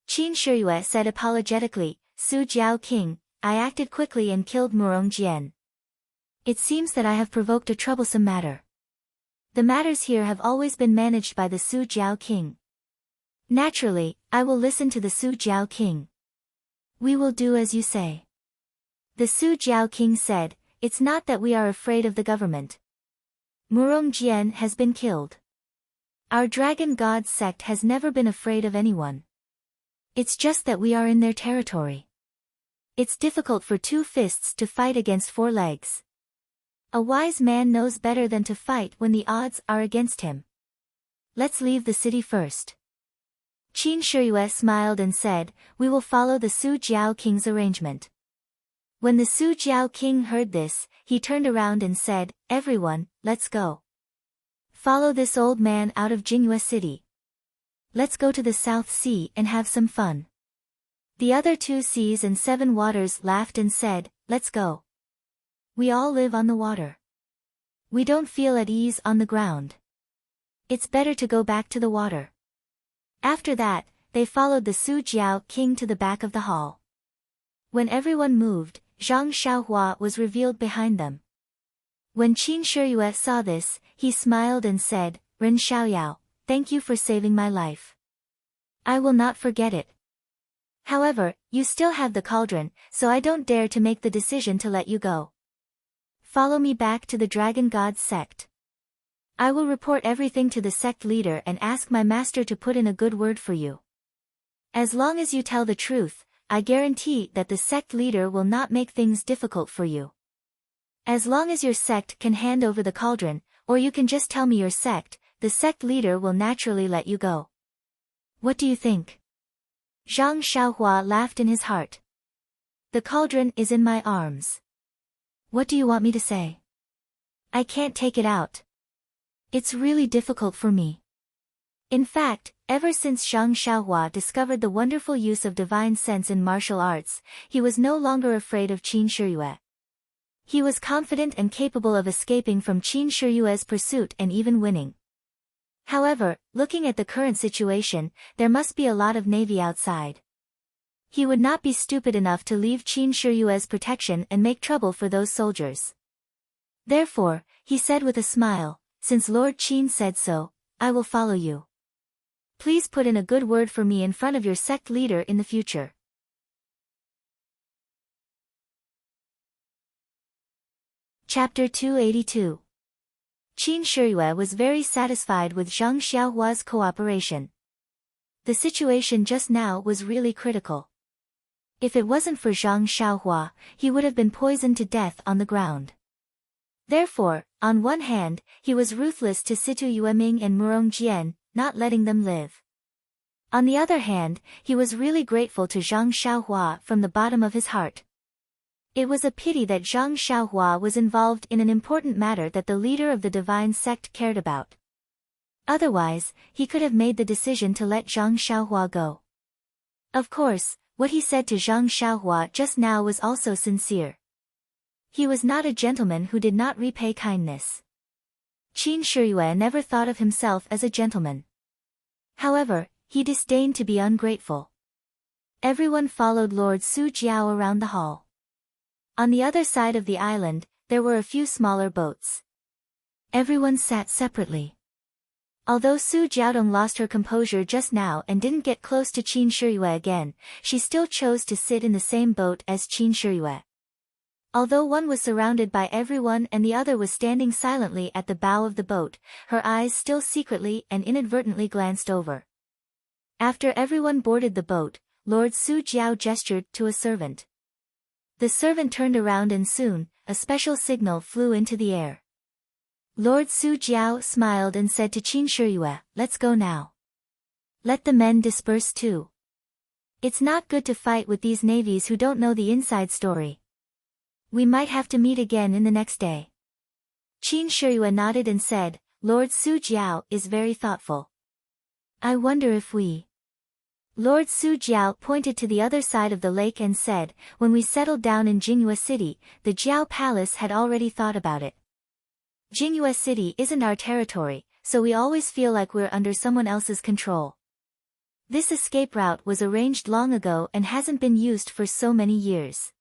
Qin Shiyue said apologetically, "Su Jiao king, I acted quickly and killed Murong Jian. It seems that I have provoked a troublesome matter. The matters here have always been managed by the Su Jiao king. Naturally, I will listen to the Su Jiao king. We will do as you say." The Su Jiao king said, "It's not that we are afraid of the government. Murong Jian has been killed. Our dragon god sect has never been afraid of anyone. It's just that we are in their territory. It's difficult for two fists to fight against four legs. A wise man knows better than to fight when the odds are against him. Let's leave the city first. Qin Shiyue smiled and said, we will follow the Su Jiao King's arrangement. When the Su Jiao King heard this, he turned around and said, everyone, let's go. Follow this old man out of Jingyue City. Let's go to the South Sea and have some fun. The other 2 seas and 7 waters laughed and said, let's go. We all live on the water. We don't feel at ease on the ground. It's better to go back to the water. After that, they followed the Su Jiao King to the back of the hall. When everyone moved, Zhang Xiaohua was revealed behind them. When Qin Shiyue saw this, he smiled and said, Ren Xiaoyao, thank you for saving my life. I will not forget it. However, you still have the cauldron, so I don't dare to make the decision to let you go. Follow me back to the Dragon God's sect. I will report everything to the sect leader and ask my master to put in a good word for you. As long as you tell the truth, I guarantee that the sect leader will not make things difficult for you. As long as your sect can hand over the cauldron, or you can just tell me your sect, the sect leader will naturally let you go. What do you think? Zhang Xiaohua laughed in his heart. The cauldron is in my arms. What do you want me to say? I can't take it out. It's really difficult for me. In fact, ever since Zhang Xiaohua discovered the wonderful use of divine sense in martial arts, he was no longer afraid of Qin Shiyue. He was confident and capable of escaping from Qin Shiyue's pursuit and even winning. However, looking at the current situation, there must be a lot of navy outside. He would not be stupid enough to leave Qin Shiyue's protection and make trouble for those soldiers. Therefore, he said with a smile, since Lord Qin said so, I will follow you. Please put in a good word for me in front of your sect leader in the future. Chapter 282. Qin Shiyue was very satisfied with Zhang Xiaohua's cooperation. The situation just now was really critical. If it wasn't for Zhang Xiaohua, he would have been poisoned to death on the ground. Therefore, on one hand, he was ruthless to Situ Yueming and Murong Jian, not letting them live. On the other hand, he was really grateful to Zhang Xiaohua from the bottom of his heart. It was a pity that Zhang Xiaohua was involved in an important matter that the leader of the divine sect cared about. Otherwise, he could have made the decision to let Zhang Xiaohua go. Of course, what he said to Zhang Xiaohua just now was also sincere. He was not a gentleman who did not repay kindness. Qin Shiyue never thought of himself as a gentleman. However, he disdained to be ungrateful. Everyone followed Lord Su Jiao around the hall. On the other side of the island, there were a few smaller boats. Everyone sat separately. Although Su Jiaodong lost her composure just now and didn't get close to Qin Shiyue again, she still chose to sit in the same boat as Qin Shiyue. Although one was surrounded by everyone and the other was standing silently at the bow of the boat, her eyes still secretly and inadvertently glanced over. After everyone boarded the boat, Lord Su Jiao gestured to a servant. The servant turned around and soon, a special signal flew into the air. Lord Su Jiao smiled and said to Qin Shiyue, let's go now. Let the men disperse too. It's not good to fight with these navies who don't know the inside story. We might have to meet again in the next day. Qin Shiyue nodded and said, Lord Su Jiao is very thoughtful. I wonder if we... Lord Su Jiao pointed to the other side of the lake and said, when we settled down in Jingyue City, the Jiao Palace had already thought about it. Jingyue City isn't our territory, so we always feel like we're under someone else's control. This escape route was arranged long ago and hasn't been used for so many years.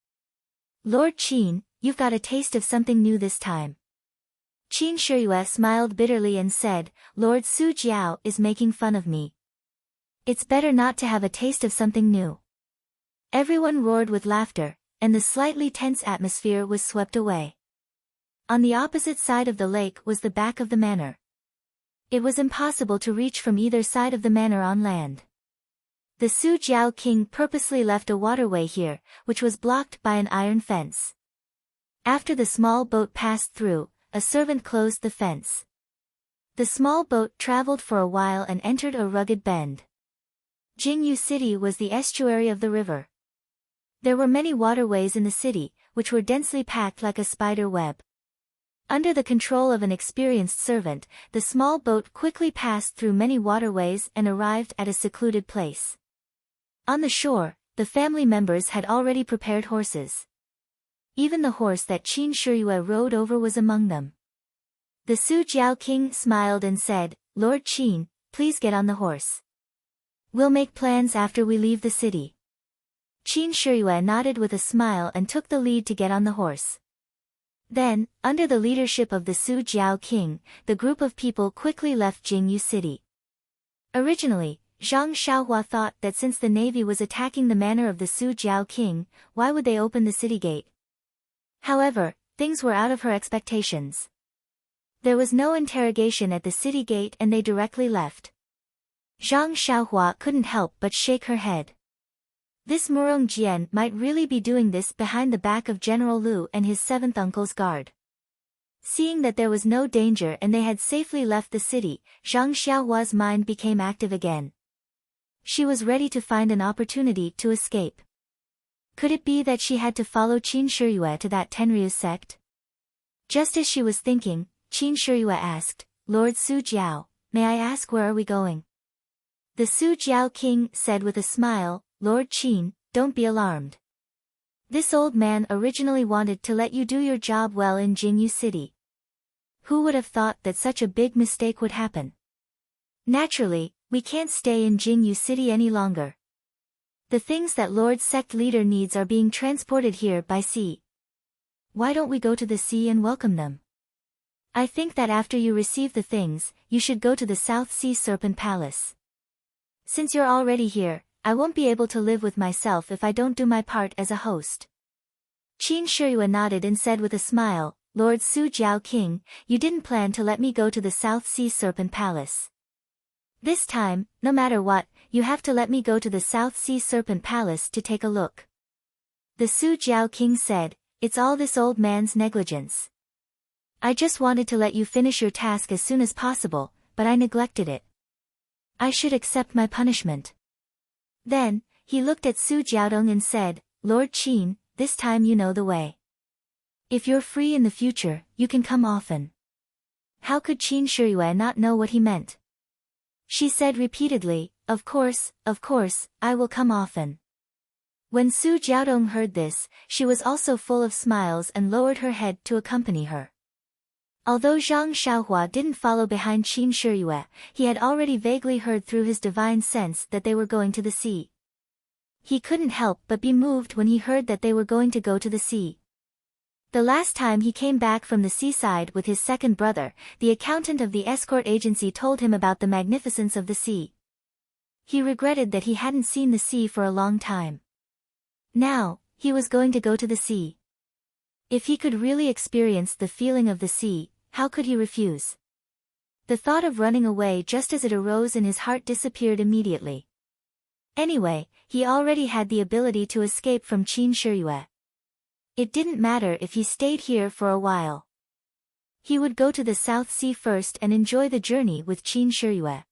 Lord Qin, you've got a taste of something new this time. Qin Shiyue smiled bitterly and said, Lord Su Jiao is making fun of me. It's better not to have a taste of something new. Everyone roared with laughter, and the slightly tense atmosphere was swept away. On the opposite side of the lake was the back of the manor. It was impossible to reach from either side of the manor on land. The Su Jiao King purposely left a waterway here, which was blocked by an iron fence. After the small boat passed through, a servant closed the fence. The small boat traveled for a while and entered a rugged bend. Jingyu City was the estuary of the river. There were many waterways in the city, which were densely packed like a spider web. Under the control of an experienced servant, the small boat quickly passed through many waterways and arrived at a secluded place. On the shore, the family members had already prepared horses. Even the horse that Qin Shiyue rode over was among them. The Su Jiao king smiled and said, "Lord Qin, please get on the horse. We'll make plans after we leave the city." Qin Shiyue nodded with a smile and took the lead to get on the horse. Then, under the leadership of the Su Jiao king, the group of people quickly left Jingyu City. Originally, Zhang Xiaohua thought that since the navy was attacking the manor of the Su Jiao king, why would they open the city gate? However, things were out of her expectations. There was no interrogation at the city gate and they directly left. Zhang Xiaohua couldn't help but shake her head. This Murong Jian might really be doing this behind the back of General Liu and his seventh uncle's guard. Seeing that there was no danger and they had safely left the city, Zhang Xiaohua's mind became active again. She was ready to find an opportunity to escape. Could it be that she had to follow Qin Shiyue to that Tenryu sect? Just as she was thinking, Qin Shiyue asked, "Lord Su Jiao, may I ask where are we going?" The Su Jiao king said with a smile, "Lord Qin, don't be alarmed. This old man originally wanted to let you do your job well in Jingyu City. Who would have thought that such a big mistake would happen? Naturally, we can't stay in Jingyu City any longer. The things that Lord Sect Leader needs are being transported here by sea. Why don't we go to the sea and welcome them? I think that after you receive the things, you should go to the South Sea Serpent Palace. Since you're already here, I won't be able to live with myself if I don't do my part as a host." Qin Shiyue nodded and said with a smile, "Lord Su Jiao King, you didn't plan to let me go to the South Sea Serpent Palace. This time, no matter what, you have to let me go to the South Sea Serpent Palace to take a look." The Su Jiao King said, "It's all this old man's negligence. I just wanted to let you finish your task as soon as possible, but I neglected it. I should accept my punishment." Then, he looked at Su Jiaodong and said, "Lord Qin, this time you know the way. If you're free in the future, you can come often." How could Qin Shiyue not know what he meant? She said repeatedly, of course, I will come often." When Su Jiaodong heard this, she was also full of smiles and lowered her head to accompany her. Although Zhang Xiaohua didn't follow behind Qin Shiyue, he had already vaguely heard through his divine sense that they were going to the sea. He couldn't help but be moved when he heard that they were going to go to the sea. The last time he came back from the seaside with his second brother, the accountant of the escort agency told him about the magnificence of the sea. He regretted that he hadn't seen the sea for a long time. Now, he was going to go to the sea. If he could really experience the feeling of the sea, how could he refuse? The thought of running away just as it arose in his heart disappeared immediately. Anyway, he already had the ability to escape from Qin Shiyue. It didn't matter if he stayed here for a while. He would go to the South Sea first and enjoy the journey with Qin Shiyue.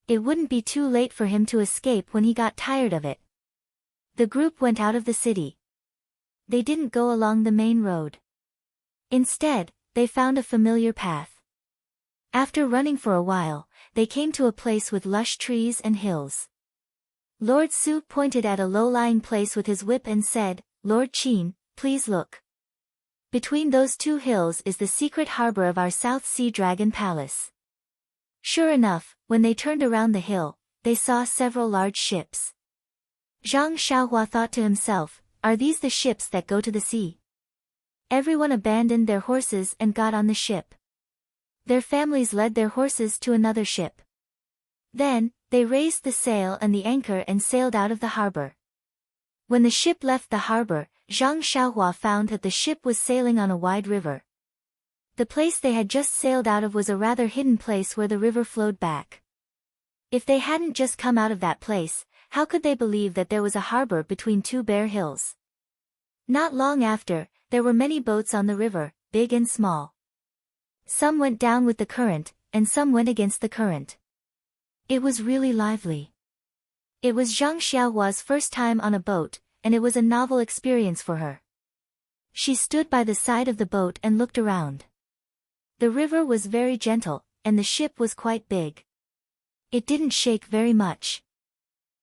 It wouldn't be too late for him to escape when he got tired of it. The group went out of the city. They didn't go along the main road. Instead, they found a familiar path. After running for a while, they came to a place with lush trees and hills. Lord Su pointed at a low-lying place with his whip and said, "Lord Qin, please look. Between those two hills is the secret harbor of our South Sea Dragon Palace." Sure enough, when they turned around the hill, they saw several large ships. Zhang Xiaohua thought to himself, are these the ships that go to the sea? Everyone abandoned their horses and got on the ship. Their families led their horses to another ship. Then, they raised the sail and the anchor and sailed out of the harbor. When the ship left the harbor, Zhang Xiaohua found that the ship was sailing on a wide river. The place they had just sailed out of was a rather hidden place where the river flowed back. If they hadn't just come out of that place, how could they believe that there was a harbor between two bare hills? Not long after, There were many boats on the river, big and small. Some went down with the current, and some went against the current. It was really lively. It was Zhang Xiaohua's first time on a boat, and it was a novel experience for her. She stood by the side of the boat and looked around. The river was very gentle, and the ship was quite big. It didn't shake very much.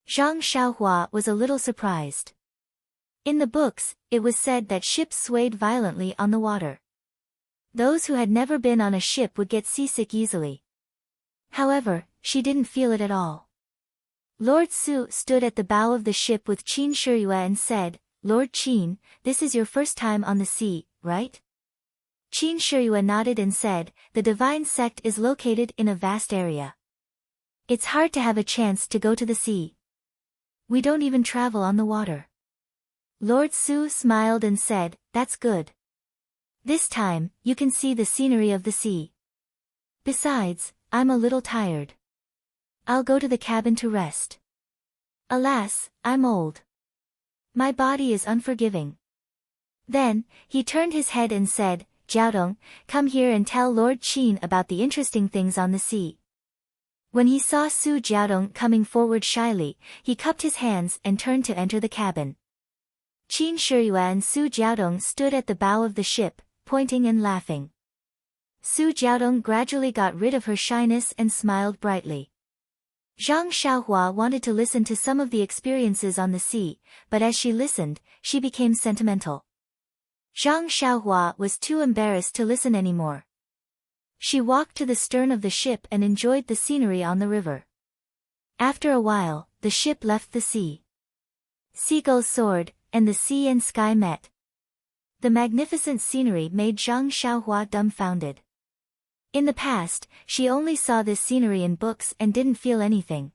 Zhang Xiaohua was a little surprised. In the books, it was said that ships swayed violently on the water. Those who had never been on a ship would get seasick easily. However, she didn't feel it at all. Lord Su stood at the bow of the ship with Qin Shiyue and said, "Lord Qin, this is your first time on the sea, right?" Qin Shiyue nodded and said, "The divine sect is located in a vast area. It's hard to have a chance to go to the sea. We don't even travel on the water." Lord Su smiled and said, "That's good. This time, you can see the scenery of the sea. Besides, I'm a little tired. I'll go to the cabin to rest. Alas, I'm old. My body is unforgiving." Then, he turned his head and said, "Jiaodong, come here and tell Lord Qin about the interesting things on the sea." When he saw Su Jiaodong coming forward shyly, he cupped his hands and turned to enter the cabin. Qin Shiyue and Su Jiaodong stood at the bow of the ship, pointing and laughing. Su Jiaodong gradually got rid of her shyness and smiled brightly. Zhang Xiaohua wanted to listen to some of the experiences on the sea, but as she listened, she became sentimental. Zhang Xiaohua was too embarrassed to listen anymore. She walked to the stern of the ship and enjoyed the scenery on the river. After a while, the ship left the sea. Seagulls soared, and the sea and sky met. The magnificent scenery made Zhang Xiaohua dumbfounded. In the past, she only saw this scenery in books and didn't feel anything.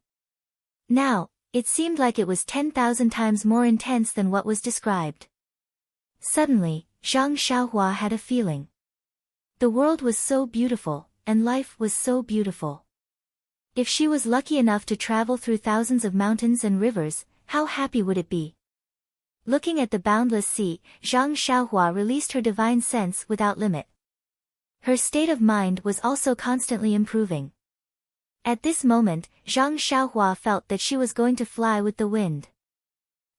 Now, it seemed like it was 10,000 times more intense than what was described. Suddenly, Zhang Xiaohua had a feeling. The world was so beautiful, and life was so beautiful. If she was lucky enough to travel through thousands of mountains and rivers, how happy would it be? Looking at the boundless sea, Zhang Xiaohua released her divine sense without limit. Her state of mind was also constantly improving. At this moment, Zhang Xiaohua felt that she was going to fly with the wind.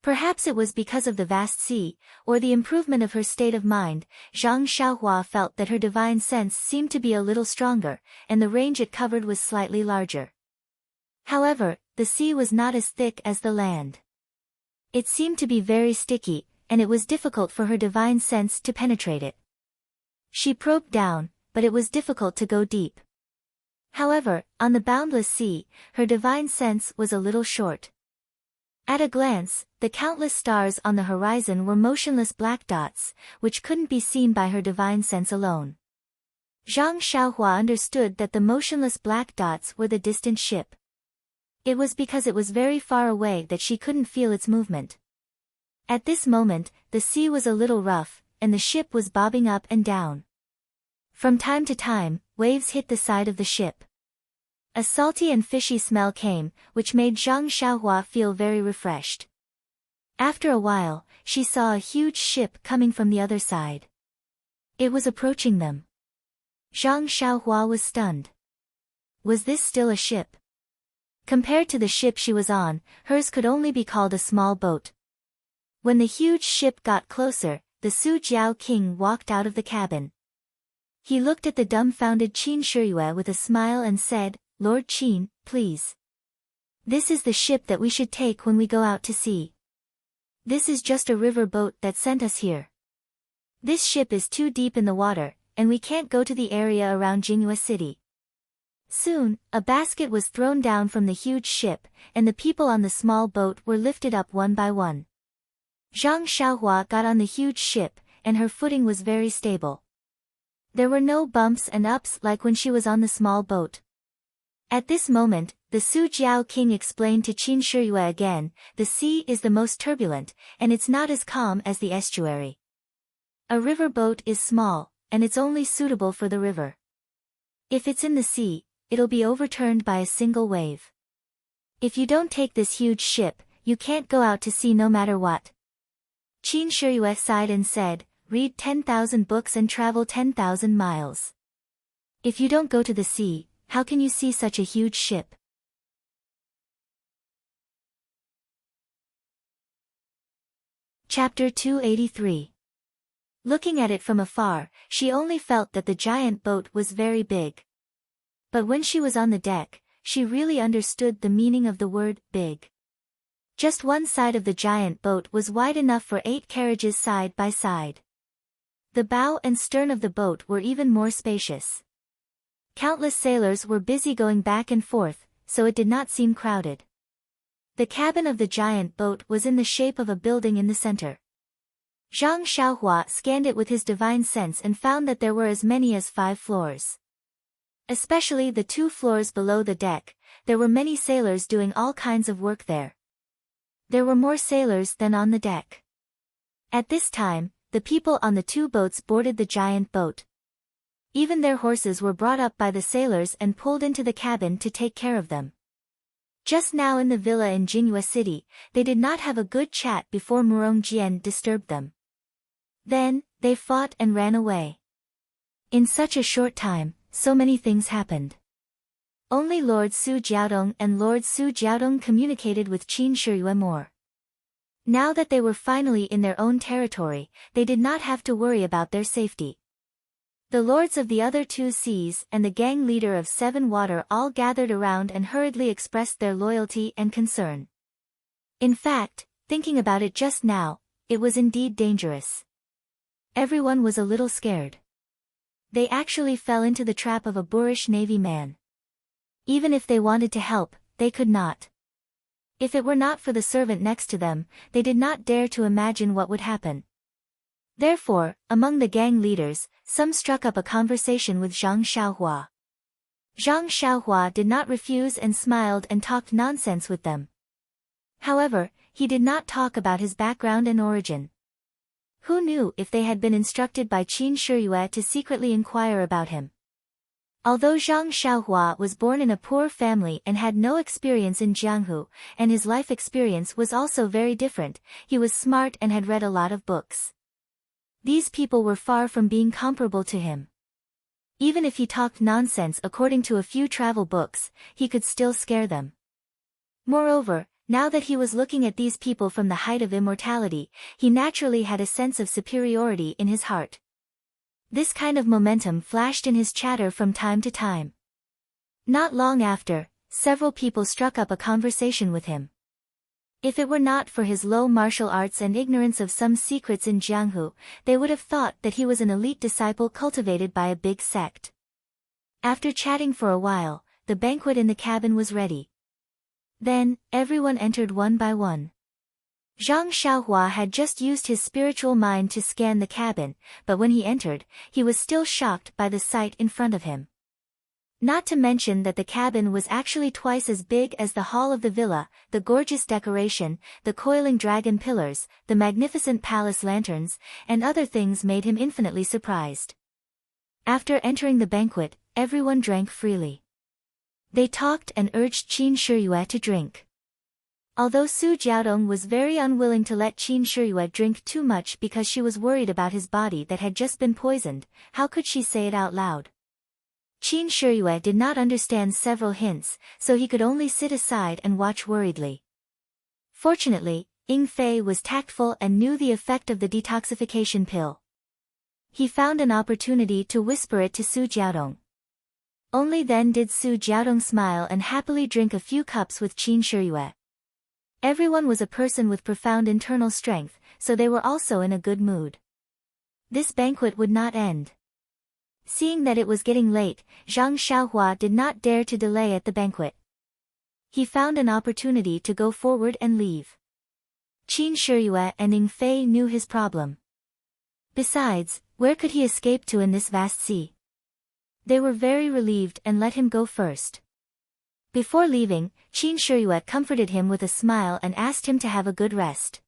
Perhaps it was because of the vast sea, or the improvement of her state of mind. Zhang Xiaohua felt that her divine sense seemed to be a little stronger, and the range it covered was slightly larger. However, the sea was not as thick as the land. It seemed to be very sticky, and it was difficult for her divine sense to penetrate it. She probed down, but it was difficult to go deep. However, on the boundless sea, her divine sense was a little short. At a glance, the countless stars on the horizon were motionless black dots, which couldn't be seen by her divine sense alone. Zhang Xiaohua understood that the motionless black dots were the distant ship. It was because it was very far away that she couldn't feel its movement. At this moment, the sea was a little rough, and the ship was bobbing up and down. From time to time, waves hit the side of the ship. A salty and fishy smell came, which made Zhang Xiaohua feel very refreshed. After a while, she saw a huge ship coming from the other side. It was approaching them. Zhang Xiaohua was stunned. Was this still a ship? Compared to the ship she was on, hers could only be called a small boat. When the huge ship got closer, the Su Jiao king walked out of the cabin. He looked at the dumbfounded Qin Shiyue with a smile and said, "Lord Qin, please. This is the ship that we should take when we go out to sea. This is just a river boat that sent us here. This ship is too deep in the water, and we can't go to the area around Jinghua City." Soon, a basket was thrown down from the huge ship, and the people on the small boat were lifted up one by one. Zhang Xiaohua got on the huge ship, and her footing was very stable. There were no bumps and ups like when she was on the small boat. At this moment, the Su Jiao king explained to Qin Shiyue again, "The sea is the most turbulent, and it's not as calm as the estuary. A river boat is small, and it's only suitable for the river. If it's in the sea, it'll be overturned by a single wave. If you don't take this huge ship, you can't go out to sea no matter what." Qin Shiyue sighed and said, read 10,000 books and travel 10,000 miles. If you don't go to the sea, how can you see such a huge ship? Chapter 283. Looking at it from afar, she only felt that the giant boat was very big. But when she was on the deck, she really understood the meaning of the word, big. Just one side of the giant boat was wide enough for 8 carriages side by side. The bow and stern of the boat were even more spacious. Countless sailors were busy going back and forth, so it did not seem crowded. The cabin of the giant boat was in the shape of a building in the center. Zhang Xiaohua scanned it with his divine sense and found that there were as many as 5 floors. Especially the 2 floors below the deck, there were many sailors doing all kinds of work there. There were more sailors than on the deck. At this time, the people on the 2 boats boarded the giant boat. Even their horses were brought up by the sailors and pulled into the cabin to take care of them. Just now in the villa in Jinhua City, they did not have a good chat before Murong Jian disturbed them. Then, they fought and ran away. In such a short time, so many things happened. Only Lord Su Jiaodong and Lord Su Jiaodong communicated with Qin Shiyue more. Now that they were finally in their own territory, they did not have to worry about their safety. The lords of the other 2 seas and the gang leader of 7 water all gathered around and hurriedly expressed their loyalty and concern. In fact, thinking about it just now, it was indeed dangerous. Everyone was a little scared. They actually fell into the trap of a boorish navy man. Even if they wanted to help, they could not. If it were not for the servant next to them, they did not dare to imagine what would happen. Therefore, among the gang leaders, some struck up a conversation with Zhang Xiaohua. Zhang Xiaohua did not refuse and smiled and talked nonsense with them. However, he did not talk about his background and origin. Who knew if they had been instructed by Qin Shiyue to secretly inquire about him? Although Zhang Xiaohua was born in a poor family and had no experience in Jianghu, and his life experience was also very different, he was smart and had read a lot of books. These people were far from being comparable to him. Even if he talked nonsense according to a few travel books, he could still scare them. Moreover, now that he was looking at these people from the height of immortality, he naturally had a sense of superiority in his heart. This kind of momentum flashed in his chatter from time to time. Not long after, several people struck up a conversation with him. If it were not for his low martial arts and ignorance of some secrets in Jianghu, they would have thought that he was an elite disciple cultivated by a big sect. After chatting for a while, the banquet in the cabin was ready. Then, everyone entered one by one. Zhang Xiaohua had just used his spiritual mind to scan the cabin, but when he entered, he was still shocked by the sight in front of him. Not to mention that the cabin was actually twice as big as the hall of the villa, the gorgeous decoration, the coiling dragon pillars, the magnificent palace lanterns, and other things made him infinitely surprised. After entering the banquet, everyone drank freely. They talked and urged Qin Shiyue to drink. Although Su Jiaodong was very unwilling to let Qin Shiyue drink too much because she was worried about his body that had just been poisoned, how could she say it out loud? Qin Shiyue did not understand several hints, so he could only sit aside and watch worriedly. Fortunately, Ying Fei was tactful and knew the effect of the detoxification pill. He found an opportunity to whisper it to Su Jiaodong. Only then did Su Jiaodong smile and happily drink a few cups with Qin Shiyue. Everyone was a person with profound internal strength, so they were also in a good mood. This banquet would not end. Seeing that it was getting late, Zhang Xiaohua did not dare to delay at the banquet. He found an opportunity to go forward and leave. Qin Shiyue and Ying Fei knew his problem. Besides, where could he escape to in this vast sea? They were very relieved and let him go first. Before leaving, Qin Shiyue comforted him with a smile and asked him to have a good rest.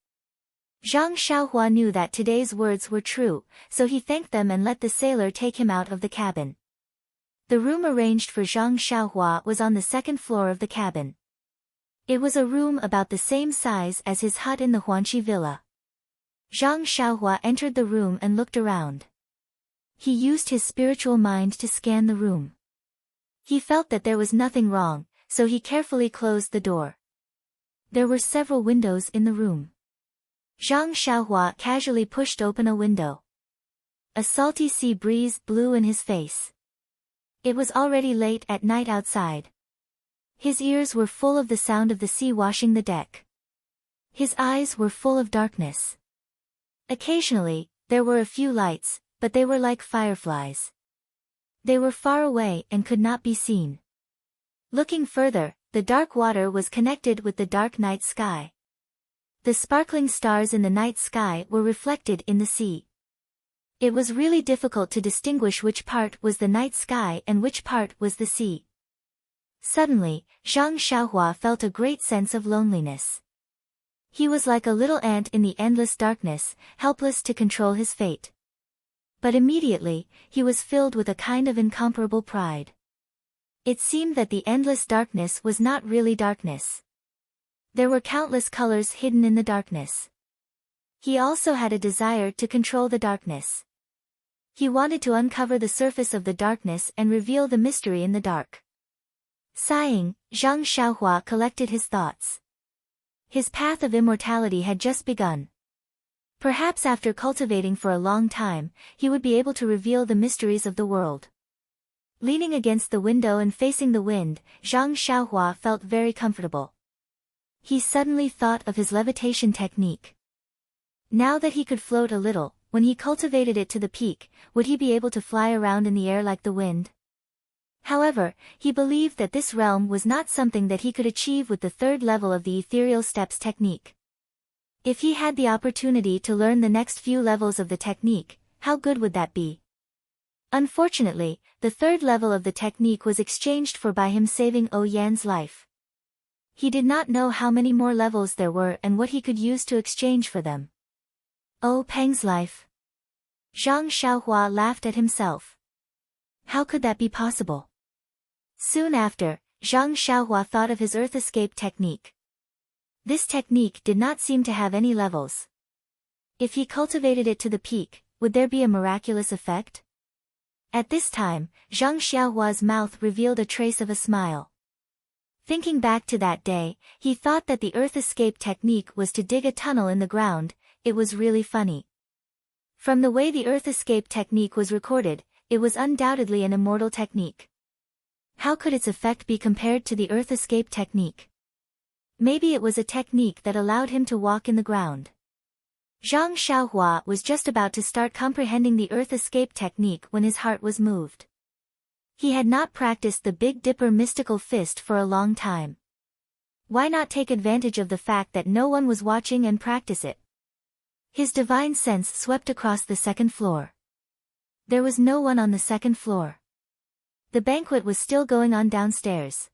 Zhang Xiaohua knew that today's words were true, so he thanked them and let the sailor take him out of the cabin. The room arranged for Zhang Xiaohua was on the 2nd floor of the cabin. It was a room about the same size as his hut in the Huanqi villa. Zhang Xiaohua entered the room and looked around. He used his spiritual mind to scan the room. He felt that there was nothing wrong, so he carefully closed the door. There were several windows in the room. Zhang Xiaohua casually pushed open a window. A salty sea breeze blew in his face. It was already late at night outside. His ears were full of the sound of the sea washing the deck. His eyes were full of darkness. Occasionally, there were a few lights, but they were like fireflies. They were far away and could not be seen. Looking further, the dark water was connected with the dark night sky. The sparkling stars in the night sky were reflected in the sea. It was really difficult to distinguish which part was the night sky and which part was the sea. Suddenly, Zhang Xiaohua felt a great sense of loneliness. He was like a little ant in the endless darkness, helpless to control his fate. But immediately, he was filled with a kind of incomparable pride. It seemed that the endless darkness was not really darkness. There were countless colors hidden in the darkness. He also had a desire to control the darkness. He wanted to uncover the surface of the darkness and reveal the mystery in the dark. Sighing, Zhang Xiaohua collected his thoughts. His path of immortality had just begun. Perhaps after cultivating for a long time, he would be able to reveal the mysteries of the world. Leaning against the window and facing the wind, Zhang Xiaohua felt very comfortable. He suddenly thought of his levitation technique. Now that he could float a little, when he cultivated it to the peak, would he be able to fly around in the air like the wind? However, he believed that this realm was not something that he could achieve with the third level of the ethereal steps technique. If he had the opportunity to learn the next few levels of the technique, how good would that be? Unfortunately, the third level of the technique was exchanged for by him saving O Yan's life. He did not know how many more levels there were and what he could use to exchange for them. O Peng's life. Zhang Xiaohua laughed at himself. How could that be possible? Soon after, Zhang Xiaohua thought of his earth escape technique. This technique did not seem to have any levels. If he cultivated it to the peak, would there be a miraculous effect? At this time, Zhang Xiaohua's mouth revealed a trace of a smile. Thinking back to that day, he thought that the earth escape technique was to dig a tunnel in the ground. It was really funny. From the way the earth escape technique was recorded, it was undoubtedly an immortal technique. How could its effect be compared to the earth escape technique? Maybe it was a technique that allowed him to walk in the ground. Zhang Xiaohua was just about to start comprehending the earth escape technique when his heart was moved. He had not practiced the Big Dipper mystical fist for a long time. Why not take advantage of the fact that no one was watching and practice it? His divine sense swept across the second floor. There was no one on the second floor. The banquet was still going on downstairs.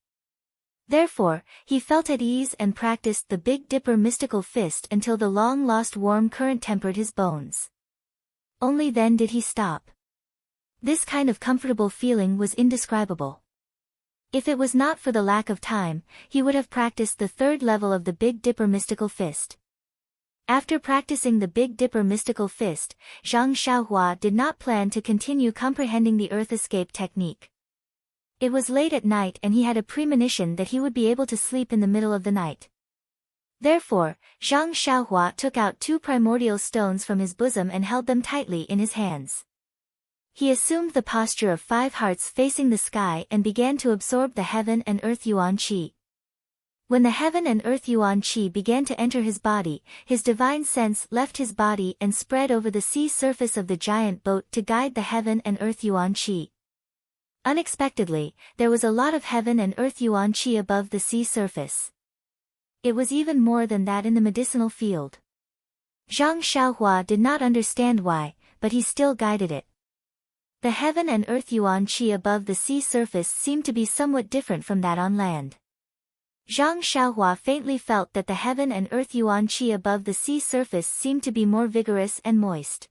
Therefore, he felt at ease and practiced the Big Dipper mystical fist until the long-lost warm current tempered his bones. Only then did he stop. This kind of comfortable feeling was indescribable. If it was not for the lack of time, he would have practiced the third level of the Big Dipper mystical fist. After practicing the Big Dipper mystical fist, Zhang Xiaohua did not plan to continue comprehending the earth escape technique. It was late at night and he had a premonition that he would be able to sleep in the middle of the night. Therefore, Zhang Xiaohua took out 2 primordial stones from his bosom and held them tightly in his hands. He assumed the posture of 5 hearts facing the sky and began to absorb the heaven and earth yuan qi. When the heaven and earth yuan qi began to enter his body, his divine sense left his body and spread over the sea surface of the giant boat to guide the heaven and earth yuan qi. Unexpectedly, there was a lot of heaven and earth yuan qi above the sea surface. It was even more than that in the medicinal field. Zhang Xiaohua did not understand why, but he still guided it. The heaven and earth yuan qi above the sea surface seemed to be somewhat different from that on land. Zhang Xiaohua faintly felt that the heaven and earth yuan qi above the sea surface seemed to be more vigorous and moist.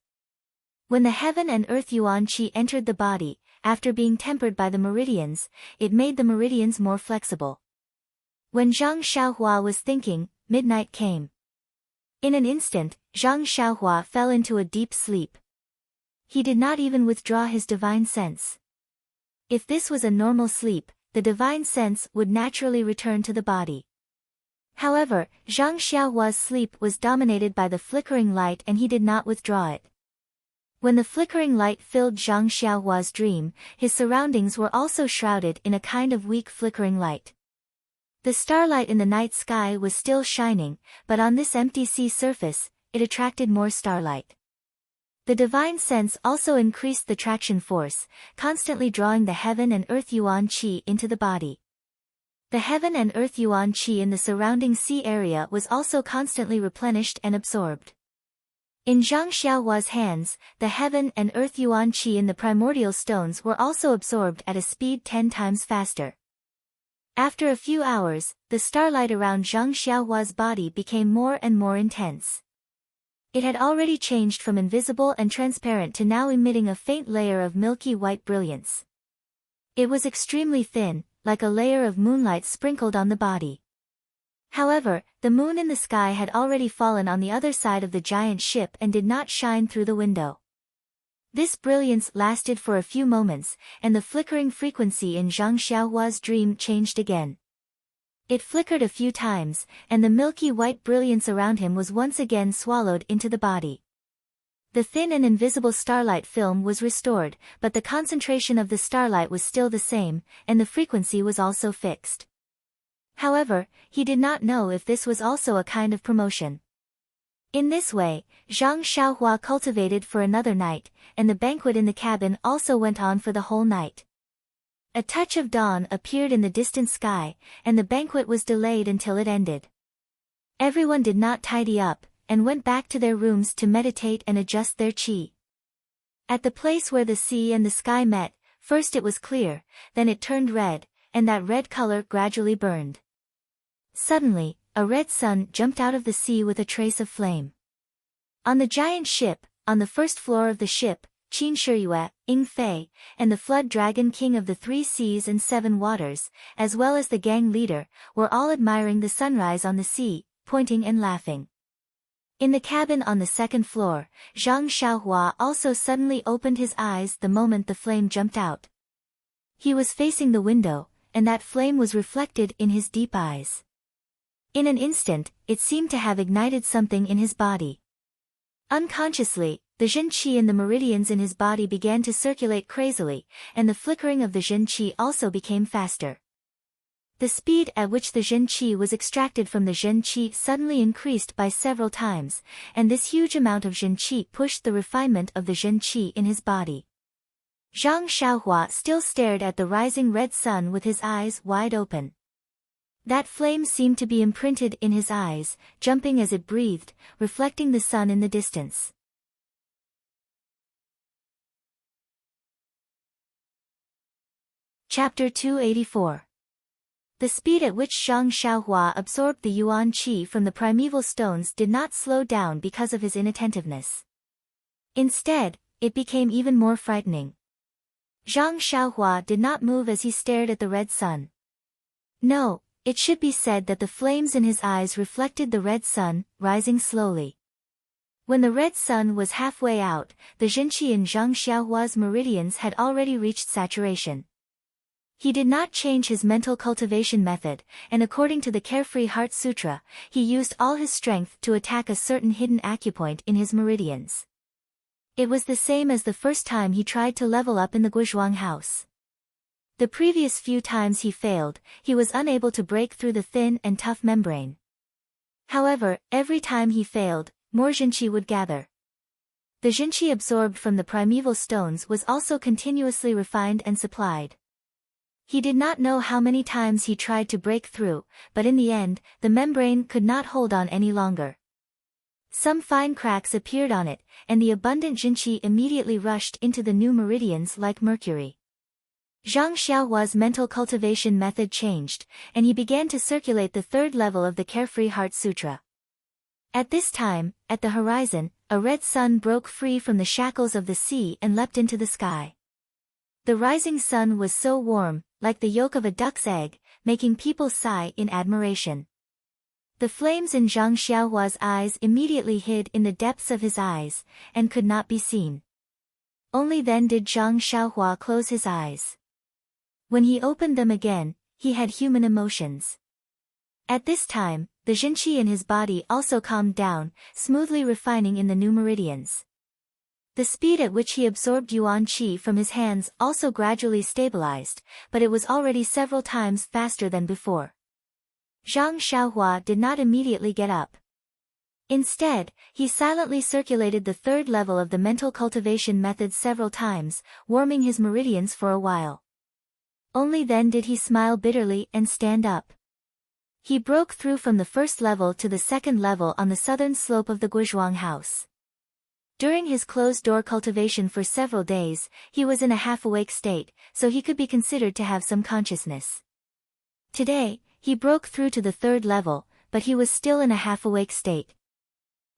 When the heaven and earth yuan qi entered the body, after being tempered by the meridians, it made the meridians more flexible. When Zhang Xiaohua was thinking, midnight came. In an instant, Zhang Xiaohua fell into a deep sleep. He did not even withdraw his divine sense. If this was a normal sleep, the divine sense would naturally return to the body. However, Zhang Xiaohua's sleep was dominated by the flickering light and he did not withdraw it. When the flickering light filled Zhang Xiaohua's dream, his surroundings were also shrouded in a kind of weak flickering light. The starlight in the night sky was still shining, but on this empty sea surface, it attracted more starlight. The divine sense also increased the traction force, constantly drawing the heaven and earth yuan qi into the body. The heaven and earth yuan qi in the surrounding sea area was also constantly replenished and absorbed. In Zhang Xiaohua's hands, the heaven and earth yuan qi in the primordial stones were also absorbed at a speed 10 times faster. After a few hours, the starlight around Zhang Xiaohua's body became more and more intense. It had already changed from invisible and transparent to now emitting a faint layer of milky white brilliance. It was extremely thin, like a layer of moonlight sprinkled on the body. However, the moon in the sky had already fallen on the other side of the giant ship and did not shine through the window. This brilliance lasted for a few moments, and the flickering frequency in Zhang Xiaohua's dream changed again. It flickered a few times, and the milky white brilliance around him was once again swallowed into the body. The thin and invisible starlight film was restored, but the concentration of the starlight was still the same, and the frequency was also fixed. However, he did not know if this was also a kind of promotion. In this way, Zhang Xiaohua cultivated for another night, and the banquet in the cabin also went on for the whole night. A touch of dawn appeared in the distant sky, and the banquet was delayed until it ended. Everyone did not tidy up, and went back to their rooms to meditate and adjust their qi. At the place where the sea and the sky met, first it was clear, then it turned red, and that red color gradually burned. Suddenly, a red sun jumped out of the sea with a trace of flame. On the giant ship, on the first floor of the ship, Qin Shiyue, Ying Fei, and the flood dragon king of the 3 seas and 7 waters, as well as the gang leader, were all admiring the sunrise on the sea, pointing and laughing. In the cabin on the second floor, Zhang Xiaohua also suddenly opened his eyes the moment the flame jumped out. He was facing the window, and that flame was reflected in his deep eyes. In an instant, it seemed to have ignited something in his body. Unconsciously, the Jin Qi in the meridians in his body began to circulate crazily, and the flickering of the Jin Qi also became faster. The speed at which the Jin Qi was extracted from the Jin Qi suddenly increased by several times, and this huge amount of Jin Qi pushed the refinement of the Jin Qi in his body. Zhang Xiaohua still stared at the rising red sun with his eyes wide open. That flame seemed to be imprinted in his eyes, jumping as it breathed, reflecting the sun in the distance. Chapter 284. The speed at which Zhang Xiaohua absorbed the yuan qi from the primeval stones did not slow down because of his inattentiveness. Instead, it became even more frightening. Zhang Xiaohua did not move as he stared at the red sun. No, it should be said that the flames in his eyes reflected the red sun, rising slowly. When the red sun was halfway out, the Jinqi in Zhang Xiaohua's meridians had already reached saturation. He did not change his mental cultivation method, and according to the Carefree Heart Sutra, he used all his strength to attack a certain hidden acupoint in his meridians. It was the same as the first time he tried to level up in the Guizhuang house. The previous few times he failed, he was unable to break through the thin and tough membrane. However, every time he failed, more Jinqi would gather. The Jinqi absorbed from the primeval stones was also continuously refined and supplied. He did not know how many times he tried to break through, but in the end, the membrane could not hold on any longer. Some fine cracks appeared on it, and the abundant Jinqi immediately rushed into the new meridians like mercury. Zhang Xiaohua's mental cultivation method changed, and he began to circulate the third level of the Carefree Heart Sutra. At this time, at the horizon, a red sun broke free from the shackles of the sea and leapt into the sky. The rising sun was so warm, like the yolk of a duck's egg, making people sigh in admiration. The flames in Zhang Xiaohua's eyes immediately hid in the depths of his eyes, and could not be seen. Only then did Zhang Xiaohua close his eyes. When he opened them again, he had human emotions. At this time, the Jinqi in his body also calmed down, smoothly refining in the new meridians. The speed at which he absorbed yuan qi from his hands also gradually stabilized, but it was already several times faster than before. Zhang Xiaohua did not immediately get up. Instead, he silently circulated the third level of the mental cultivation method several times, warming his meridians for a while. Only then did he smile bitterly and stand up. He broke through from the first level to the second level on the southern slope of the Guizhuang house. During his closed-door cultivation for several days, he was in a half-awake state, so he could be considered to have some consciousness. Today, he broke through to the third level, but he was still in a half-awake state.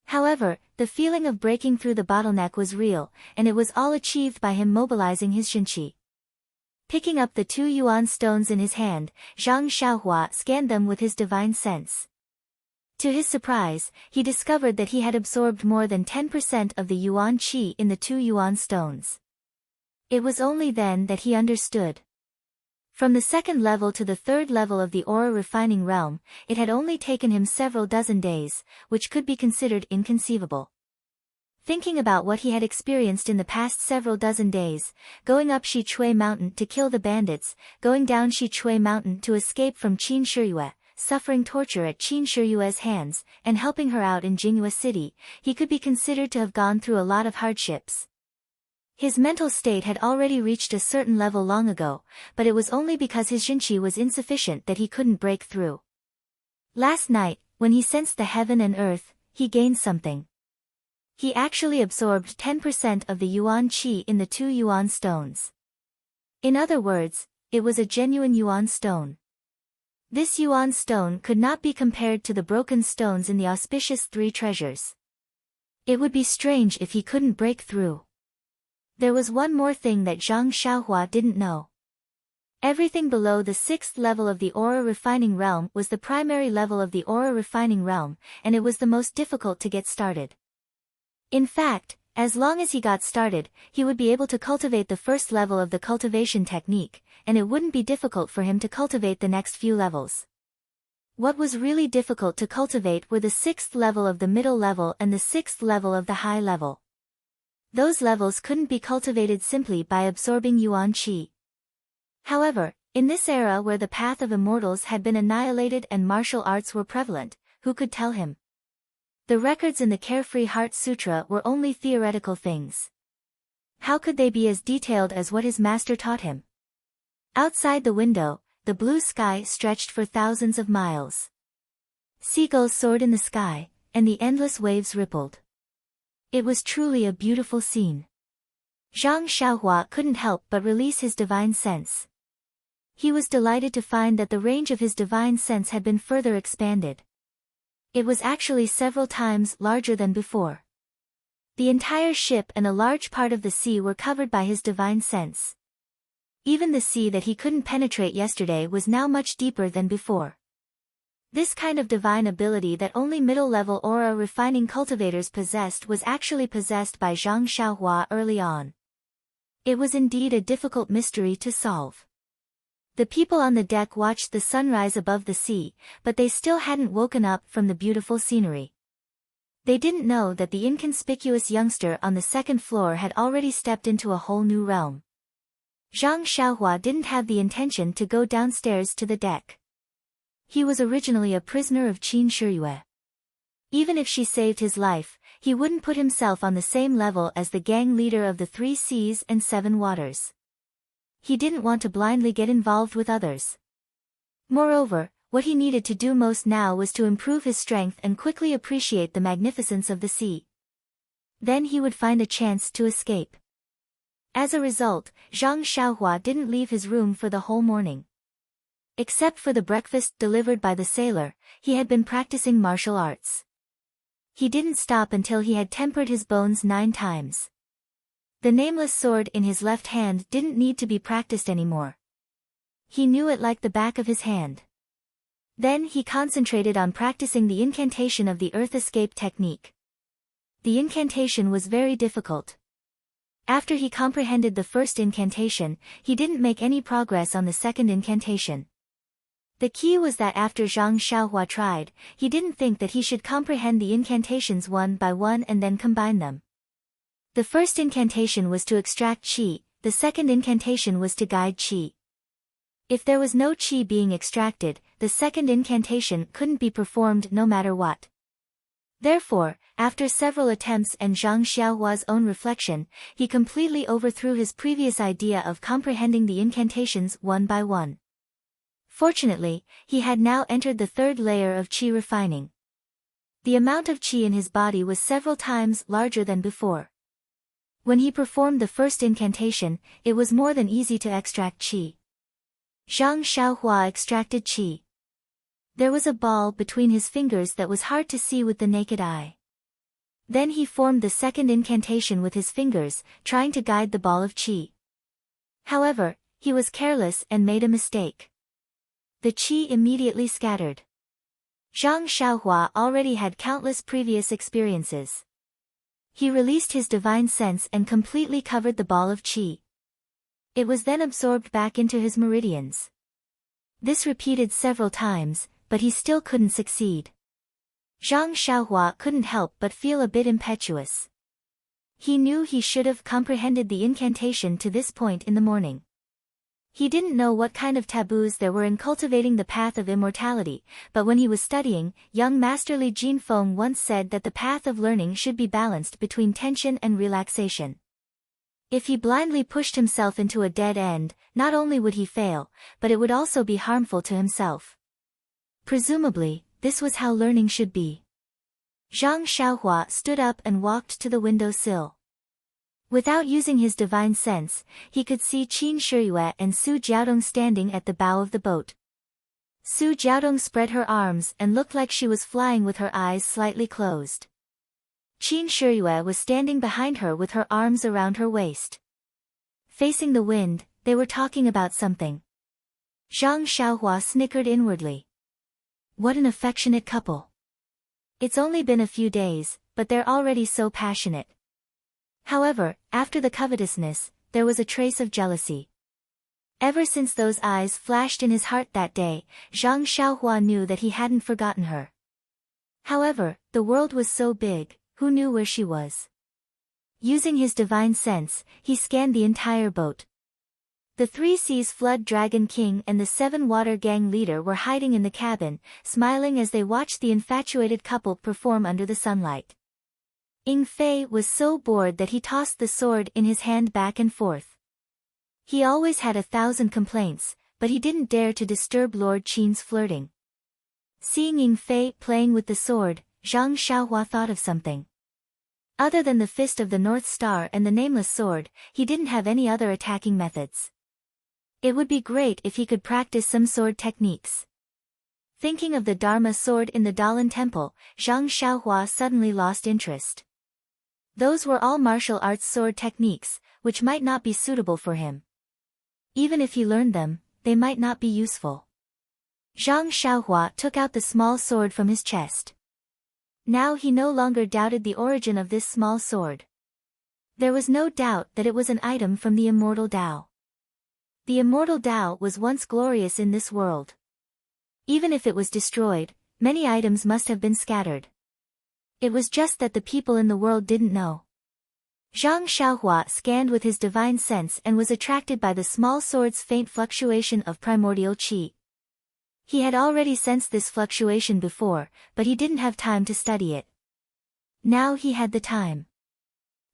However, the feeling of breaking through the bottleneck was real, and it was all achieved by him mobilizing his Jinqi. Picking up the 2 yuan stones in his hand, Zhang Xiaohua scanned them with his divine sense. To his surprise, he discovered that he had absorbed more than 10% of the yuan qi in the 2 yuan stones. It was only then that he understood. From the second level to the third level of the aura refining realm, it had only taken him several dozen days, which could be considered inconceivable. Thinking about what he had experienced in the past several dozen days, going up Shichui Mountain to kill the bandits, going down Shichui Mountain to escape from Qin Shiyue, suffering torture at Qin Shiyue's hands, and helping her out in Jingyue City, he could be considered to have gone through a lot of hardships. His mental state had already reached a certain level long ago, but it was only because his Jinqi was insufficient that he couldn't break through. Last night, when he sensed the heaven and earth, he gained something. He actually absorbed 10% of the yuan qi in the 2 yuan stones. In other words, it was a genuine yuan stone. This yuan stone could not be compared to the broken stones in the auspicious 3 treasures. It would be strange if he couldn't break through. There was one more thing that Zhang Xiaohua didn't know. Everything below the 6th level of the aura refining realm was the primary level of the aura refining realm, and it was the most difficult to get started. In fact, as long as he got started, he would be able to cultivate the first level of the cultivation technique, and it wouldn't be difficult for him to cultivate the next few levels. What was really difficult to cultivate were the 6th level of the middle level and the 6th level of the high level. Those levels couldn't be cultivated simply by absorbing yuan qi. However, in this era where the path of immortals had been annihilated and martial arts were prevalent, who could tell him? The records in the Carefree Heart Sutra were only theoretical things. How could they be as detailed as what his master taught him? Outside the window, the blue sky stretched for thousands of miles. Seagulls soared in the sky, and the endless waves rippled. It was truly a beautiful scene. Zhang Xiaohua couldn't help but release his divine sense. He was delighted to find that the range of his divine sense had been further expanded. It was actually several times larger than before. The entire ship and a large part of the sea were covered by his divine sense. Even the sea that he couldn't penetrate yesterday was now much deeper than before. This kind of divine ability that only middle-level aura refining cultivators possessed was actually possessed by Zhang Xiaohua early on. It was indeed a difficult mystery to solve. The people on the deck watched the sunrise above the sea, but they still hadn't woken up from the beautiful scenery. They didn't know that the inconspicuous youngster on the second floor had already stepped into a whole new realm. Zhang Xiaohua didn't have the intention to go downstairs to the deck. He was originally a prisoner of Qin Shiyue. Even if she saved his life, he wouldn't put himself on the same level as the gang leader of the 3 seas and 7 waters. He didn't want to blindly get involved with others. Moreover, what he needed to do most now was to improve his strength and quickly appreciate the magnificence of the sea. Then he would find a chance to escape. As a result, Zhang Xiaohua didn't leave his room for the whole morning. Except for the breakfast delivered by the sailor, he had been practicing martial arts. He didn't stop until he had tempered his bones 9 times. The nameless sword in his left hand didn't need to be practiced anymore. He knew it like the back of his hand. Then he concentrated on practicing the incantation of the earth escape technique. The incantation was very difficult. After he comprehended the first incantation, he didn't make any progress on the second incantation. The key was that after Zhang Xiaohua tried, he didn't think that he should comprehend the incantations one by one and then combine them. The first incantation was to extract qi, the second incantation was to guide qi. If there was no qi being extracted, the second incantation couldn't be performed no matter what. Therefore, after several attempts and Zhang Xiaohua's own reflection, he completely overthrew his previous idea of comprehending the incantations one by one. Fortunately, he had now entered the third layer of qi refining. The amount of qi in his body was several times larger than before. When he performed the first incantation, it was more than easy to extract qi. Zhang Xiaohua extracted qi. There was a ball between his fingers that was hard to see with the naked eye. Then he formed the second incantation with his fingers, trying to guide the ball of qi. However, he was careless and made a mistake. The qi immediately scattered. Zhang Xiaohua already had countless previous experiences. He released his divine sense and completely covered the ball of qi. It was then absorbed back into his meridians. This repeated several times, but he still couldn't succeed. Zhang Xiaohua couldn't help but feel a bit impetuous. He knew he should have comprehended the incantation to this point in the morning. He didn't know what kind of taboos there were in cultivating the path of immortality, but when he was studying, young Master Li Jinfeng once said that the path of learning should be balanced between tension and relaxation. If he blindly pushed himself into a dead end, not only would he fail, but it would also be harmful to himself. Presumably, this was how learning should be. Zhang Xiaohua stood up and walked to the window sill. Without using his divine sense, he could see Qin Shiyue and Su Jiaodong standing at the bow of the boat. Su Jiaodong spread her arms and looked like she was flying with her eyes slightly closed. Qin Shiyue was standing behind her with her arms around her waist. Facing the wind, they were talking about something. Zhang Xiaohua snickered inwardly. What an affectionate couple. It's only been a few days, but they're already so passionate. However, after the covetousness, there was a trace of jealousy. Ever since those eyes flashed in his heart that day, Zhang Xiaohua knew that he hadn't forgotten her. However, the world was so big, who knew where she was? Using his divine sense, he scanned the entire boat. The Three Seas Flood Dragon King and the Seven Water Gang leader were hiding in the cabin, smiling as they watched the infatuated couple perform under the sunlight. Ying Fei was so bored that he tossed the sword in his hand back and forth. He always had 1,000 complaints, but he didn't dare to disturb Lord Qin's flirting. Seeing Ying Fei playing with the sword, Zhang Xiaohua thought of something. Other than the Fist of the North Star and the Nameless Sword, he didn't have any other attacking methods. It would be great if he could practice some sword techniques. Thinking of the Dharma sword in the Dalan Temple, Zhang Xiaohua suddenly lost interest. Those were all martial arts sword techniques, which might not be suitable for him. Even if he learned them, they might not be useful. Zhang Xiaohua took out the small sword from his chest. Now he no longer doubted the origin of this small sword. There was no doubt that it was an item from the immortal Tao. The immortal Tao was once glorious in this world. Even if it was destroyed, many items must have been scattered. It was just that the people in the world didn't know. Zhang Xiaohua scanned with his divine sense and was attracted by the small sword's faint fluctuation of primordial qi. He had already sensed this fluctuation before, but he didn't have time to study it. Now he had the time.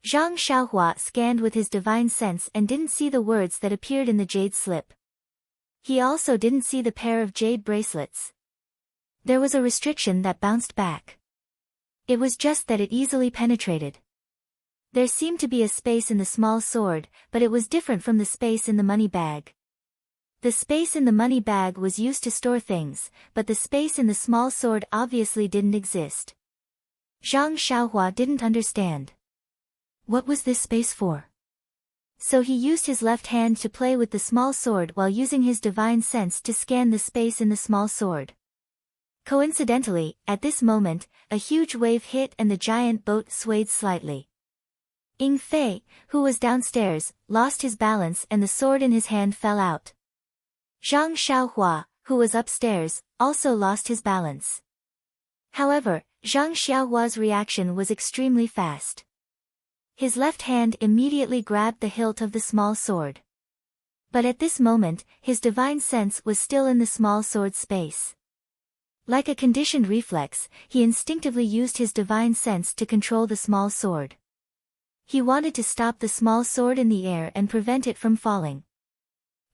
Zhang Xiaohua scanned with his divine sense and didn't see the words that appeared in the jade slip. He also didn't see the pair of jade bracelets. There was a restriction that bounced back. It was just that it easily penetrated. There seemed to be a space in the small sword, but it was different from the space in the money bag. The space in the money bag was used to store things, but the space in the small sword obviously didn't exist. Zhang Xiaohua didn't understand. What was this space for? So he used his left hand to play with the small sword while using his divine sense to scan the space in the small sword. Coincidentally, at this moment, a huge wave hit and the giant boat swayed slightly. Ying Fei, who was downstairs, lost his balance and the sword in his hand fell out. Zhang Xiaohua, who was upstairs, also lost his balance. However, Zhang Xiaohua's reaction was extremely fast. His left hand immediately grabbed the hilt of the small sword. But at this moment, his divine sense was still in the small sword's space. Like a conditioned reflex, he instinctively used his divine sense to control the small sword. He wanted to stop the small sword in the air and prevent it from falling.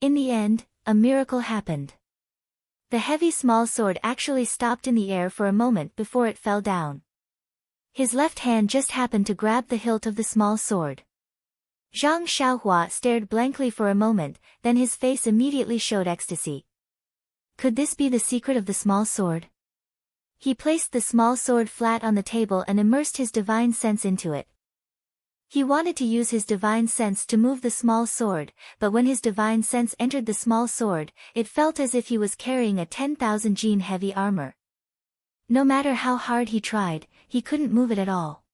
In the end, a miracle happened. The heavy small sword actually stopped in the air for a moment before it fell down. His left hand just happened to grab the hilt of the small sword. Zhang Xiaohua stared blankly for a moment, then his face immediately showed ecstasy. Could this be the secret of the small sword? He placed the small sword flat on the table and immersed his divine sense into it. He wanted to use his divine sense to move the small sword, but when his divine sense entered the small sword, it felt as if he was carrying a 10,000 gene heavy armor. No matter how hard he tried, he couldn't move it at all.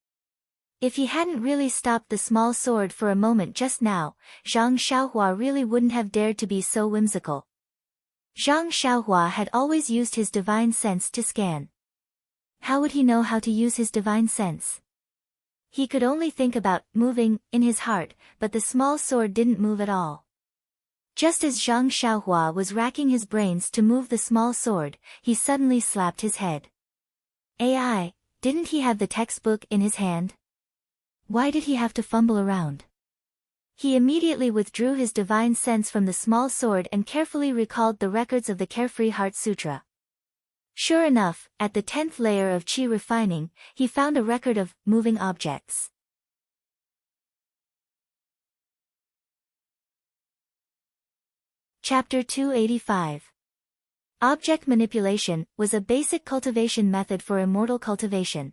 If he hadn't really stopped the small sword for a moment just now, Zhang Xiaohua really wouldn't have dared to be so whimsical. Zhang Xiaohua had always used his divine sense to scan. How would he know how to use his divine sense? He could only think about moving in his heart, but the small sword didn't move at all. Just as Zhang Xiaohua was racking his brains to move the small sword, he suddenly slapped his head. AI, didn't he have the textbook in his hand? Why did he have to fumble around? He immediately withdrew his divine sense from the small sword and carefully recalled the records of the Carefree Heart Sutra. Sure enough, at the 10th layer of Qi refining, he found a record of moving objects. Chapter 285. Object manipulation was a basic cultivation method for immortal cultivation.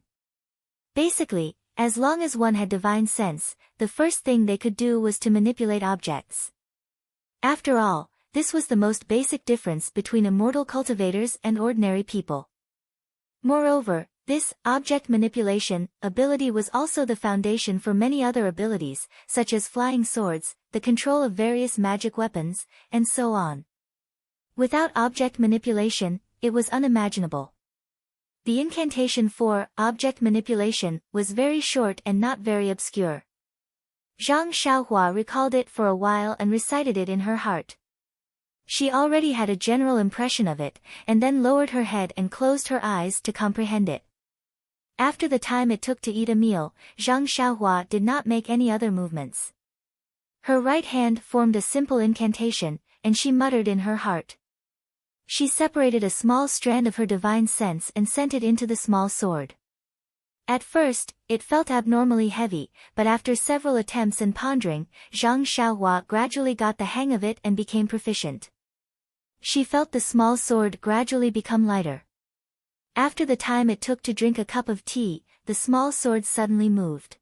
Basically, as long as one had divine sense, the first thing they could do was to manipulate objects. After all, this was the most basic difference between immortal cultivators and ordinary people. Moreover, this object manipulation ability was also the foundation for many other abilities, such as flying swords, the control of various magic weapons, and so on. Without object manipulation, it was unimaginable. The incantation for object manipulation was very short and not very obscure. Zhang Xiaohua recalled it for a while and recited it in her heart. She already had a general impression of it, and then lowered her head and closed her eyes to comprehend it. After the time it took to eat a meal, Zhang Xiaohua did not make any other movements. Her right hand formed a simple incantation, and she muttered in her heart. She separated a small strand of her divine sense and sent it into the small sword. At first, it felt abnormally heavy, but after several attempts and pondering, Zhang Xiaohua gradually got the hang of it and became proficient. She felt the small sword gradually become lighter. After the time it took to drink a cup of tea, the small sword suddenly moved.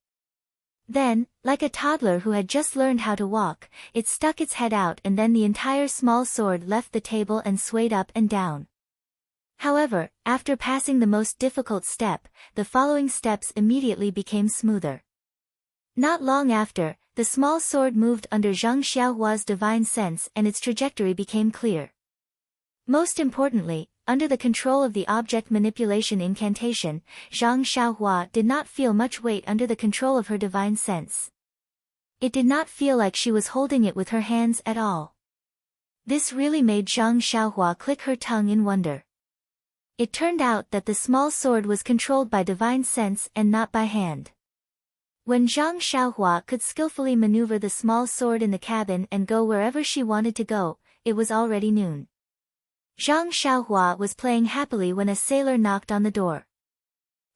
Then, like a toddler who had just learned how to walk, it stuck its head out and then the entire small sword left the table and swayed up and down. However, after passing the most difficult step, the following steps immediately became smoother. Not long after, the small sword moved under Zhang Xiaohua's divine sense and its trajectory became clear. Most importantly, under the control of the object manipulation incantation, Zhang Xiaohua did not feel much weight under the control of her divine sense. It did not feel like she was holding it with her hands at all. This really made Zhang Xiaohua click her tongue in wonder. It turned out that the small sword was controlled by divine sense and not by hand. When Zhang Xiaohua could skillfully maneuver the small sword in the cabin and go wherever she wanted to go, it was already noon. Zhang Xiaohua was playing happily when a sailor knocked on the door.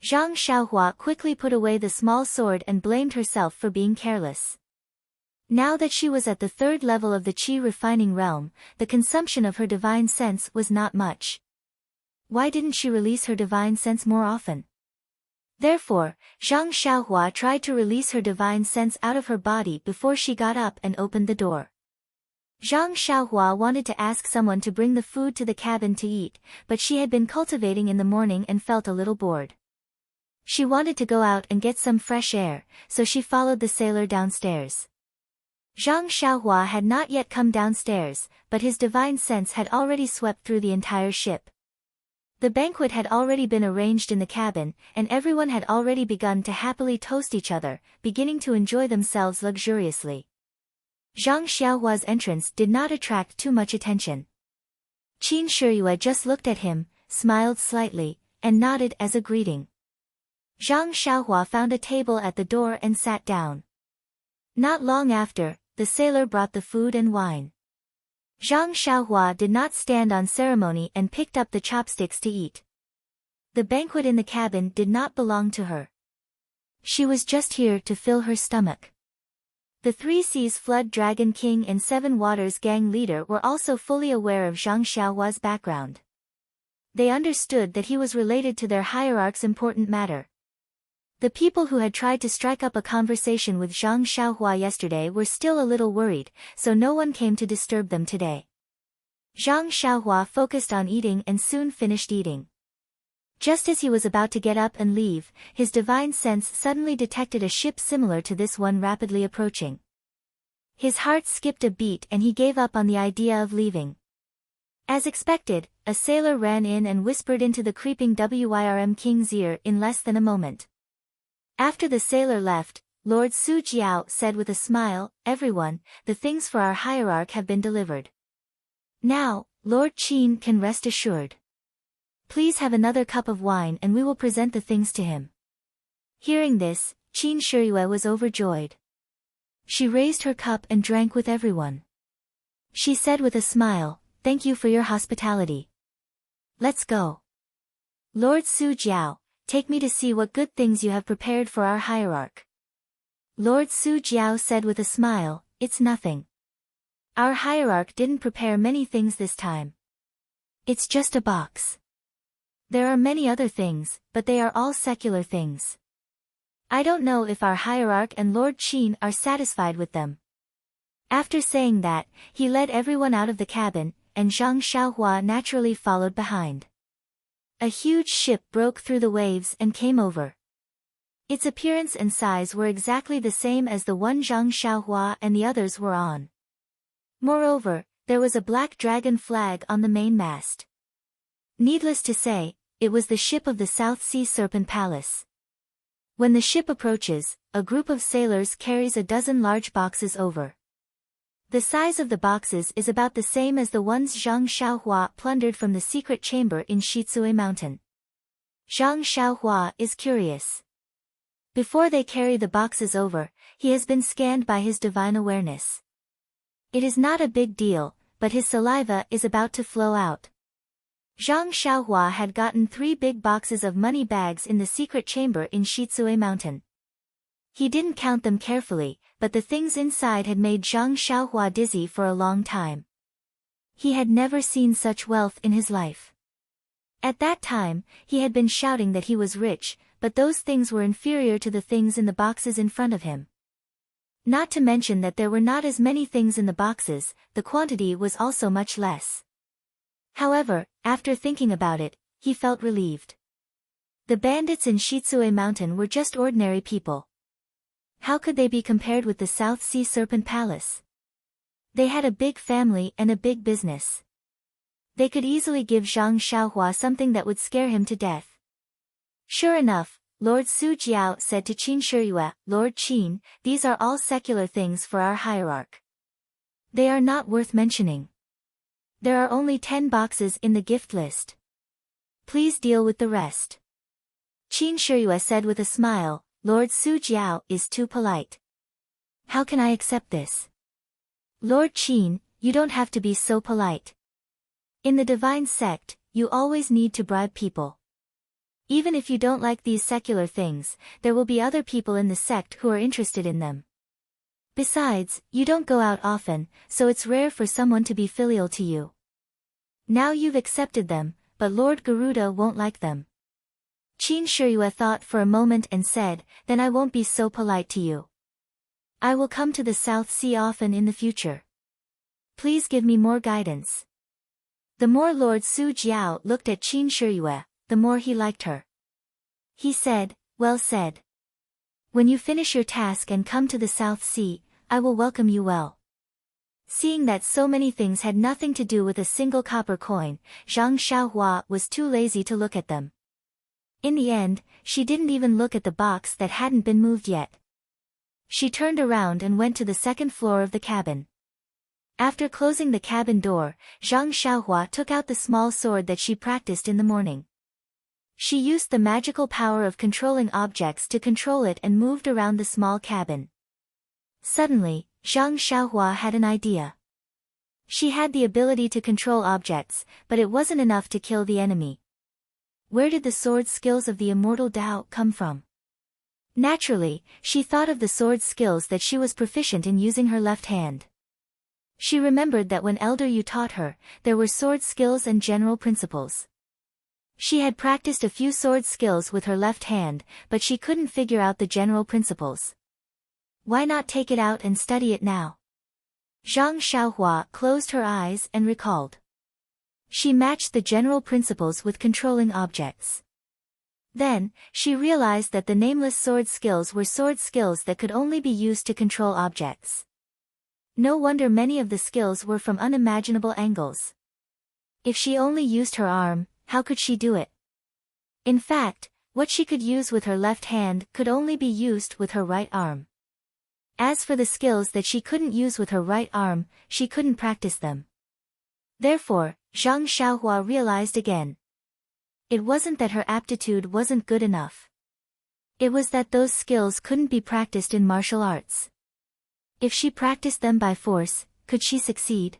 Zhang Xiaohua quickly put away the small sword and blamed herself for being careless. Now that she was at the 3rd level of the Qi refining realm, the consumption of her divine sense was not much. Why didn't she release her divine sense more often? Therefore, Zhang Xiaohua tried to release her divine sense out of her body before she got up and opened the door. Zhang Xiaohua wanted to ask someone to bring the food to the cabin to eat, but she had been cultivating in the morning and felt a little bored. She wanted to go out and get some fresh air, so she followed the sailor downstairs. Zhang Xiaohua had not yet come downstairs, but his divine sense had already swept through the entire ship. The banquet had already been arranged in the cabin, and everyone had already begun to happily toast each other, beginning to enjoy themselves luxuriously. Zhang Xiaohua's entrance did not attract too much attention. Qin Shiyue just looked at him, smiled slightly, and nodded as a greeting. Zhang Xiaohua found a table at the door and sat down. Not long after, the sailor brought the food and wine. Zhang Xiaohua did not stand on ceremony and picked up the chopsticks to eat. The banquet in the cabin did not belong to her. She was just here to fill her stomach. The Three Seas Flood Dragon King and Seven Waters Gang leader were also fully aware of Zhang Xiaohua's background. They understood that he was related to their hierarch's important matter. The people who had tried to strike up a conversation with Zhang Xiaohua yesterday were still a little worried, so no one came to disturb them today. Zhang Xiaohua focused on eating and soon finished eating. Just as he was about to get up and leave, his divine sense suddenly detected a ship similar to this one rapidly approaching. His heart skipped a beat and he gave up on the idea of leaving. As expected, a sailor ran in and whispered into the creeping Wyrm King's ear in less than a moment. After the sailor left, Lord Su Jiao said with a smile, "Everyone, the things for our hierarch have been delivered. Now, Lord Qin can rest assured. Please have another cup of wine and we will present the things to him." Hearing this, Qin Shiyue was overjoyed. She raised her cup and drank with everyone. She said with a smile, "Thank you for your hospitality. Let's go. Lord Su Jiao, take me to see what good things you have prepared for our hierarch." Lord Su Jiao said with a smile, "It's nothing. Our hierarch didn't prepare many things this time. It's just a box. There are many other things, but they are all secular things. I don't know if our hierarch and Lord Qin are satisfied with them." After saying that, he led everyone out of the cabin, and Zhang Xiaohua naturally followed behind. A huge ship broke through the waves and came over. Its appearance and size were exactly the same as the one Zhang Xiaohua and the others were on. Moreover, there was a black dragon flag on the main mast. Needless to say, it was the ship of the South Sea Serpent Palace. When the ship approaches, a group of sailors carries a dozen large boxes over. The size of the boxes is about the same as the ones Zhang Xiaohua plundered from the secret chamber in Shitsue Mountain. Zhang Xiaohua is curious. Before they carry the boxes over, he has been scanned by his divine awareness. It is not a big deal, but his saliva is about to flow out. Zhang Xiaohua had gotten 3 big boxes of money bags in the secret chamber in Shitsue Mountain. He didn't count them carefully, but the things inside had made Zhang Xiaohua dizzy for a long time. He had never seen such wealth in his life. At that time, he had been shouting that he was rich, but those things were inferior to the things in the boxes in front of him. Not to mention that there were not as many things in the boxes, the quantity was also much less. However, after thinking about it, he felt relieved. The bandits in Shitsue Mountain were just ordinary people. How could they be compared with the South Sea Serpent Palace? They had a big family and a big business. They could easily give Zhang Xiaohua something that would scare him to death. Sure enough, Lord Su Jiao said to Qin Shiyue, "Lord Qin, these are all secular things for our hierarch. They are not worth mentioning. There are only 10 boxes in the gift list. Please deal with the rest." Qin Shiyue said with a smile, "Lord Su Jiao is too polite. How can I accept this?" "Lord Qin, you don't have to be so polite. In the divine sect, you always need to bribe people. Even if you don't like these secular things, there will be other people in the sect who are interested in them. Besides, you don't go out often, so it's rare for someone to be filial to you. Now you've accepted them, but Lord Garuda won't like them." Qin Shiyue thought for a moment and said, "Then I won't be so polite to you. I will come to the South Sea often in the future. please give me more guidance. The more Lord Su Jiao looked at Qin Shiyue, the more he liked her. He said, well said. When you finish your task and come to the South Sea, I will welcome you well. Seeing that so many things had nothing to do with a single copper coin, Zhang Xiaohua was too lazy to look at them. In the end, she didn't even look at the box that hadn't been moved yet. She turned around and went to the second floor of the cabin. After closing the cabin door, Zhang Xiaohua took out the small sword that she practiced in the morning. She used the magical power of controlling objects to control it and moved around the small cabin. Suddenly, Zhang Xiaohua had an idea. She had the ability to control objects, but it wasn't enough to kill the enemy. Where did the sword skills of the immortal Tao come from? Naturally, she thought of the sword skills that she was proficient in using her left hand. She remembered that when Elder Yu taught her, there were sword skills and general principles. She had practiced a few sword skills with her left hand, but she couldn't figure out the general principles. Why not take it out and study it now? Zhang Xiaohua closed her eyes and recalled. She matched the general principles with controlling objects. Then, she realized that the nameless sword skills were sword skills that could only be used to control objects. No wonder many of the skills were from unimaginable angles. If she only used her arm, how could she do it? In fact, what she could use with her left hand could only be used with her right arm. As for the skills that she couldn't use with her right arm, she couldn't practice them. Therefore, Zhang Xiaohua realized again. It wasn't that her aptitude wasn't good enough. It was that those skills couldn't be practiced in martial arts. If she practiced them by force, could she succeed?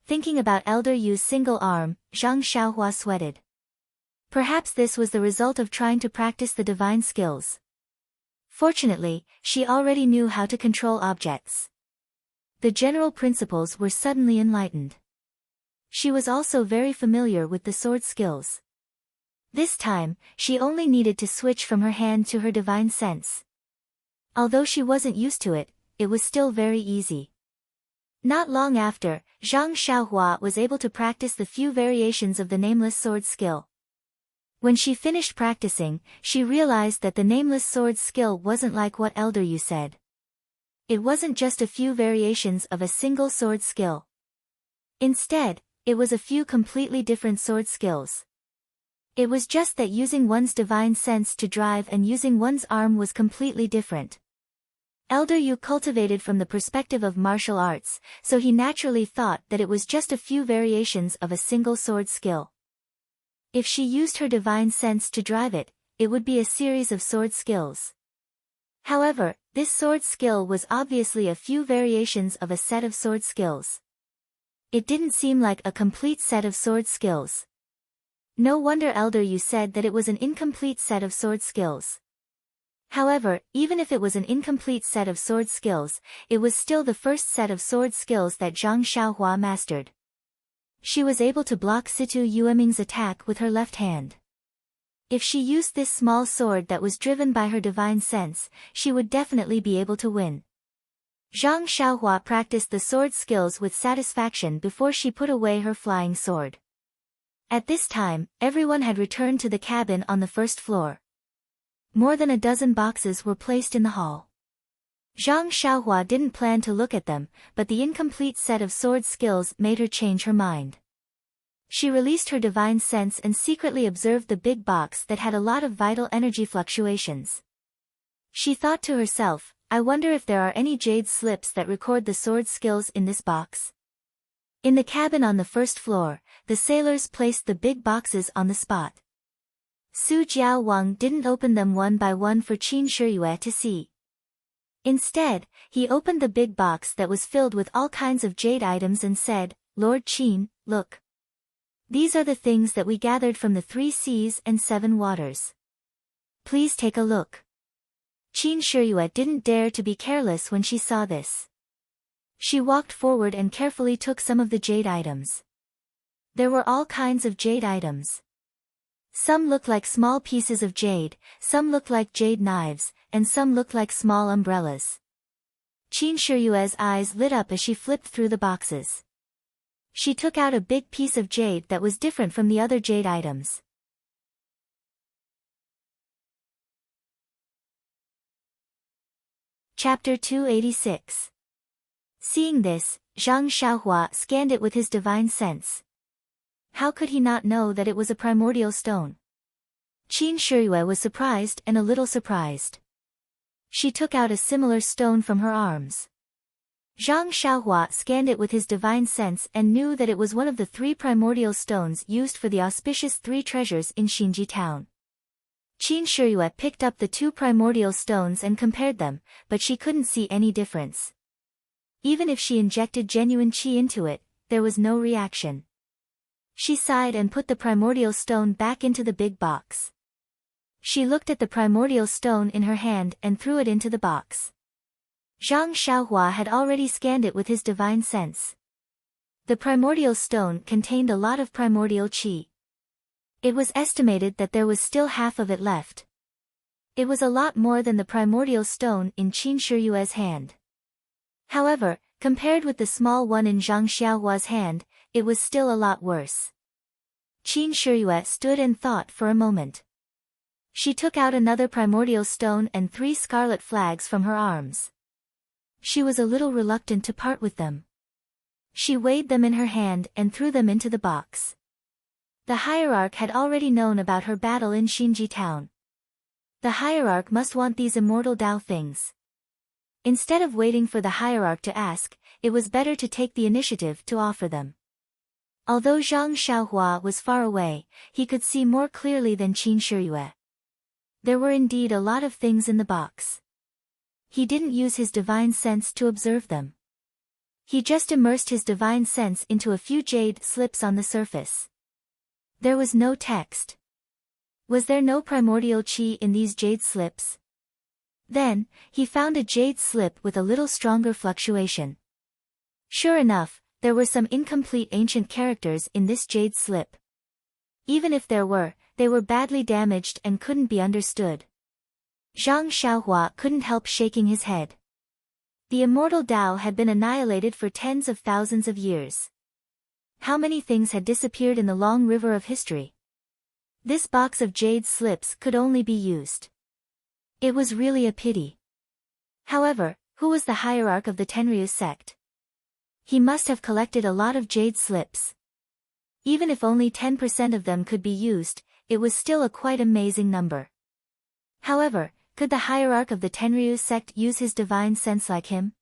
Thinking about Elder Yu's single arm, Zhang Xiaohua sweated. Perhaps this was the result of trying to practice the divine skills. Fortunately, she already knew how to control objects. The general principles were suddenly enlightened. She was also very familiar with the sword skills. This time, she only needed to switch from her hand to her divine sense. Although she wasn't used to it, it was still very easy. Not long after, Zhang Xiaohua was able to practice the few variations of the nameless sword skill. When she finished practicing, she realized that the nameless sword skill wasn't like what Elder Yu said. It wasn't just a few variations of a single sword skill. Instead, it was a few completely different sword skills. It was just that using one's divine sense to drive and using one's arm was completely different. Elder Yu cultivated from the perspective of martial arts, so he naturally thought that it was just a few variations of a single sword skill. If she used her divine sense to drive it, it would be a series of sword skills. However, this sword skill was obviously a few variations of a set of sword skills. It didn't seem like a complete set of sword skills. No wonder Elder Yu said that it was an incomplete set of sword skills. However, even if it was an incomplete set of sword skills, it was still the first set of sword skills that Zhang Xiaohua mastered. She was able to block Situ Yueming's attack with her left hand. If she used this small sword that was driven by her divine sense, she would definitely be able to win. Zhang Xiaohua practiced the sword skills with satisfaction before she put away her flying sword. At this time, everyone had returned to the cabin on the first floor. More than a dozen boxes were placed in the hall. Zhang Xiaohua didn't plan to look at them, but the incomplete set of sword skills made her change her mind. She released her divine sense and secretly observed the big box that had a lot of vital energy fluctuations. She thought to herself, I wonder if there are any jade slips that record the sword skills in this box. In the cabin on the first floor, the sailors placed the big boxes on the spot. Su Jiao didn't open them one by one for Qin Shiyue to see. Instead, he opened the big box that was filled with all kinds of jade items and said, Lord Qin, look. These are the things that we gathered from the 3 seas and 7 waters. Please take a look. Qin Shiyue didn't dare to be careless when she saw this. She walked forward and carefully took some of the jade items. There were all kinds of jade items. Some looked like small pieces of jade, some looked like jade knives, and some looked like small umbrellas. Qin Shiyue's eyes lit up as she flipped through the boxes. She took out a big piece of jade that was different from the other jade items. Chapter 286. Seeing this, Zhang Xiaohua scanned it with his divine sense. How could he not know that it was a primordial stone? Qin Shiyue was surprised and a little surprised. She took out a similar stone from her arms. Zhang Xiaohua scanned it with his divine sense and knew that it was one of the 3 primordial stones used for the auspicious 3 treasures in Xinji town. Qin Shiyue picked up the 2 primordial stones and compared them, but she couldn't see any difference. Even if she injected genuine qi into it, there was no reaction. She sighed and put the primordial stone back into the big box. She looked at the primordial stone in her hand and threw it into the box. Zhang Xiaohua had already scanned it with his divine sense. The primordial stone contained a lot of primordial qi. It was estimated that there was still half of it left. It was a lot more than the primordial stone in Qin Shiyue's hand. However, compared with the small one in Zhang Xiaohua's hand, it was still a lot worse. Qin Shiyue stood and thought for a moment. She took out another primordial stone and 3 scarlet flags from her arms. She was a little reluctant to part with them. She weighed them in her hand and threw them into the box. The hierarch had already known about her battle in Xinji town. The hierarch must want these immortal Dao things. Instead of waiting for the hierarch to ask, it was better to take the initiative to offer them. Although Zhang Xiaohua was far away, he could see more clearly than Qin Shiyue. There were indeed a lot of things in the box. He didn't use his divine sense to observe them. He just immersed his divine sense into a few jade slips on the surface. There was no text. Was there no primordial qi in these jade slips? Then, he found a jade slip with a little stronger fluctuation. Sure enough, there were some incomplete ancient characters in this jade slip. Even if there were, they were badly damaged and couldn't be understood. Zhang Xiaohua couldn't help shaking his head. The immortal Dao had been annihilated for tens of thousands of years. How many things had disappeared in the long river of history? This box of jade slips could only be used. It was really a pity. However, who was the hierarch of the Tenryu sect? He must have collected a lot of jade slips. Even if only 10% of them could be used, it was still a quite amazing number. However, could the hierarch of the Tenryu sect use his divine sense like him?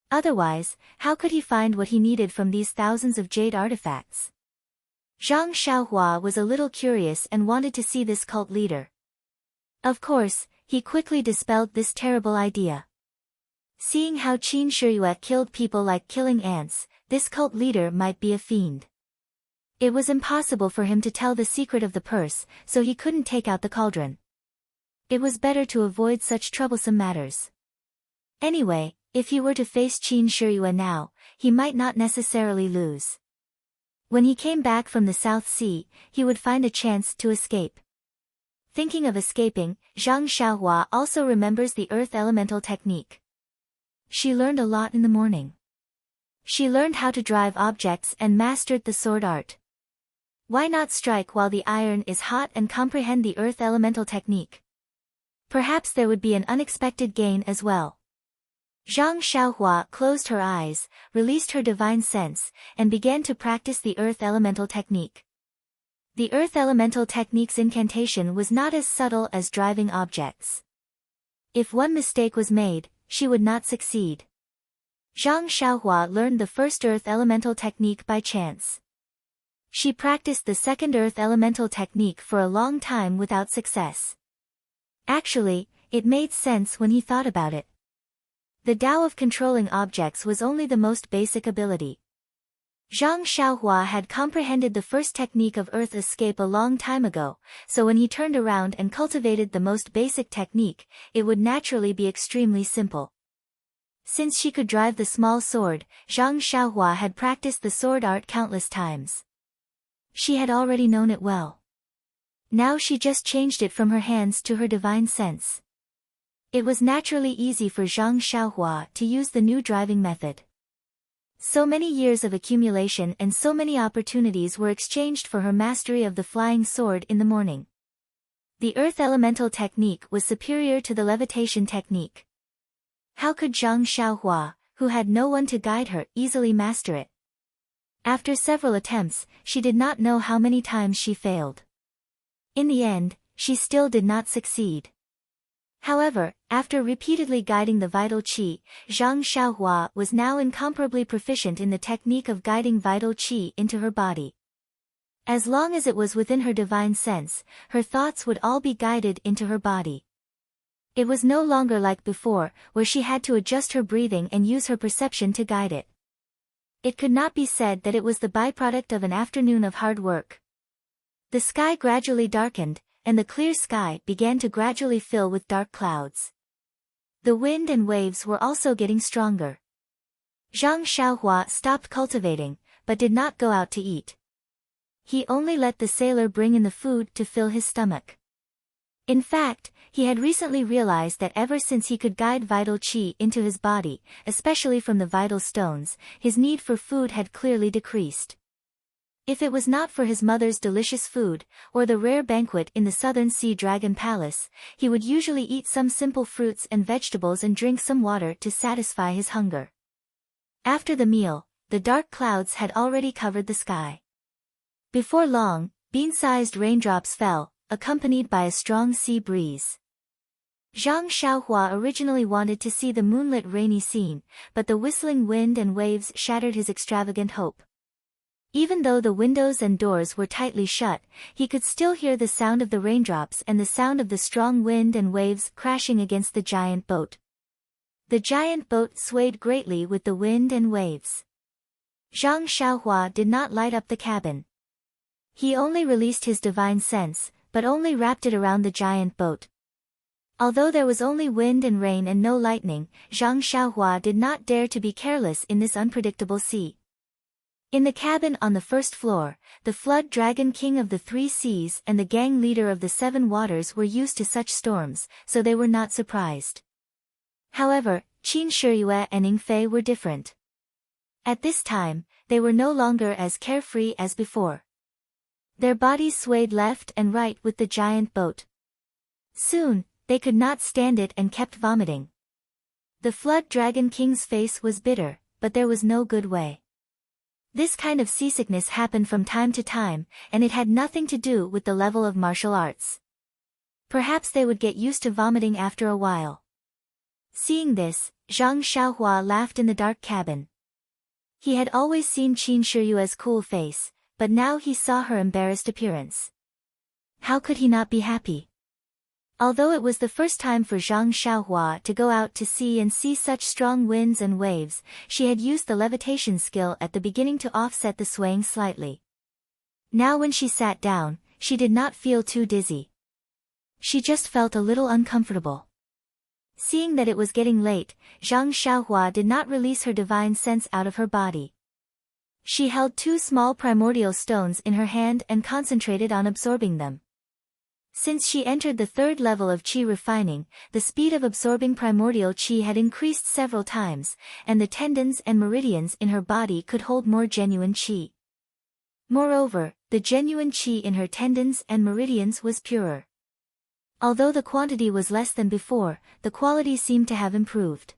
Otherwise, how could he find what he needed from these thousands of jade artifacts? Zhang Xiaohua was a little curious and wanted to see this cult leader. Of course, he quickly dispelled this terrible idea. Seeing how Qin Shiyue killed people like killing ants, this cult leader might be a fiend. It was impossible for him to tell the secret of the purse, so he couldn't take out the cauldron. It was better to avoid such troublesome matters. Anyway, if he were to face Qin Shiyue now, he might not necessarily lose. When he came back from the South Sea, he would find a chance to escape. Thinking of escaping, Zhang Xiaohua also remembers the earth elemental technique. She learned a lot in the morning. She learned how to drive objects and mastered the sword art. Why not strike while the iron is hot and comprehend the earth elemental technique? Perhaps there would be an unexpected gain as well. Zhang Xiaohua closed her eyes, released her divine sense, and began to practice the earth elemental technique. The earth elemental technique's incantation was not as subtle as driving objects. If one mistake was made, she would not succeed. Zhang Xiaohua learned the first earth elemental technique by chance. She practiced the second earth elemental technique for a long time without success. Actually, it made sense when he thought about it. The Tao of controlling objects was only the most basic ability. Zhang Xiaohua had comprehended the first technique of earth escape a long time ago, so when he turned around and cultivated the most basic technique, it would naturally be extremely simple. Since she could drive the small sword, Zhang Xiaohua had practiced the sword art countless times. She had already known it well. Now she just changed it from her hands to her divine sense. It was naturally easy for Zhang Xiaohua to use the new driving method. So many years of accumulation and so many opportunities were exchanged for her mastery of the flying sword in the morning. The earth elemental technique was superior to the levitation technique. How could Zhang Xiaohua, who had no one to guide her, easily master it? After several attempts, she did not know how many times she failed. In the end, she still did not succeed. However, after repeatedly guiding the vital qi, Zhang Xiaohua was now incomparably proficient in the technique of guiding vital qi into her body. As long as it was within her divine sense, her thoughts would all be guided into her body. It was no longer like before, where she had to adjust her breathing and use her perception to guide it. It could not be said that it was the byproduct of an afternoon of hard work. The sky gradually darkened, and the clear sky began to gradually fill with dark clouds. The wind and waves were also getting stronger. Zhang Xiaohua stopped cultivating, but did not go out to eat. He only let the sailor bring in the food to fill his stomach. In fact, he had recently realized that ever since he could guide vital qi into his body, especially from the vital stones, his need for food had clearly decreased. If it was not for his mother's delicious food, or the rare banquet in the Southern Sea Dragon Palace, he would usually eat some simple fruits and vegetables and drink some water to satisfy his hunger. After the meal, the dark clouds had already covered the sky. Before long, bean-sized raindrops fell, accompanied by a strong sea breeze. Zhang Xiaohua originally wanted to see the moonlit rainy scene, but the whistling wind and waves shattered his extravagant hope. Even though the windows and doors were tightly shut, he could still hear the sound of the raindrops and the sound of the strong wind and waves crashing against the giant boat. The giant boat swayed greatly with the wind and waves. Zhang Xiaohua did not light up the cabin. He only released his divine sense, but only wrapped it around the giant boat. Although there was only wind and rain and no lightning, Zhang Xiaohua did not dare to be careless in this unpredictable sea. In the cabin on the first floor, the flood dragon king of the three seas and the gang leader of the seven waters were used to such storms, so they were not surprised. However, Qin Shiyue and Ning Fei were different. At this time, they were no longer as carefree as before. Their bodies swayed left and right with the giant boat. Soon, they could not stand it and kept vomiting. The flood dragon king's face was bitter, but there was no good way. This kind of seasickness happened from time to time, and it had nothing to do with the level of martial arts. Perhaps they would get used to vomiting after a while. Seeing this, Zhang Xiaohua laughed in the dark cabin. He had always seen Qin Shiyue's cool face, but now he saw her embarrassed appearance. How could he not be happy? Although it was the first time for Zhang Xiaohua to go out to sea and see such strong winds and waves, she had used the levitation skill at the beginning to offset the swaying slightly. Now when she sat down, she did not feel too dizzy. She just felt a little uncomfortable. Seeing that it was getting late, Zhang Xiaohua did not release her divine sense out of her body. She held two small primordial stones in her hand and concentrated on absorbing them. Since she entered the third level of qi refining, the speed of absorbing primordial qi had increased several times, and the tendons and meridians in her body could hold more genuine qi. Moreover, the genuine qi in her tendons and meridians was purer. Although the quantity was less than before, the quality seemed to have improved.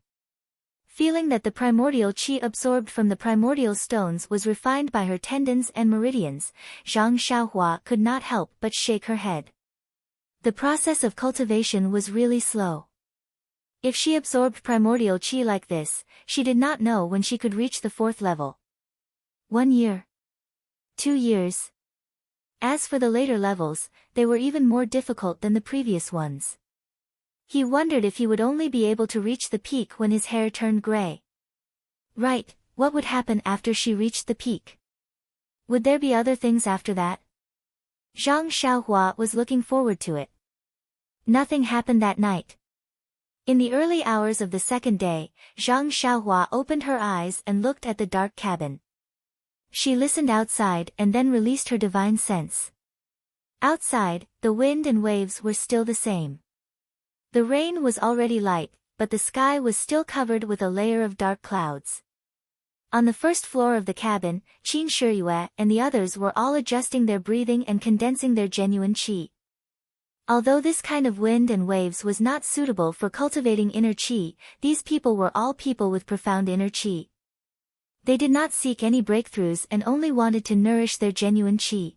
Feeling that the primordial qi absorbed from the primordial stones was refined by her tendons and meridians, Zhang Xiaohua could not help but shake her head. The process of cultivation was really slow. If she absorbed primordial qi like this, she did not know when she could reach the fourth level. 1 year. 2 years. As for the later levels, they were even more difficult than the previous ones. He wondered if he would only be able to reach the peak when his hair turned gray. Right, what would happen after she reached the peak? Would there be other things after that? Zhang Xiaohua was looking forward to it. Nothing happened that night. In the early hours of the second day, Zhang Xiaohua opened her eyes and looked at the dark cabin. She listened outside and then released her divine sense. Outside, the wind and waves were still the same. The rain was already light, but the sky was still covered with a layer of dark clouds. On the first floor of the cabin, Qin Shiyue and the others were all adjusting their breathing and condensing their genuine qi. Although this kind of wind and waves was not suitable for cultivating inner qi, these people were all people with profound inner qi. They did not seek any breakthroughs and only wanted to nourish their genuine qi.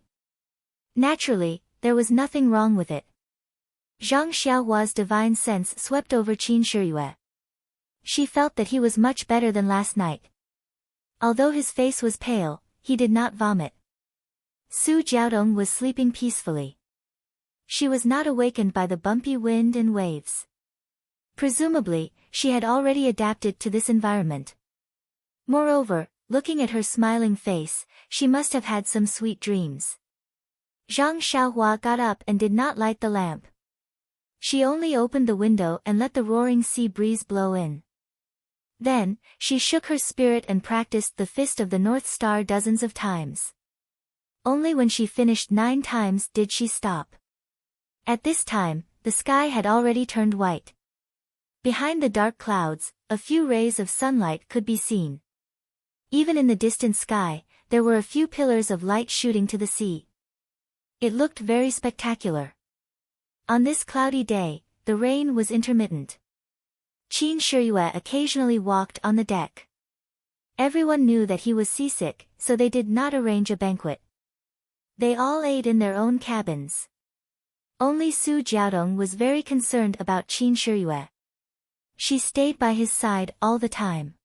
Naturally, there was nothing wrong with it. Zhang Xiaohua's divine sense swept over Qin Shiyue. She felt that he was much better than last night. Although his face was pale, he did not vomit. Su Jiaodong was sleeping peacefully. She was not awakened by the bumpy wind and waves. Presumably, she had already adapted to this environment. Moreover, looking at her smiling face, she must have had some sweet dreams. Zhang Xiaohua got up and did not light the lamp. She only opened the window and let the roaring sea breeze blow in. Then, she shook her spirit and practiced the Fist of the North Star dozens of times. Only when she finished 9 times did she stop. At this time, the sky had already turned white. Behind the dark clouds, a few rays of sunlight could be seen. Even in the distant sky, there were a few pillars of light shooting to the sea. It looked very spectacular. On this cloudy day, the rain was intermittent. Qin Shiyue occasionally walked on the deck. Everyone knew that he was seasick, so they did not arrange a banquet. They all ate in their own cabins. Only Su Jiaodong was very concerned about Qin Shiyue. She stayed by his side all the time.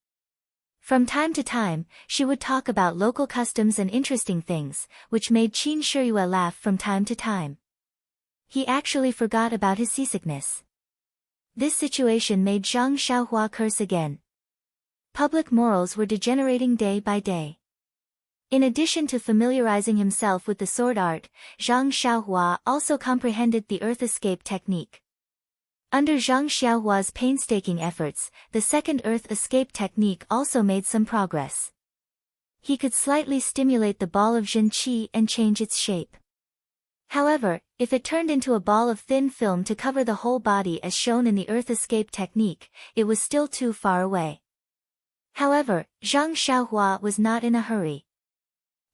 From time to time, she would talk about local customs and interesting things, which made Qin Shiyue laugh from time to time. He actually forgot about his seasickness. This situation made Zhang Xiaohua curse again. Public morals were degenerating day by day. In addition to familiarizing himself with the sword art, Zhang Xiaohua also comprehended the earth escape technique. Under Zhang Xiaohua's painstaking efforts, the second earth escape technique also made some progress. He could slightly stimulate the ball of Jin Qi and change its shape. However, if it turned into a ball of thin film to cover the whole body as shown in the earth escape technique, it was still too far away. However, Zhang Xiaohua was not in a hurry.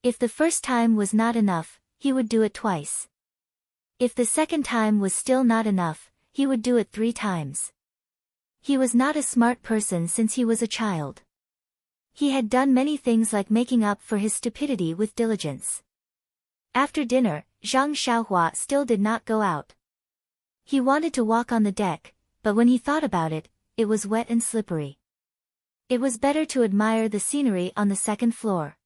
If the first time was not enough, he would do it twice. If the second time was still not enough, he would do it 3 times. He was not a smart person since he was a child. He had done many things like making up for his stupidity with diligence. After dinner, Zhang Xiaohua still did not go out. He wanted to walk on the deck, but when he thought about it, it was wet and slippery. It was better to admire the scenery on the second floor.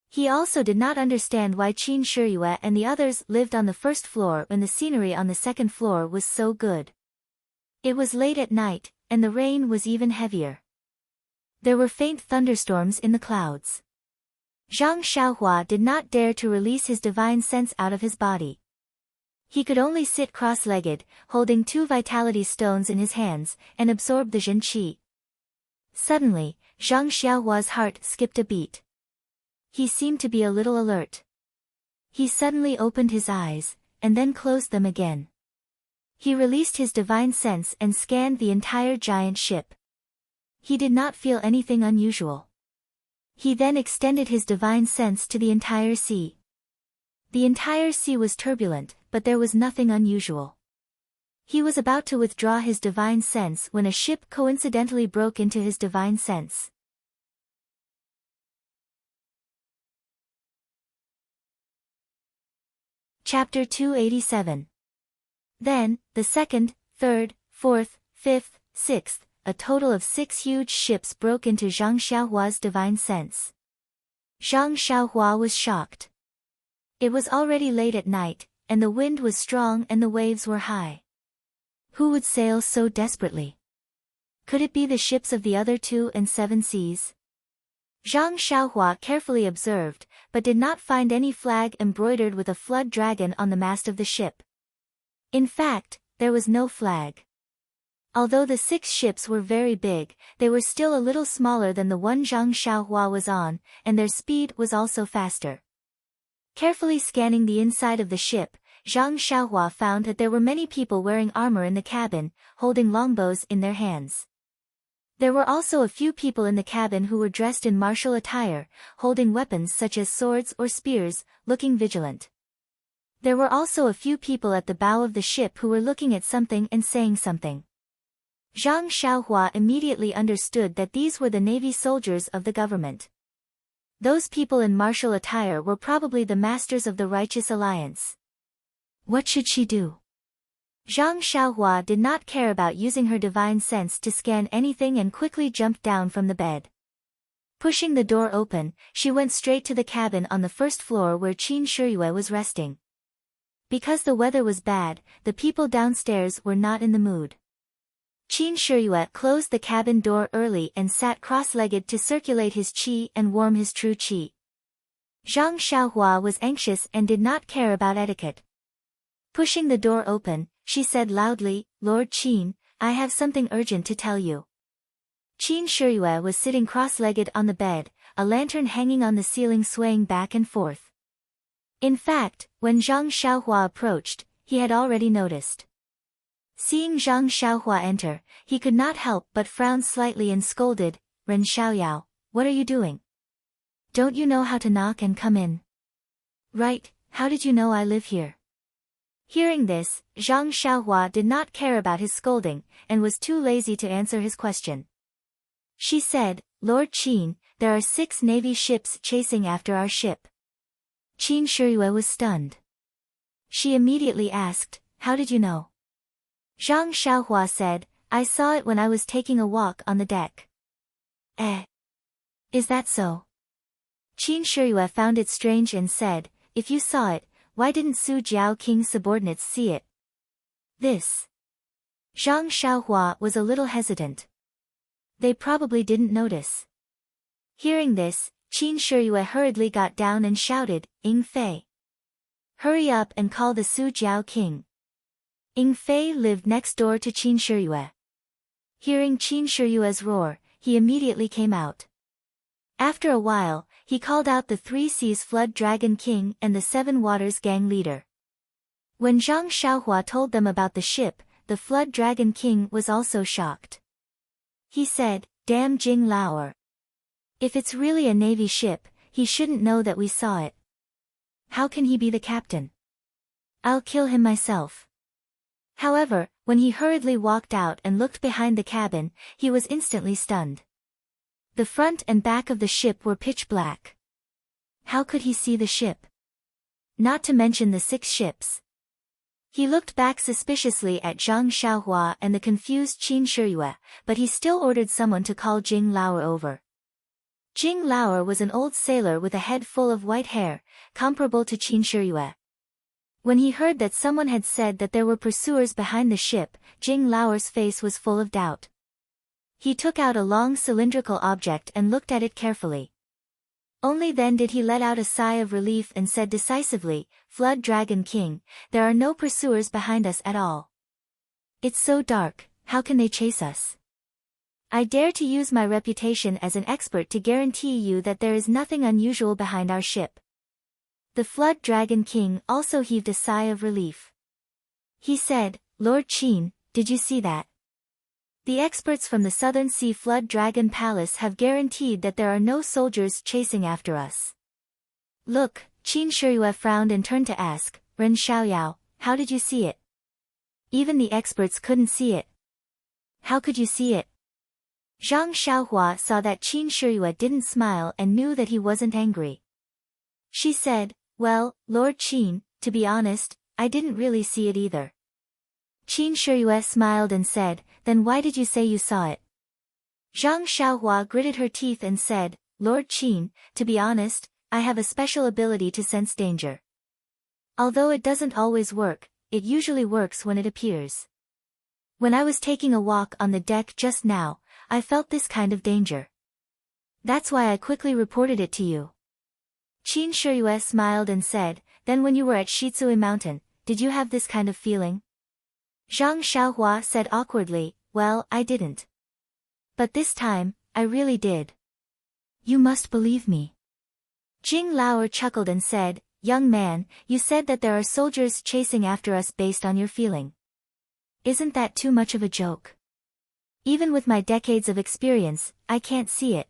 He also did not understand why Qin Shiyue and the others lived on the first floor when the scenery on the second floor was so good. It was late at night, and the rain was even heavier. There were faint thunderstorms in the clouds. Zhang Xiaohua did not dare to release his divine sense out of his body. He could only sit cross-legged, holding 2 vitality stones in his hands, and absorb the Jin Qi. Suddenly, Zhang Xiaohua's heart skipped a beat. He seemed to be a little alert. He suddenly opened his eyes, and then closed them again. He released his divine sense and scanned the entire giant ship. He did not feel anything unusual. He then extended his divine sense to the entire sea. The entire sea was turbulent, but there was nothing unusual. He was about to withdraw his divine sense when a ship coincidentally broke into his divine sense. Chapter 287. Then, the second, third, fourth, fifth, sixth, a total of 6 huge ships broke into Zhang Xiaohua's divine sense. Zhang Xiaohua was shocked. It was already late at night, and the wind was strong and the waves were high. Who would sail so desperately? Could it be the ships of the other 2 and 7 seas? Zhang Xiaohua carefully observed, but did not find any flag embroidered with a flood dragon on the mast of the ship. In fact, there was no flag. Although the 6 ships were very big, they were still a little smaller than the one Zhang Xiaohua was on, and their speed was also faster. Carefully scanning the inside of the ship, Zhang Xiaohua found that there were many people wearing armor in the cabin, holding longbows in their hands. There were also a few people in the cabin who were dressed in martial attire, holding weapons such as swords or spears, looking vigilant. There were also a few people at the bow of the ship who were looking at something and saying something. Zhang Xiaohua immediately understood that these were the navy soldiers of the government. Those people in martial attire were probably the masters of the Righteous Alliance. What should she do? Zhang Xiaohua did not care about using her divine sense to scan anything and quickly jumped down from the bed. Pushing the door open, she went straight to the cabin on the first floor where Qin Shiyue was resting. Because the weather was bad, the people downstairs were not in the mood. Qin Shiyue closed the cabin door early and sat cross-legged to circulate his qi and warm his true qi. Zhang Xiaohua was anxious and did not care about etiquette. Pushing the door open, she said loudly, "Lord Qin, I have something urgent to tell you." Qin Shiyue was sitting cross-legged on the bed, a lantern hanging on the ceiling swaying back and forth. In fact, when Zhang Xiaohua approached, he had already noticed. Seeing Zhang Xiaohua enter, he could not help but frown slightly and scolded, "Ren Xiaoyao, what are you doing? Don't you know how to knock and come in?" "Right, how did you know I live here?" Hearing this, Zhang Xiaohua did not care about his scolding, and was too lazy to answer his question. She said, "Lord Qin, there are 6 navy ships chasing after our ship." Qin Shiyue was stunned. She immediately asked, "How did you know?" Zhang Xiaohua said, "I saw it when I was taking a walk on the deck." "Eh? Is that so?" Qin Shiyue found it strange and said, "If you saw it, why didn't Su Jiao King's subordinates see it?" This. Zhang Xiaohua was a little hesitant. They probably didn't notice. Hearing this, Qin Shiyue hurriedly got down and shouted, "Ying Fei! Hurry up and call the Su Jiao King." Ying Fei lived next door to Qin Shiyue. Hearing Qin Shiyue's roar, he immediately came out. After a while, he called out the 3 Seas Flood Dragon King and the 7 Waters Gang leader. When Zhang Xiaohua told them about the ship, the Flood Dragon King was also shocked. He said, "Damn Jing Laoer. If it's really a navy ship, he shouldn't know that we saw it. How can he be the captain? I'll kill him myself." However, when he hurriedly walked out and looked behind the cabin, he was instantly stunned. The front and back of the ship were pitch black. How could he see the ship? Not to mention the 6 ships. He looked back suspiciously at Zhang Xiaohua and the confused Qin Shiyue, but he still ordered someone to call Jing Laoer over. Jing Laoer was an old sailor with a head full of white hair, comparable to Qin Shiyue. When he heard that someone had said that there were pursuers behind the ship, Jing Laoer's face was full of doubt. He took out a long cylindrical object and looked at it carefully. Only then did he let out a sigh of relief and said decisively, "Flood Dragon King, there are no pursuers behind us at all. It's so dark, how can they chase us? I dare to use my reputation as an expert to guarantee you that there is nothing unusual behind our ship." The Flood Dragon King also heaved a sigh of relief. He said, "Lord Qin, did you see that? The experts from the Southern Sea Flood Dragon Palace have guaranteed that there are no soldiers chasing after us." "Look," Qin Shiyue frowned and turned to ask, "Ren Xiaoyao, how did you see it? Even the experts couldn't see it. How could you see it?" Zhang Xiaohua saw that Qin Shiyue didn't smile and knew that he wasn't angry. She said, "Well, Lord Qin, to be honest, I didn't really see it either." Qin Shiyue smiled and said, "Then why did you say you saw it?" Zhang Xiaohua gritted her teeth and said, "Lord Qin, to be honest, I have a special ability to sense danger. Although it doesn't always work, it usually works when it appears. When I was taking a walk on the deck just now, I felt this kind of danger. That's why I quickly reported it to you." Qin Shiyue smiled and said, "Then when you were at Shitsui Mountain, did you have this kind of feeling?" Zhang Xiaohua said awkwardly, "Well, I didn't. But this time, I really did." "You must believe me." Jing Laoer chuckled and said, young man, you said that there are soldiers chasing after us based on your feeling. Isn't that too much of a joke? Even with my decades of experience, I can't see it.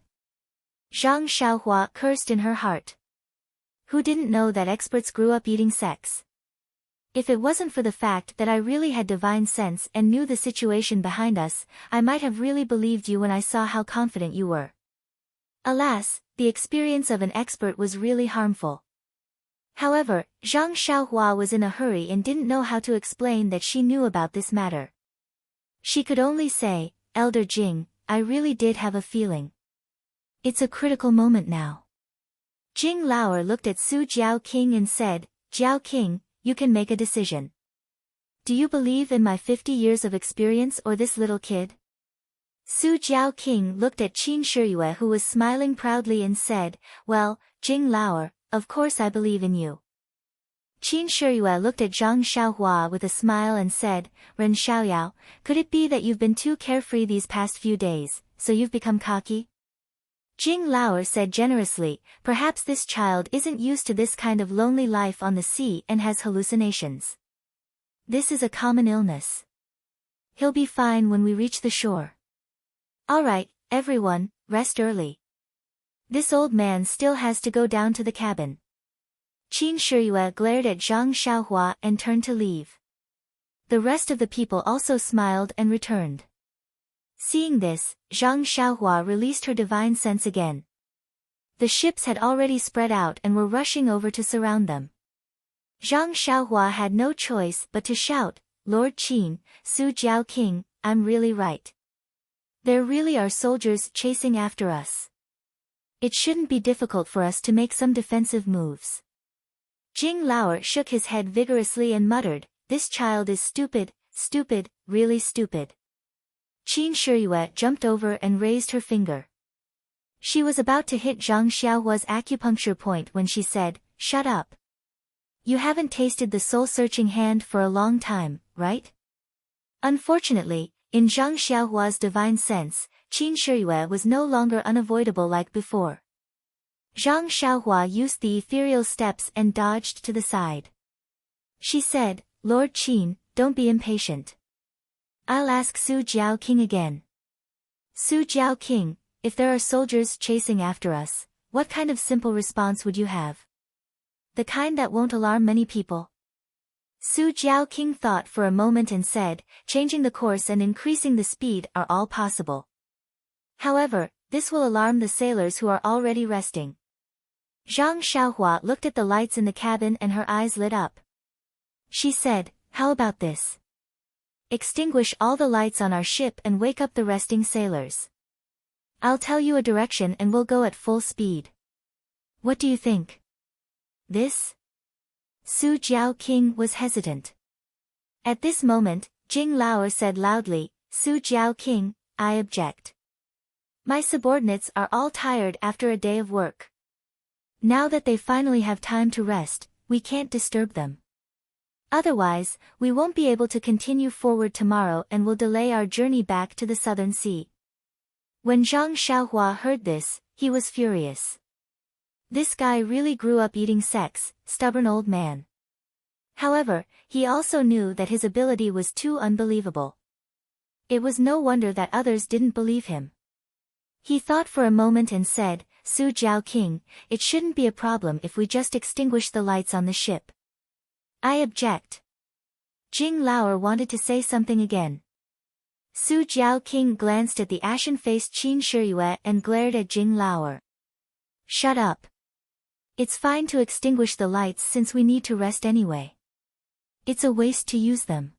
Zhang Xiaohua cursed in her heart. Who didn't know that experts grew up eating sex? If it wasn't for the fact that I really had divine sense and knew the situation behind us, I might have really believed you when I saw how confident you were. Alas, the experience of an expert was really harmful. However, Zhang Xiaohua was in a hurry and didn't know how to explain that she knew about this matter. She could only say, Elder Jing, I really did have a feeling. It's a critical moment now. Jing Laoer looked at Su Jiaoqing and said, Jiaoqing, you can make a decision. Do you believe in my 50 years of experience or this little kid? Su Jiaoqing looked at Qin Shiyue, who was smiling proudly, and said, well, Jing Laoer, of course I believe in you. Qin Shiyue looked at Zhang Xiaohua with a smile and said, Ren Xiaoyao, could it be that you've been too carefree these past few days, so you've become cocky? Jing Laoer said generously, perhaps this child isn't used to this kind of lonely life on the sea and has hallucinations. This is a common illness. He'll be fine when we reach the shore. All right, everyone, rest early. This old man still has to go down to the cabin. Qin Shiyue glared at Zhang Xiaohua and turned to leave. The rest of the people also smiled and returned. Seeing this, Zhang Xiaohua released her divine sense again. The ships had already spread out and were rushing over to surround them. Zhang Xiaohua had no choice but to shout, Lord Qin, Su Jiaoqing, I'm really right. There really are soldiers chasing after us. It shouldn't be difficult for us to make some defensive moves. Jing Laoer shook his head vigorously and muttered, this child is stupid, really stupid. Qin Shiyue jumped over and raised her finger. She was about to hit Zhang Xiaohua's acupuncture point when she said, shut up. You haven't tasted the soul-searching hand for a long time, right? Unfortunately, in Zhang Xiaohua's divine sense, Qin Shiyue was no longer unavoidable like before. Zhang Xiaohua used the ethereal steps and dodged to the side. She said, Lord Qin, don't be impatient. I'll ask Su Jiaoqing again. Su Jiaoqing, if there are soldiers chasing after us, what kind of simple response would you have? The kind that won't alarm many people. Su Jiaoqing thought for a moment and said, changing the course and increasing the speed are all possible. However, this will alarm the sailors who are already resting. Zhang Xiaohua looked at the lights in the cabin and her eyes lit up. She said, how about this? Extinguish all the lights on our ship and wake up the resting sailors. I'll tell you a direction and we'll go at full speed. What do you think? This? Su Jiaoqing was hesitant. At this moment, Jing Laoer said loudly, Su Jiaoqing, I object. My subordinates are all tired after a day of work. Now that they finally have time to rest, we can't disturb them. Otherwise, we won't be able to continue forward tomorrow and will delay our journey back to the Southern Sea. When Zhang Xiaohua heard this, he was furious. This guy really grew up eating sex, stubborn old man. However, he also knew that his ability was too unbelievable. It was no wonder that others didn't believe him. He thought for a moment and said, Su Jiaoqing, it shouldn't be a problem if we just extinguish the lights on the ship. I object. Jing Laoer wanted to say something again. Su Jiaoqing glanced at the ashen-faced Qin Shiyue and glared at Jing Laoer. Shut up. It's fine to extinguish the lights since we need to rest anyway. It's a waste to use them.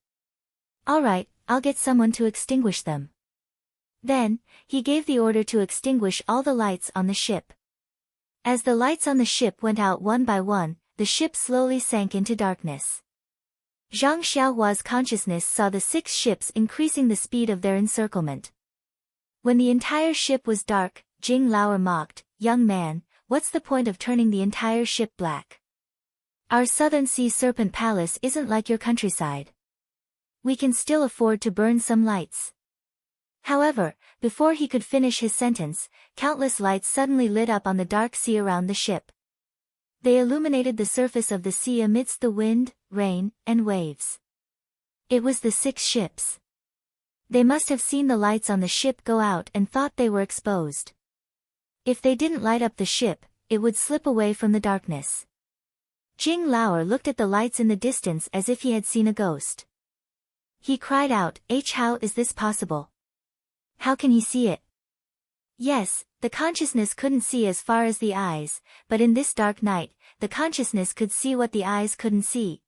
All right, I'll get someone to extinguish them. Then, he gave the order to extinguish all the lights on the ship. As the lights on the ship went out one by one, the ship slowly sank into darkness. Zhang Xiaohua's consciousness saw the 6 ships increasing the speed of their encirclement. When the entire ship was dark, Jing Laoer mocked, young man, what's the point of turning the entire ship black? Our Southern Sea Serpent Palace isn't like your countryside. We can still afford to burn some lights. However, before he could finish his sentence, countless lights suddenly lit up on the dark sea around the ship. They illuminated the surface of the sea amidst the wind, rain, and waves. It was the 6 ships. They must have seen the lights on the ship go out and thought they were exposed. If they didn't light up the ship, it would slip away from the darkness. Jing Laoer looked at the lights in the distance as if he had seen a ghost. He cried out, How is this possible? How can he see it? Yes, the consciousness couldn't see as far as the eyes, but in this dark night, the consciousness could see what the eyes couldn't see.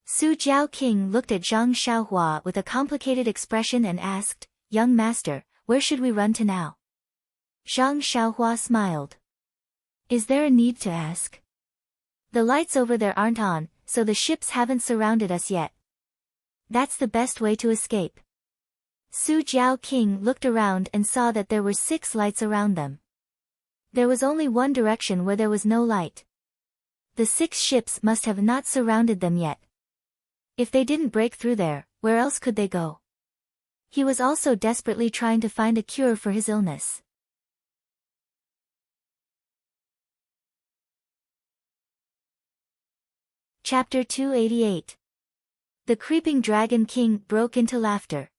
Su Jiao King looked at Zhang Xiaohua with a complicated expression and asked, Young master, where should we run to now? Zhang Xiaohua smiled. Is there a need to ask? The lights over there aren't on, so the ships haven't surrounded us yet. That's the best way to escape. Su Jiao King looked around and saw that there were 6 lights around them. There was only one direction where there was no light. The 6 ships must have not surrounded them yet. If they didn't break through there, where else could they go? He was also desperately trying to find a cure for his illness. Chapter 288. The Creeping Dragon King broke into laughter.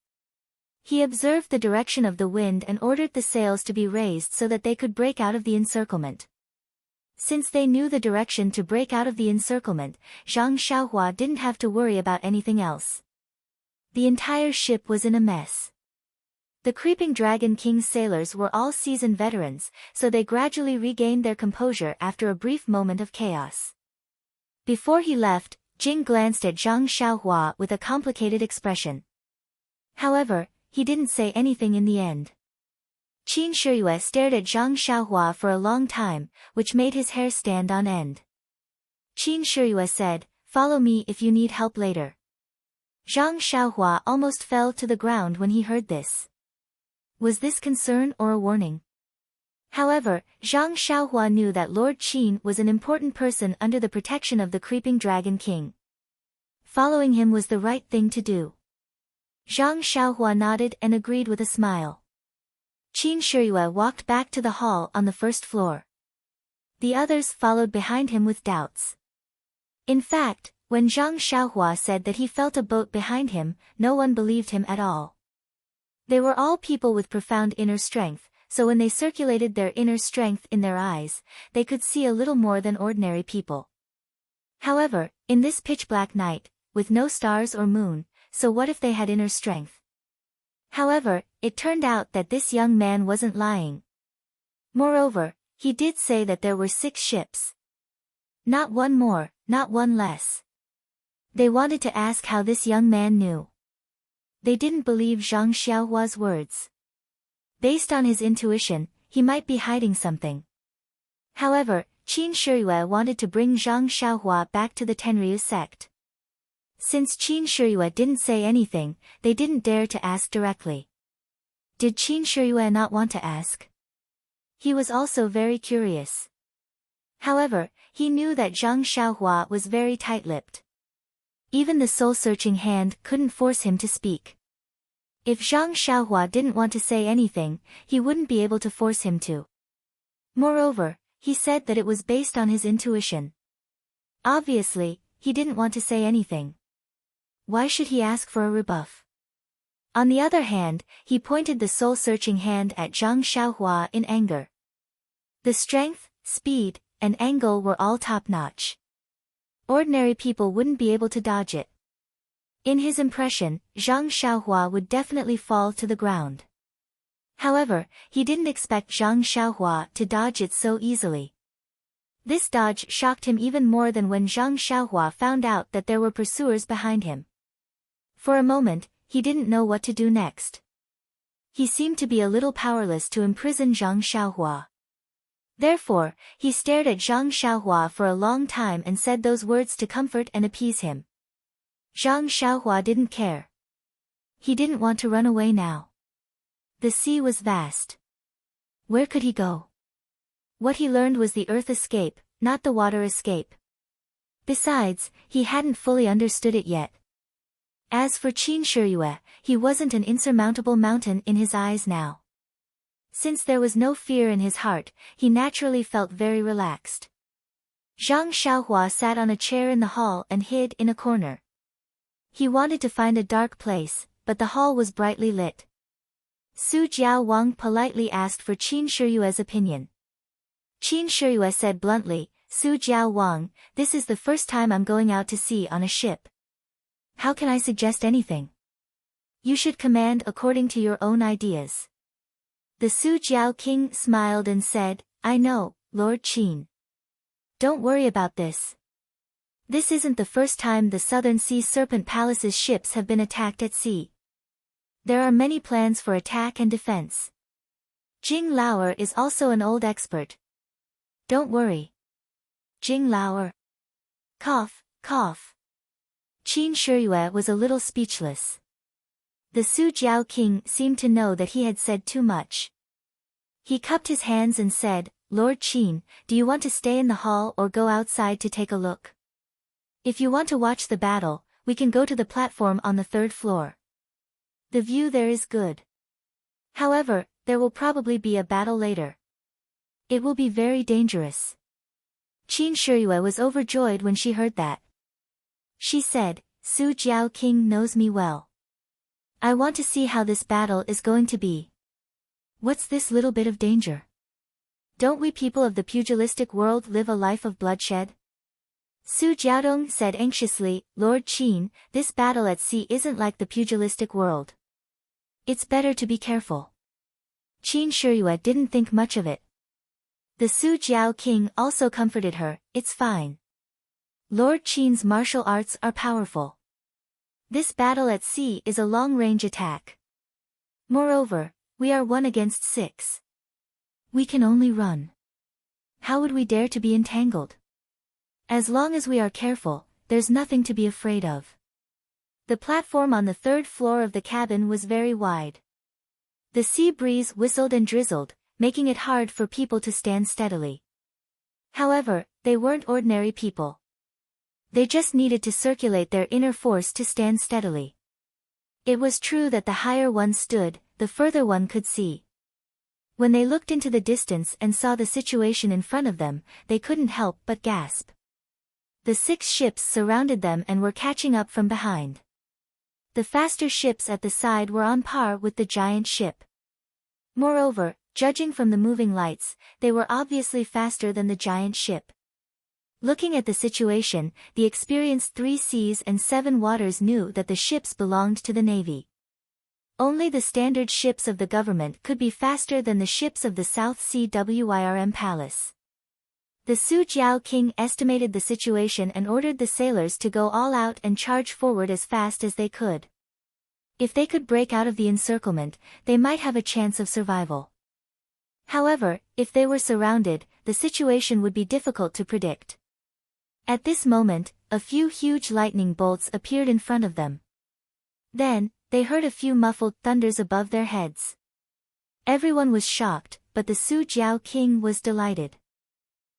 He observed the direction of the wind and ordered the sails to be raised so that they could break out of the encirclement. Since they knew the direction to break out of the encirclement, Zhang Xiaohua didn't have to worry about anything else. The entire ship was in a mess. The Creeping Dragon King's sailors were all seasoned veterans, so they gradually regained their composure after a brief moment of chaos. Before he left, Jing glanced at Zhang Xiaohua with a complicated expression. However, he didn't say anything in the end. Qin Shiyue stared at Zhang Xiaohua for a long time, which made his hair stand on end. Qin Shiyue said, Follow me if you need help later. Zhang Xiaohua almost fell to the ground when he heard this. Was this concern or a warning? However, Zhang Xiaohua knew that Lord Qin was an important person under the protection of the Creeping Dragon King. Following him was the right thing to do. Zhang Xiaohua nodded and agreed with a smile. Qin Shiyue walked back to the hall on the 1st floor. The others followed behind him with doubts. In fact, when Zhang Xiaohua said that he felt a boat behind him, no one believed him at all. They were all people with profound inner strength, so when they circulated their inner strength in their eyes, they could see a little more than ordinary people. However, in this pitch-black night, with no stars or moon, so what if they had inner strength? However, it turned out that this young man wasn't lying. Moreover, he did say that there were 6 ships. Not one more, not one less. They wanted to ask how this young man knew. They didn't believe Zhang Xiaohua's words. Based on his intuition, he might be hiding something. However, Qin Shiyue wanted to bring Zhang Xiaohua back to the Tenryu sect. Since Qin Shiyue didn't say anything, they didn't dare to ask directly. Did Qin Shiyue not want to ask? He was also very curious. However, he knew that Zhang Xiaohua was very tight-lipped. Even the soul-searching hand couldn't force him to speak. If Zhang Xiaohua didn't want to say anything, he wouldn't be able to force him to. Moreover, he said that it was based on his intuition. Obviously, he didn't want to say anything. Why should he ask for a rebuff? On the other hand, he pointed the soul-searching hand at Zhang Xiaohua in anger. The strength, speed, and angle were all top-notch. Ordinary people wouldn't be able to dodge it. In his impression, Zhang Xiaohua would definitely fall to the ground. However, he didn't expect Zhang Xiaohua to dodge it so easily. This dodge shocked him even more than when Zhang Xiaohua found out that there were pursuers behind him. For a moment, he didn't know what to do next. He seemed to be a little powerless to imprison Zhang Xiaohua. Therefore, he stared at Zhang Xiaohua for a long time and said those words to comfort and appease him. Zhang Xiaohua didn't care. He didn't want to run away now. The sea was vast. Where could he go? What he learned was the earth escape, not the water escape. Besides, he hadn't fully understood it yet. As for Qin Shiyue, he wasn't an insurmountable mountain in his eyes now. Since there was no fear in his heart, he naturally felt very relaxed. Zhang Xiaohua sat on a chair in the hall and hid in a corner. He wanted to find a dark place, but the hall was brightly lit. Su Jiao Wang politely asked for Qin Shiyue's opinion. Qin Shiyue said bluntly, Su Jiao Wang, this is the first time I'm going out to sea on a ship. How can I suggest anything? You should command according to your own ideas. The Su Jiao king smiled and said, I know, Lord Qin. Don't worry about this. This isn't the first time the Southern Sea Serpent Palace's ships have been attacked at sea. There are many plans for attack and defense. Jing Laoer is also an old expert. Don't worry. Jing Laoer. Cough, cough. Qin Shiyue was a little speechless. The Su Jiao king seemed to know that he had said too much. He cupped his hands and said, Lord Qin, do you want to stay in the hall or go outside to take a look? If you want to watch the battle, we can go to the platform on the 3rd floor. The view there is good. However, there will probably be a battle later. It will be very dangerous. Qin Shiyue was overjoyed when she heard that. She said, Su Jiao king knows me well. I want to see how this battle is going to be. What's this little bit of danger? Don't we people of the pugilistic world live a life of bloodshed? Su Jiaodong said anxiously, Lord Qin, this battle at sea isn't like the pugilistic world. It's better to be careful. Qin Shiyue didn't think much of it. The Su Jiao king also comforted her, it's fine. Lord Qin's martial arts are powerful. This battle at sea is a long-range attack. Moreover, we are 1 against 6. We can only run. How would we dare to be entangled? As long as we are careful, there's nothing to be afraid of. The platform on the 3rd floor of the cabin was very wide. The sea breeze whistled and drizzled, making it hard for people to stand steadily. However, they weren't ordinary people. They just needed to circulate their inner force to stand steadily. It was true that the higher one stood, the further one could see. When they looked into the distance and saw the situation in front of them, they couldn't help but gasp. The 6 ships surrounded them and were catching up from behind. The faster ships at the side were on par with the giant ship. Moreover, judging from the moving lights, they were obviously faster than the giant ship. Looking at the situation, the experienced 3 seas and 7 waters knew that the ships belonged to the navy. Only the standard ships of the government could be faster than the ships of the South Sea Wirm Palace. The Su Jiao king estimated the situation and ordered the sailors to go all out and charge forward as fast as they could. If they could break out of the encirclement, they might have a chance of survival. However, if they were surrounded, the situation would be difficult to predict. At this moment, a few huge lightning bolts appeared in front of them. Then, they heard a few muffled thunders above their heads. Everyone was shocked, but the Su Jiao king was delighted.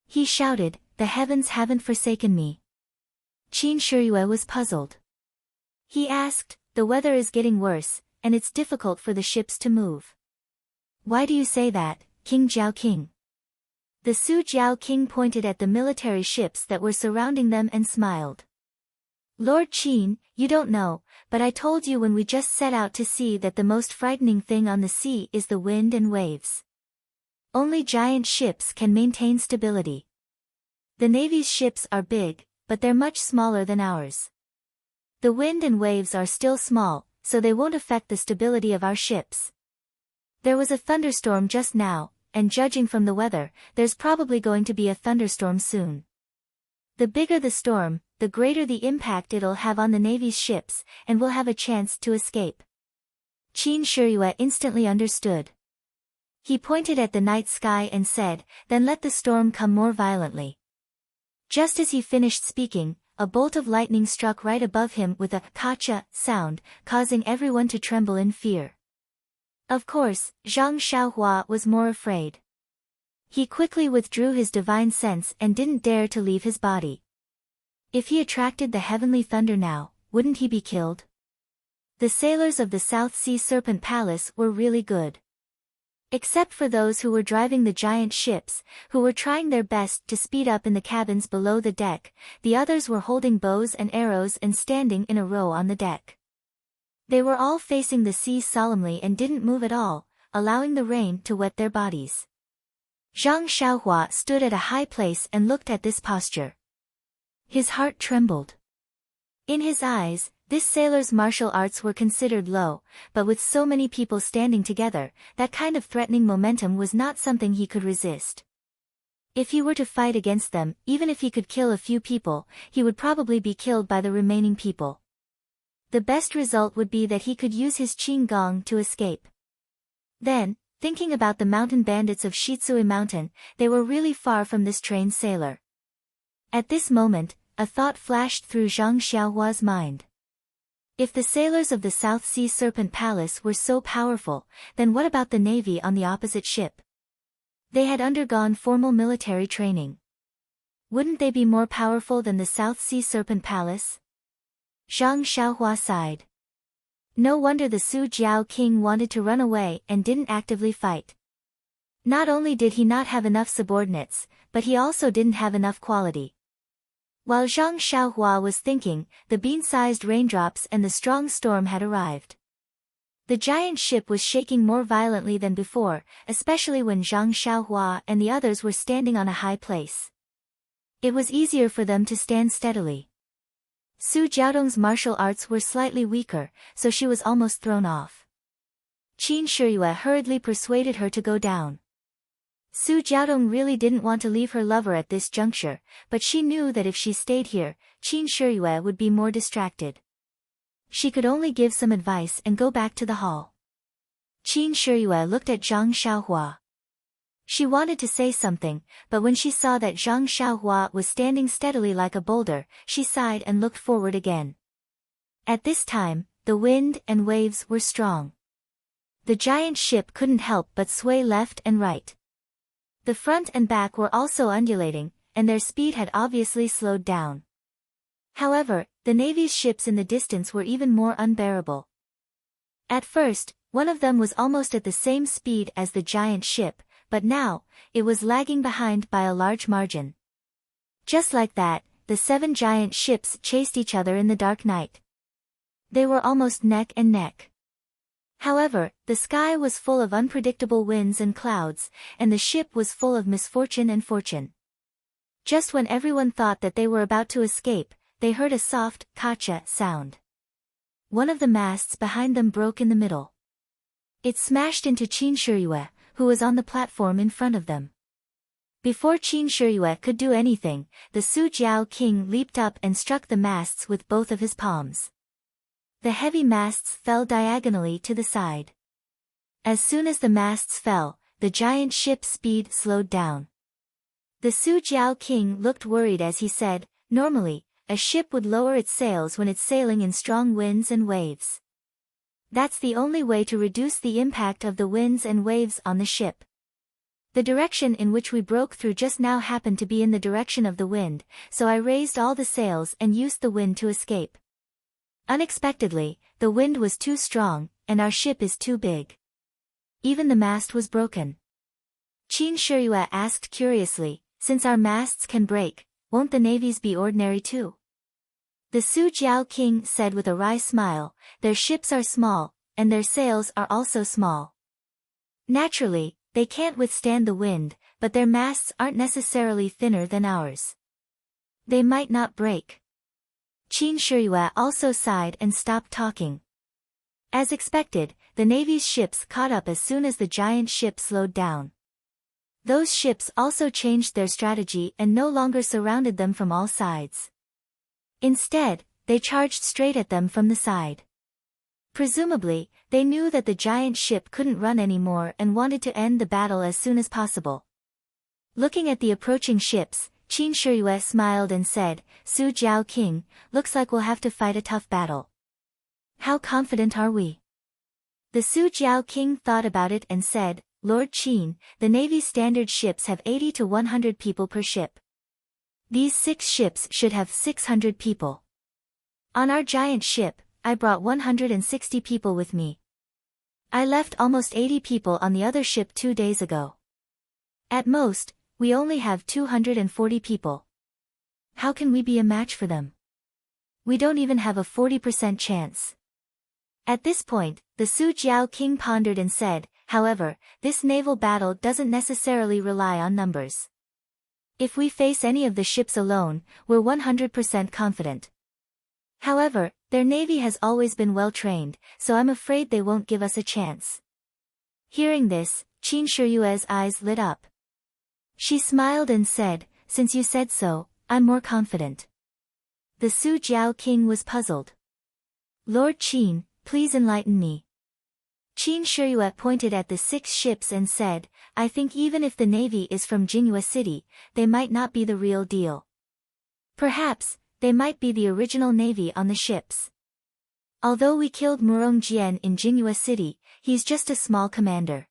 He shouted, the heavens haven't forsaken me. Qin Shiyue was puzzled. He asked, the weather is getting worse, and it's difficult for the ships to move. Why do you say that, King Jiao King? The Su Jiao king pointed at the military ships that were surrounding them and smiled. Lord Qin, you don't know, but I told you when we just set out to sea that the most frightening thing on the sea is the wind and waves. Only giant ships can maintain stability. The Navy's ships are big, but they're much smaller than ours. The wind and waves are still small, so they won't affect the stability of our ships. There was a thunderstorm just now, and judging from the weather, there's probably going to be a thunderstorm soon. The bigger the storm, the greater the impact it'll have on the Navy's ships, and we'll have a chance to escape. Qin Shiyue instantly understood. He pointed at the night sky and said, then let the storm come more violently. Just as he finished speaking, a bolt of lightning struck right above him with a "kacha" sound, causing everyone to tremble in fear. Of course, Zhang Xiaohua was more afraid. He quickly withdrew his divine sense and didn't dare to leave his body. If he attracted the heavenly thunder now, wouldn't he be killed? The sailors of the South Sea Serpent Palace were really good. Except for those who were driving the giant ships, who were trying their best to speed up in the cabins below the deck, the others were holding bows and arrows and standing in a row on the deck. They were all facing the sea solemnly and didn't move at all, allowing the rain to wet their bodies. Zhang Xiaohua stood at a high place and looked at this posture. His heart trembled. In his eyes, this sailor's martial arts were considered low, but with so many people standing together, that kind of threatening momentum was not something he could resist. If he were to fight against them, even if he could kill a few people, he would probably be killed by the remaining people. The best result would be that he could use his qing gong to escape. Then, thinking about the mountain bandits of Shitsui Mountain, they were really far from this trained sailor. At this moment, a thought flashed through Zhang Xiaohua's mind. If the sailors of the South Sea Serpent Palace were so powerful, then what about the navy on the opposite ship? They had undergone formal military training. Wouldn't they be more powerful than the South Sea Serpent Palace? Zhang Xiaohua sighed. No wonder the Su Jiao king wanted to run away and didn't actively fight. Not only did he not have enough subordinates, but he also didn't have enough quality. While Zhang Xiaohua was thinking, the bean-sized raindrops and the strong storm had arrived. The giant ship was shaking more violently than before, especially when Zhang Xiaohua and the others were standing on a high place. It was easier for them to stand steadily. Su Jiaodong's martial arts were slightly weaker, so she was almost thrown off. Qin Shiyue hurriedly persuaded her to go down. Su Jiaodong really didn't want to leave her lover at this juncture, but she knew that if she stayed here, Qin Shiyue would be more distracted. She could only give some advice and go back to the hall. Qin Shiyue looked at Zhang Xiaohua. She wanted to say something, but when she saw that Zhang Xiaohua was standing steadily like a boulder, she sighed and looked forward again. At this time, the wind and waves were strong. The giant ship couldn't help but sway left and right. The front and back were also undulating, and their speed had obviously slowed down. However, the Navy's ships in the distance were even more unbearable. At first, one of them was almost at the same speed as the giant ship, but now, it was lagging behind by a large margin. Just like that, the 7 giant ships chased each other in the dark night. They were almost neck and neck. However, the sky was full of unpredictable winds and clouds, and the ship was full of misfortune and fortune. Just when everyone thought that they were about to escape, they heard a soft, kacha sound. One of the masts behind them broke in the middle. It smashed into Qin Shiyue, who was on the platform in front of them. Before Qin Shiyue could do anything, the Su Jiao king leaped up and struck the masts with both of his palms. The heavy masts fell diagonally to the side. As soon as the masts fell, the giant ship's speed slowed down. The Su Jiao king looked worried as he said, "Normally, a ship would lower its sails when it's sailing in strong winds and waves. That's the only way to reduce the impact of the winds and waves on the ship. The direction in which we broke through just now happened to be in the direction of the wind, so I raised all the sails and used the wind to escape. Unexpectedly, the wind was too strong, and our ship is too big. Even the mast was broken." Qin Shiyue asked curiously, "Since our masts can break, won't the navies be ordinary too?" The Su Jiao king said with a wry smile, "Their ships are small, and their sails are also small. Naturally, they can't withstand the wind, but their masts aren't necessarily thinner than ours. They might not break." Qin Shiyue also sighed and stopped talking. As expected, the Navy's ships caught up as soon as the giant ship slowed down. Those ships also changed their strategy and no longer surrounded them from all sides. Instead, they charged straight at them from the side. Presumably, they knew that the giant ship couldn't run anymore and wanted to end the battle as soon as possible. Looking at the approaching ships, Qin Shiyue smiled and said, "Su Jiao king, looks like we'll have to fight a tough battle. How confident are we?" The Su Jiao king thought about it and said, "Lord Qin, the Navy's standard ships have 80 to 100 people per ship. These 6 ships should have 600 people. On our giant ship, I brought 160 people with me. I left almost 80 people on the other ship 2 days ago. At most, we only have 240 people. How can we be a match for them? We don't even have a 40% chance. At this point, the Su Jiao king pondered and said, however, this naval battle doesn't necessarily rely on numbers. If we face any of the ships alone, we're 100% confident. However, their navy has always been well trained, so I'm afraid they won't give us a chance. Hearing this, Qin Shiyue's eyes lit up. She smiled and said, since you said so, I'm more confident. The Su Jiao king was puzzled. Lord Qin, please enlighten me. Qin Shiyue pointed at the 6 ships and said, I think even if the navy is from Jinhua City, they might not be the real deal. Perhaps, they might be the original navy on the ships. Although we killed Murong Jian in Jinhua City, he's just a small commander.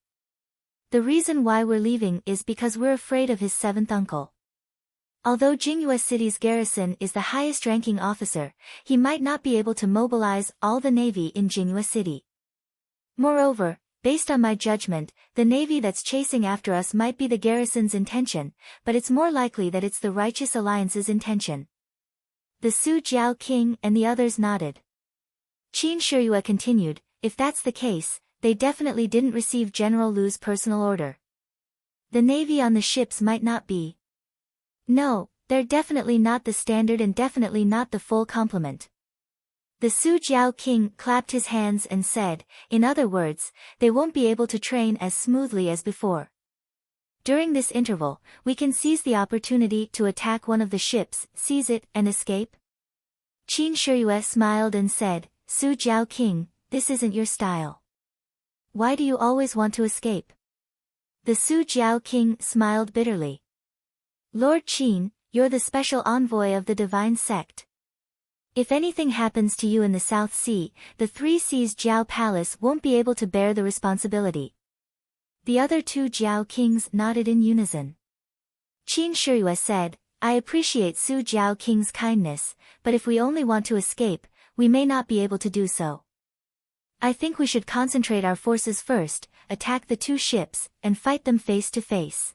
The reason why we're leaving is because we're afraid of his 7th uncle. Although Jinhua City's garrison is the highest-ranking officer, he might not be able to mobilize all the navy in Jinhua City. Moreover, based on my judgment, the navy that's chasing after us might be the garrison's intention, but it's more likely that it's the Righteous Alliance's intention. The Su Jiao king and the others nodded. Qin Shiyue continued, if that's the case, they definitely didn't receive General Lu's personal order. The navy on the ships might not be. No, they're definitely not the standard and definitely not the full complement. The Su Jiao king clapped his hands and said, in other words, they won't be able to train as smoothly as before. During this interval, we can seize the opportunity to attack one of the ships, seize it, and escape? Qin Shiyue smiled and said, Su Jiao king, this isn't your style. Why do you always want to escape? The Su Jiao king smiled bitterly. Lord Qin, you're the special envoy of the divine sect. If anything happens to you in the South Sea, the 3 Seas Jiao Palace won't be able to bear the responsibility. The other 2 Jiao kings nodded in unison. Qin Shiyue said, I appreciate Su Jiao king's kindness, but if we only want to escape, we may not be able to do so. I think we should concentrate our forces first, attack the 2 ships, and fight them face to face.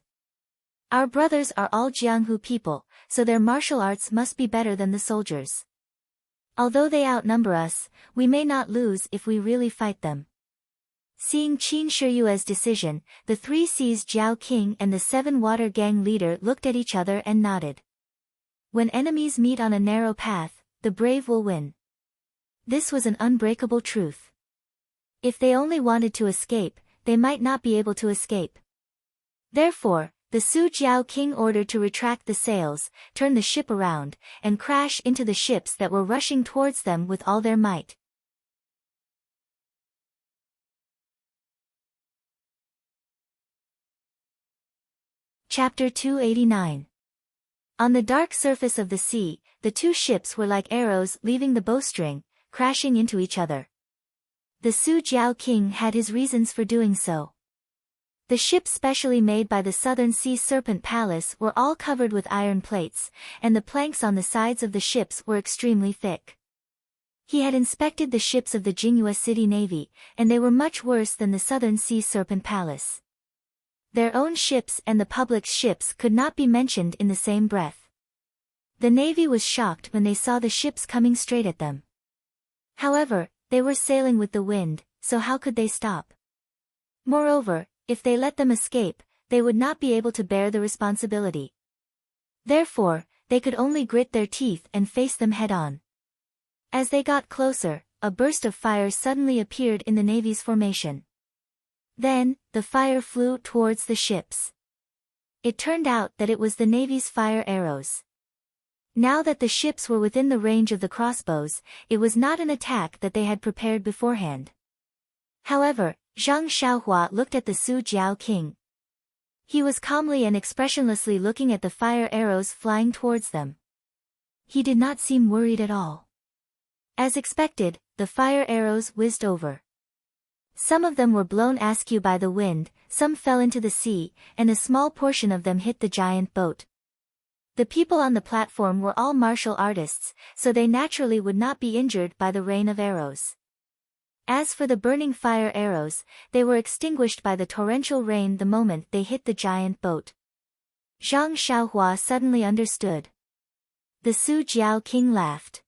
Our brothers are all Jianghu people, so their martial arts must be better than the soldiers. Although they outnumber us, we may not lose if we really fight them. Seeing Qin Shiyue's decision, the 3 Seas Jiao king and the 7 Water gang leader looked at each other and nodded. When enemies meet on a narrow path, the brave will win. This was an unbreakable truth. If they only wanted to escape, they might not be able to escape. Therefore, the Su Jiao king ordered to retract the sails, turn the ship around, and crash into the ships that were rushing towards them with all their might. Chapter 289. On the dark surface of the sea, the 2 ships were like arrows leaving the bowstring, crashing into each other. The Su Jiao king had his reasons for doing so. The ships specially made by the Southern Sea Serpent Palace were all covered with iron plates, and the planks on the sides of the ships were extremely thick. He had inspected the ships of the Jinhua City Navy, and they were much worse than the Southern Sea Serpent Palace. Their own ships and the public's ships could not be mentioned in the same breath. The Navy was shocked when they saw the ships coming straight at them. However, they were sailing with the wind, so how could they stop? Moreover, if they let them escape, they would not be able to bear the responsibility. Therefore, they could only grit their teeth and face them head-on. As they got closer, a burst of fire suddenly appeared in the Navy's formation. Then, the fire flew towards the ships. It turned out that it was the Navy's fire arrows. Now that the ships were within the range of the crossbows, it was not an attack that they had prepared beforehand. However, Zhang Xiaohua looked at the Su Jiao king. He was calmly and expressionlessly looking at the fire arrows flying towards them. He did not seem worried at all. As expected, the fire arrows whizzed over. Some of them were blown askew by the wind, some fell into the sea, and a small portion of them hit the giant boat. The people on the platform were all martial artists, so they naturally would not be injured by the rain of arrows. As for the burning fire arrows, they were extinguished by the torrential rain the moment they hit the giant boat. Zhang Xiaohua suddenly understood. The Su Jiao king laughed.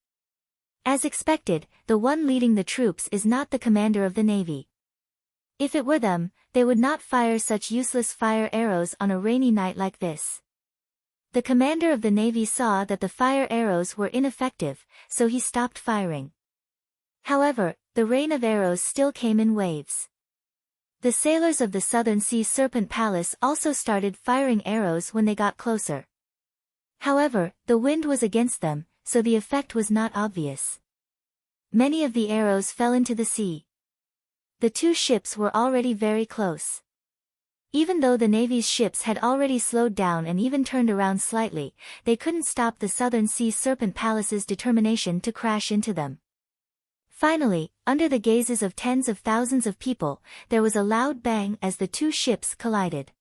As expected, the one leading the troops is not the commander of the navy. If it were them, they would not fire such useless fire arrows on a rainy night like this. The commander of the navy saw that the fire arrows were ineffective, so he stopped firing. However, the rain of arrows still came in waves. The sailors of the Southern Sea Serpent Palace also started firing arrows when they got closer. However, the wind was against them, so the effect was not obvious. Many of the arrows fell into the sea. The two ships were already very close. Even though the Navy's ships had already slowed down and even turned around slightly, they couldn't stop the Southern Sea Serpent Palace's determination to crash into them. Finally, under the gazes of tens of thousands of people, there was a loud bang as the two ships collided.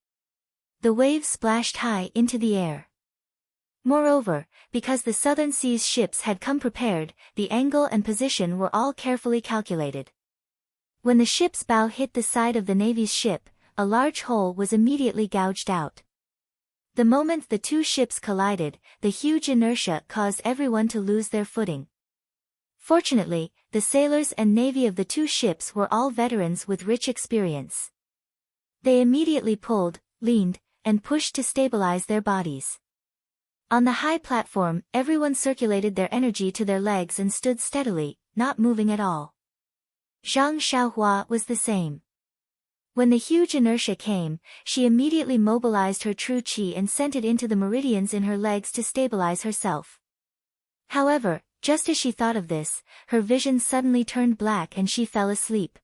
The waves splashed high into the air. Moreover, because the Southern Sea's ships had come prepared, the angle and position were all carefully calculated. When the ship's bow hit the side of the Navy's ship, a large hole was immediately gouged out. The moment the two ships collided, the huge inertia caused everyone to lose their footing. Fortunately, the sailors and navy of the two ships were all veterans with rich experience. They immediately pulled, leaned, and pushed to stabilize their bodies. On the high platform, everyone circulated their energy to their legs and stood steadily, not moving at all. Zhang Xiaohua was the same. When the huge inertia came, she immediately mobilized her true qi and sent it into the meridians in her legs to stabilize herself. However, just as she thought of this, her vision suddenly turned black and she fell asleep.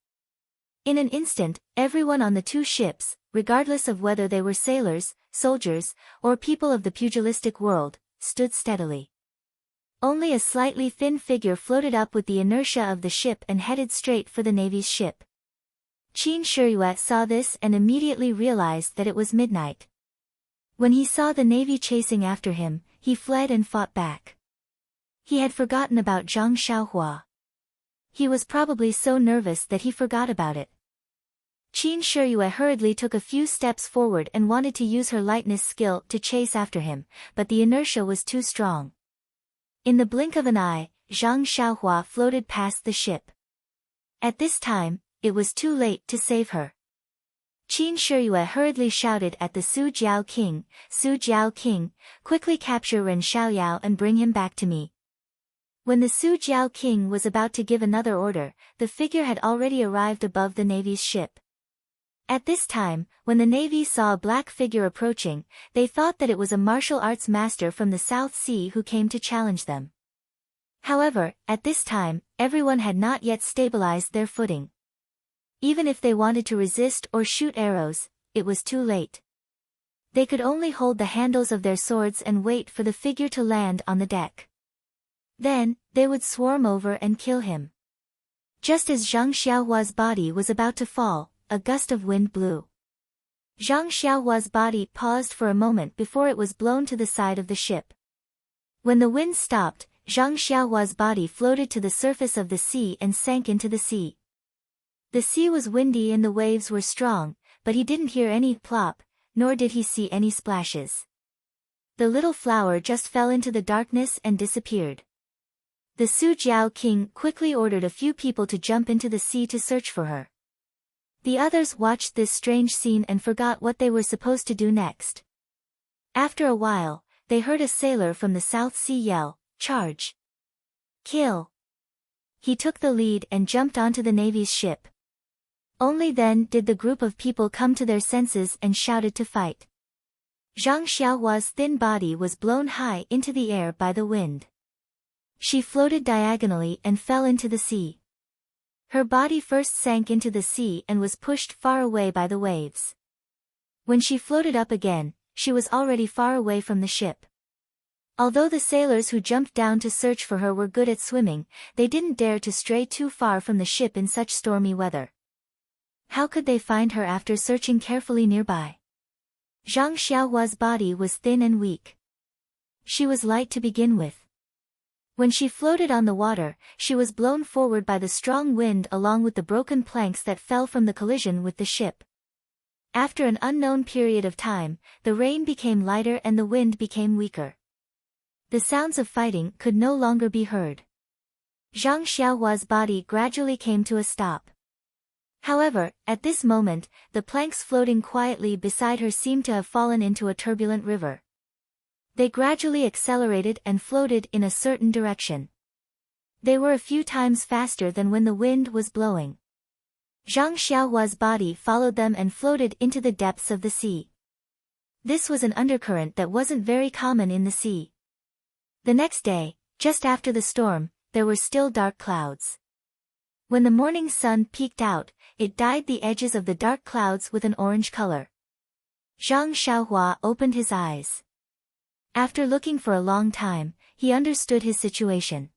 In an instant, everyone on the two ships, regardless of whether they were sailors, soldiers, or people of the pugilistic world, stood steadily. Only a slightly thin figure floated up with the inertia of the ship and headed straight for the Navy's ship. Qin Shiyue saw this and immediately realized that it was midnight. When he saw the Navy chasing after him, he fled and fought back. He had forgotten about Zhang Xiaohua. He was probably so nervous that he forgot about it. Qin Shiyue hurriedly took a few steps forward and wanted to use her lightness skill to chase after him, but the inertia was too strong. In the blink of an eye, Zhang Xiaohua floated past the ship. At this time, it was too late to save her. Qin Shiyue hurriedly shouted at the Su Jiao King, quickly capture Ren Xiaoyao and bring him back to me. When the Su Jiao King was about to give another order, the figure had already arrived above the Navy's ship. At this time, when the Navy saw a black figure approaching, they thought that it was a martial arts master from the South Sea who came to challenge them. However, at this time, everyone had not yet stabilized their footing. Even if they wanted to resist or shoot arrows, it was too late. They could only hold the handles of their swords and wait for the figure to land on the deck. Then, they would swarm over and kill him. Just as Zhang Xiaohua's body was about to fall, a gust of wind blew. Zhang Xiaohua's body paused for a moment before it was blown to the side of the ship. When the wind stopped, Zhang Xiaohua's body floated to the surface of the sea and sank into the sea. The sea was windy and the waves were strong, but he didn't hear any plop, nor did he see any splashes. The little flower just fell into the darkness and disappeared. The Su Jiao King quickly ordered a few people to jump into the sea to search for her. The others watched this strange scene and forgot what they were supposed to do next. After a while, they heard a sailor from the South Sea yell, "Charge! Kill!" He took the lead and jumped onto the Navy's ship. Only then did the group of people come to their senses and shouted to fight. Zhang Xiaohua's thin body was blown high into the air by the wind. She floated diagonally and fell into the sea. Her body first sank into the sea and was pushed far away by the waves. When she floated up again, she was already far away from the ship. Although the sailors who jumped down to search for her were good at swimming, they didn't dare to stray too far from the ship in such stormy weather. How could they find her after searching carefully nearby? Zhang Xiaohua's body was thin and weak. She was light to begin with. When she floated on the water, she was blown forward by the strong wind along with the broken planks that fell from the collision with the ship. After an unknown period of time, the rain became lighter and the wind became weaker. The sounds of fighting could no longer be heard. Zhang Xiaohua's body gradually came to a stop. However, at this moment, the planks floating quietly beside her seemed to have fallen into a turbulent river. They gradually accelerated and floated in a certain direction. They were a few times faster than when the wind was blowing. Zhang Xiaohua's body followed them and floated into the depths of the sea. This was an undercurrent that wasn't very common in the sea. The next day, just after the storm, there were still dark clouds. When the morning sun peeked out, it dyed the edges of the dark clouds with an orange color. Zhang Xiaohua opened his eyes. After looking for a long time, he understood his situation.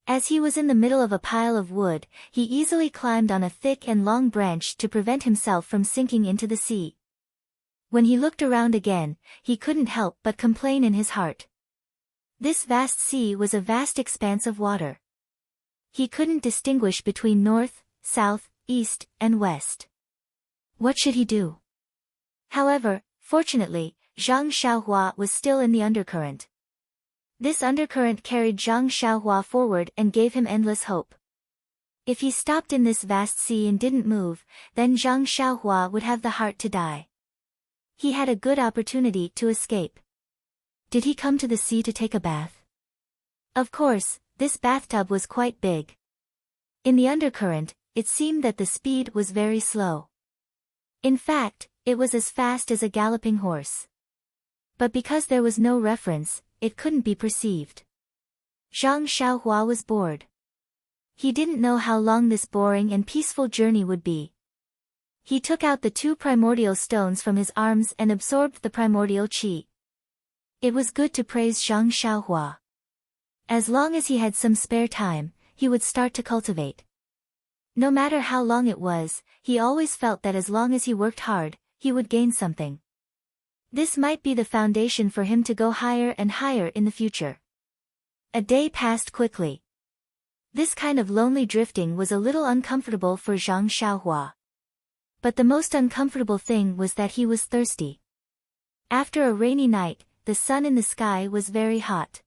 As he was in the middle of a pile of wood, he easily climbed on a thick and long branch to prevent himself from sinking into the sea. When he looked around again, he couldn't help but complain in his heart. This vast sea was a vast expanse of water. He couldn't distinguish between north, south, east, and west. What should he do? However, fortunately, Zhang Xiaohua was still in the undercurrent. This undercurrent carried Zhang Xiaohua forward and gave him endless hope. If he stopped in this vast sea and didn't move, then Zhang Xiaohua would have the heart to die. He had a good opportunity to escape. Did he come to the sea to take a bath? Of course, this bathtub was quite big. In the undercurrent, it seemed that the speed was very slow. In fact, it was as fast as a galloping horse. But because there was no reference, it couldn't be perceived. Zhang Xiaohua was bored. He didn't know how long this boring and peaceful journey would be. He took out the 2 primordial stones from his arms and absorbed the primordial qi. It was good to praise Zhang Xiaohua. As long as he had some spare time, he would start to cultivate. No matter how long it was, he always felt that as long as he worked hard, he would gain something. This might be the foundation for him to go higher and higher in the future. A day passed quickly. This kind of lonely drifting was a little uncomfortable for Zhang Xiaohua. But the most uncomfortable thing was that he was thirsty. After a rainy night, the sun in the sky was very hot.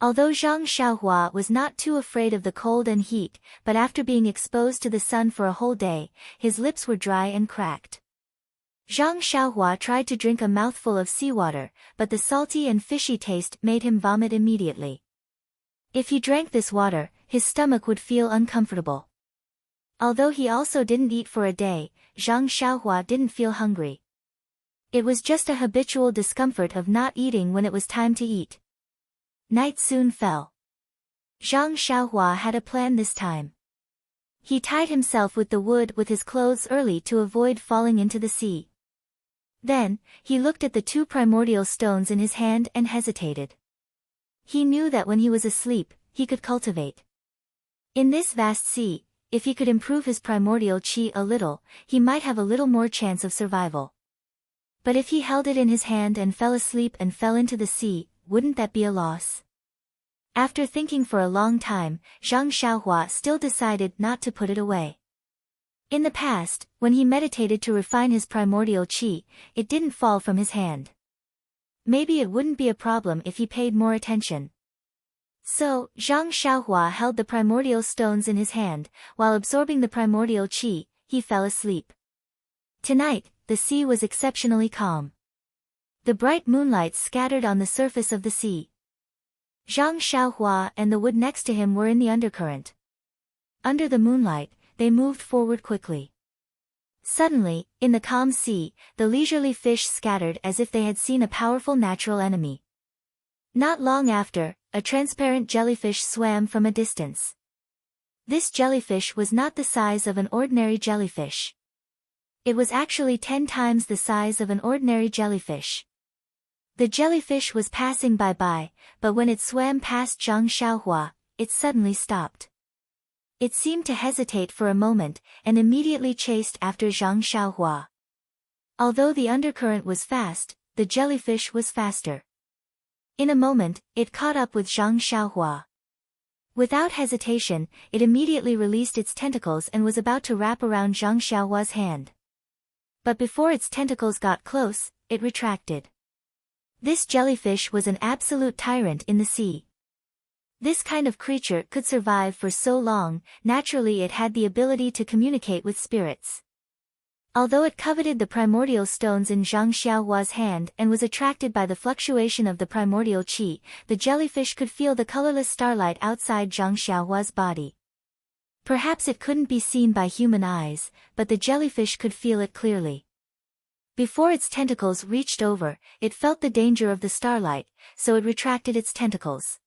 Although Zhang Xiaohua was not too afraid of the cold and heat, but after being exposed to the sun for a whole day, his lips were dry and cracked. Zhang Xiaohua tried to drink a mouthful of seawater, but the salty and fishy taste made him vomit immediately. If he drank this water, his stomach would feel uncomfortable. Although he also didn't eat for a day, Zhang Xiaohua didn't feel hungry. It was just a habitual discomfort of not eating when it was time to eat. Night soon fell. Zhang Xiaohua had a plan this time. He tied himself with the wood with his clothes early to avoid falling into the sea. Then, he looked at the 2 primordial stones in his hand and hesitated. He knew that when he was asleep, he could cultivate. In this vast sea, if he could improve his primordial qi a little, he might have a little more chance of survival. But if he held it in his hand and fell asleep and fell into the sea, wouldn't that be a loss? After thinking for a long time, Zhang Xiaohua still decided not to put it away. In the past, when he meditated to refine his primordial qi, it didn't fall from his hand. Maybe it wouldn't be a problem if he paid more attention. So, Zhang Xiaohua held the primordial stones in his hand, while absorbing the primordial qi, he fell asleep. Tonight, the sea was exceptionally calm. The bright moonlight scattered on the surface of the sea. Zhang Xiaohua and the wood next to him were in the undercurrent. Under the moonlight, they moved forward quickly. Suddenly, in the calm sea, the leisurely fish scattered as if they had seen a powerful natural enemy. Not long after, a transparent jellyfish swam from a distance. This jellyfish was not the size of an ordinary jellyfish. It was actually 10 times the size of an ordinary jellyfish. The jellyfish was passing by, but when it swam past Zhang Xiaohua, it suddenly stopped. It seemed to hesitate for a moment, and immediately chased after Zhang Xiaohua. Although the undercurrent was fast, the jellyfish was faster. In a moment, it caught up with Zhang Xiaohua. Without hesitation, it immediately released its tentacles and was about to wrap around Zhang Xiaohua's hand. But before its tentacles got close, it retracted. This jellyfish was an absolute tyrant in the sea. This kind of creature could survive for so long. Naturally it had the ability to communicate with spirits. Although it coveted the primordial stones in Zhang Xiaohua's hand and was attracted by the fluctuation of the primordial qi, the jellyfish could feel the colorless starlight outside Zhang Xiaohua's body. Perhaps it couldn't be seen by human eyes, but the jellyfish could feel it clearly. Before its tentacles reached over, it felt the danger of the starlight, so it retracted its tentacles.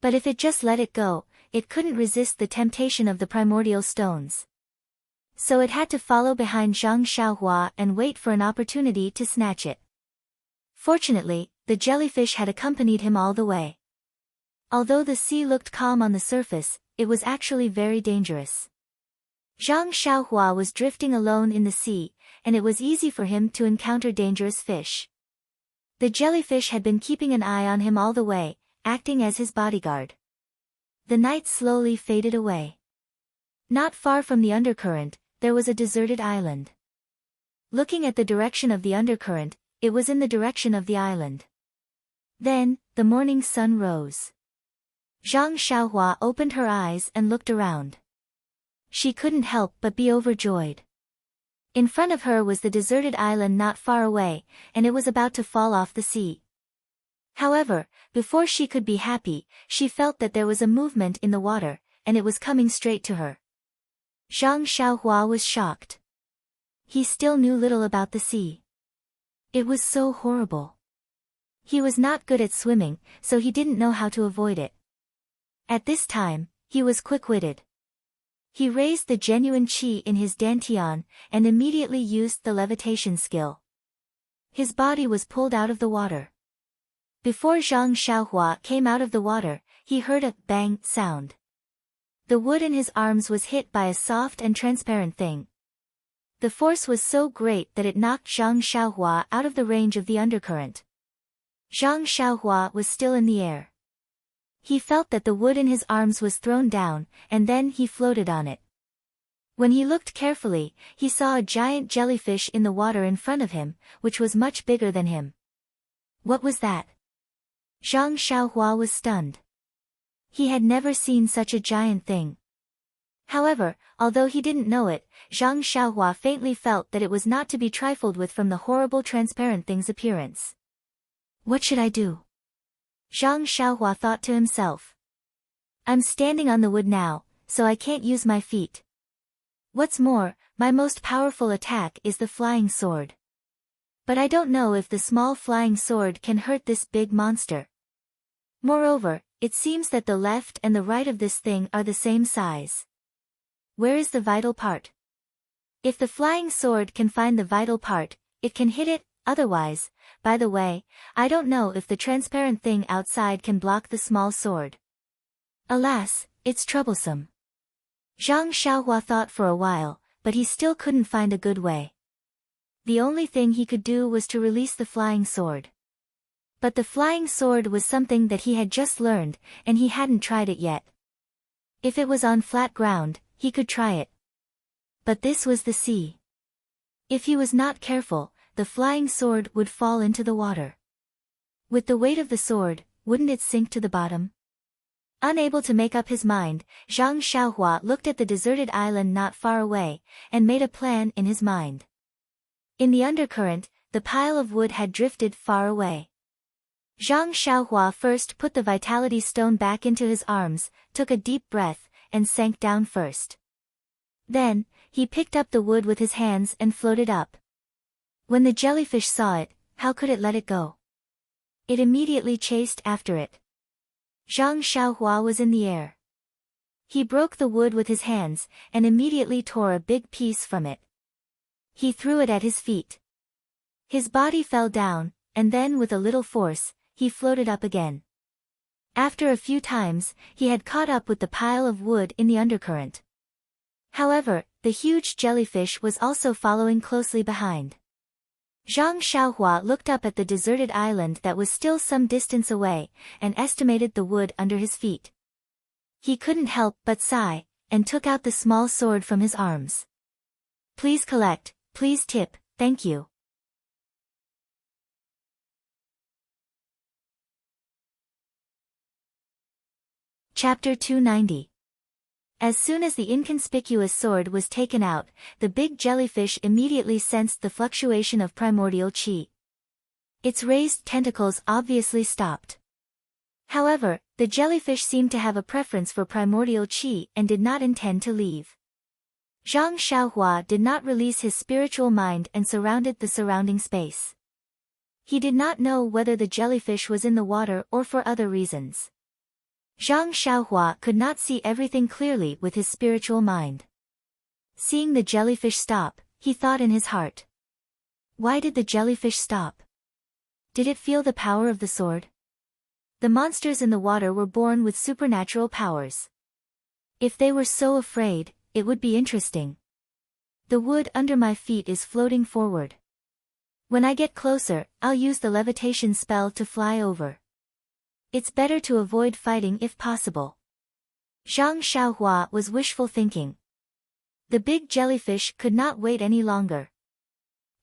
But if it just let it go, it couldn't resist the temptation of the primordial stones. So it had to follow behind Zhang Xiaohua and wait for an opportunity to snatch it. Fortunately, the jellyfish had accompanied him all the way. Although the sea looked calm on the surface, it was actually very dangerous. Zhang Xiaohua was drifting alone in the sea, and it was easy for him to encounter dangerous fish. The jellyfish had been keeping an eye on him all the way, acting as his bodyguard. The night slowly faded away. Not far from the undercurrent, there was a deserted island. Looking at the direction of the undercurrent, it was in the direction of the island. Then, the morning sun rose. Zhang Xiaohua opened her eyes and looked around. She couldn't help but be overjoyed. In front of her was the deserted island not far away, and it was about to fall off the sea. However, before she could be happy, she felt that there was a movement in the water, and it was coming straight to her. Zhang Xiaohua was shocked. He still knew little about the sea. It was so horrible. He was not good at swimming, so he didn't know how to avoid it. At this time, he was quick-witted. He raised the genuine qi in his dantian, and immediately used the levitation skill. His body was pulled out of the water. Before Zhang Xiaohua came out of the water, he heard a bang sound. The wood in his arms was hit by a soft and transparent thing. The force was so great that it knocked Zhang Xiaohua out of the range of the undercurrent. Zhang Xiaohua was still in the air. He felt that the wood in his arms was thrown down, and then he floated on it. When he looked carefully, he saw a giant jellyfish in the water in front of him, which was much bigger than him. What was that? Zhang Xiaohua was stunned. He had never seen such a giant thing. However, although he didn't know it, Zhang Xiaohua faintly felt that it was not to be trifled with from the horrible transparent thing's appearance. What should I do? Zhang Xiaohua thought to himself. I'm standing on the wood now, so I can't use my feet. What's more, my most powerful attack is the flying sword. But I don't know if the small flying sword can hurt this big monster. Moreover, it seems that the left and the right of this thing are the same size. Where is the vital part? If the flying sword can find the vital part, it can hit it. Otherwise, by the way, I don't know if the transparent thing outside can block the small sword. Alas, it's troublesome. Zhang Xiaohua thought for a while, but he still couldn't find a good way. The only thing he could do was to release the flying sword. But the flying sword was something that he had just learned, and he hadn't tried it yet. If it was on flat ground, he could try it. But this was the sea. If he was not careful, the flying sword would fall into the water. With the weight of the sword, wouldn't it sink to the bottom? Unable to make up his mind, Zhang Xiaohua looked at the deserted island not far away, and made a plan in his mind. In the undercurrent, the pile of wood had drifted far away. Zhang Xiaohua first put the vitality stone back into his arms, took a deep breath, and sank down first. Then, he picked up the wood with his hands and floated up. When the jellyfish saw it, how could it let it go? It immediately chased after it. Zhang Xiaohua was in the air. He broke the wood with his hands, and immediately tore a big piece from it. He threw it at his feet. His body fell down, and then with a little force, he floated up again. After a few times, he had caught up with the pile of wood in the undercurrent. However, the huge jellyfish was also following closely behind. Zhang Xiaohua looked up at the deserted island that was still some distance away, and estimated the wood under his feet. He couldn't help but sigh, and took out the small sword from his arms. Please collect, please tip, thank you. Chapter 290. As soon as the inconspicuous sword was taken out, the big jellyfish immediately sensed the fluctuation of primordial qi. Its raised tentacles obviously stopped. However, the jellyfish seemed to have a preference for primordial qi and did not intend to leave. Zhang Xiaohua did not release his spiritual mind and surrounded the surrounding space. He did not know whether the jellyfish was in the water or for other reasons. Zhang Xiaohua could not see everything clearly with his spiritual mind. Seeing the jellyfish stop, he thought in his heart. Why did the jellyfish stop? Did it feel the power of the sword? The monsters in the water were born with supernatural powers. If they were so afraid, it would be interesting. The wood under my feet is floating forward. When I get closer, I'll use the levitation spell to fly over. It's better to avoid fighting if possible. Zhang Xiaohua was wishful thinking. The big jellyfish could not wait any longer.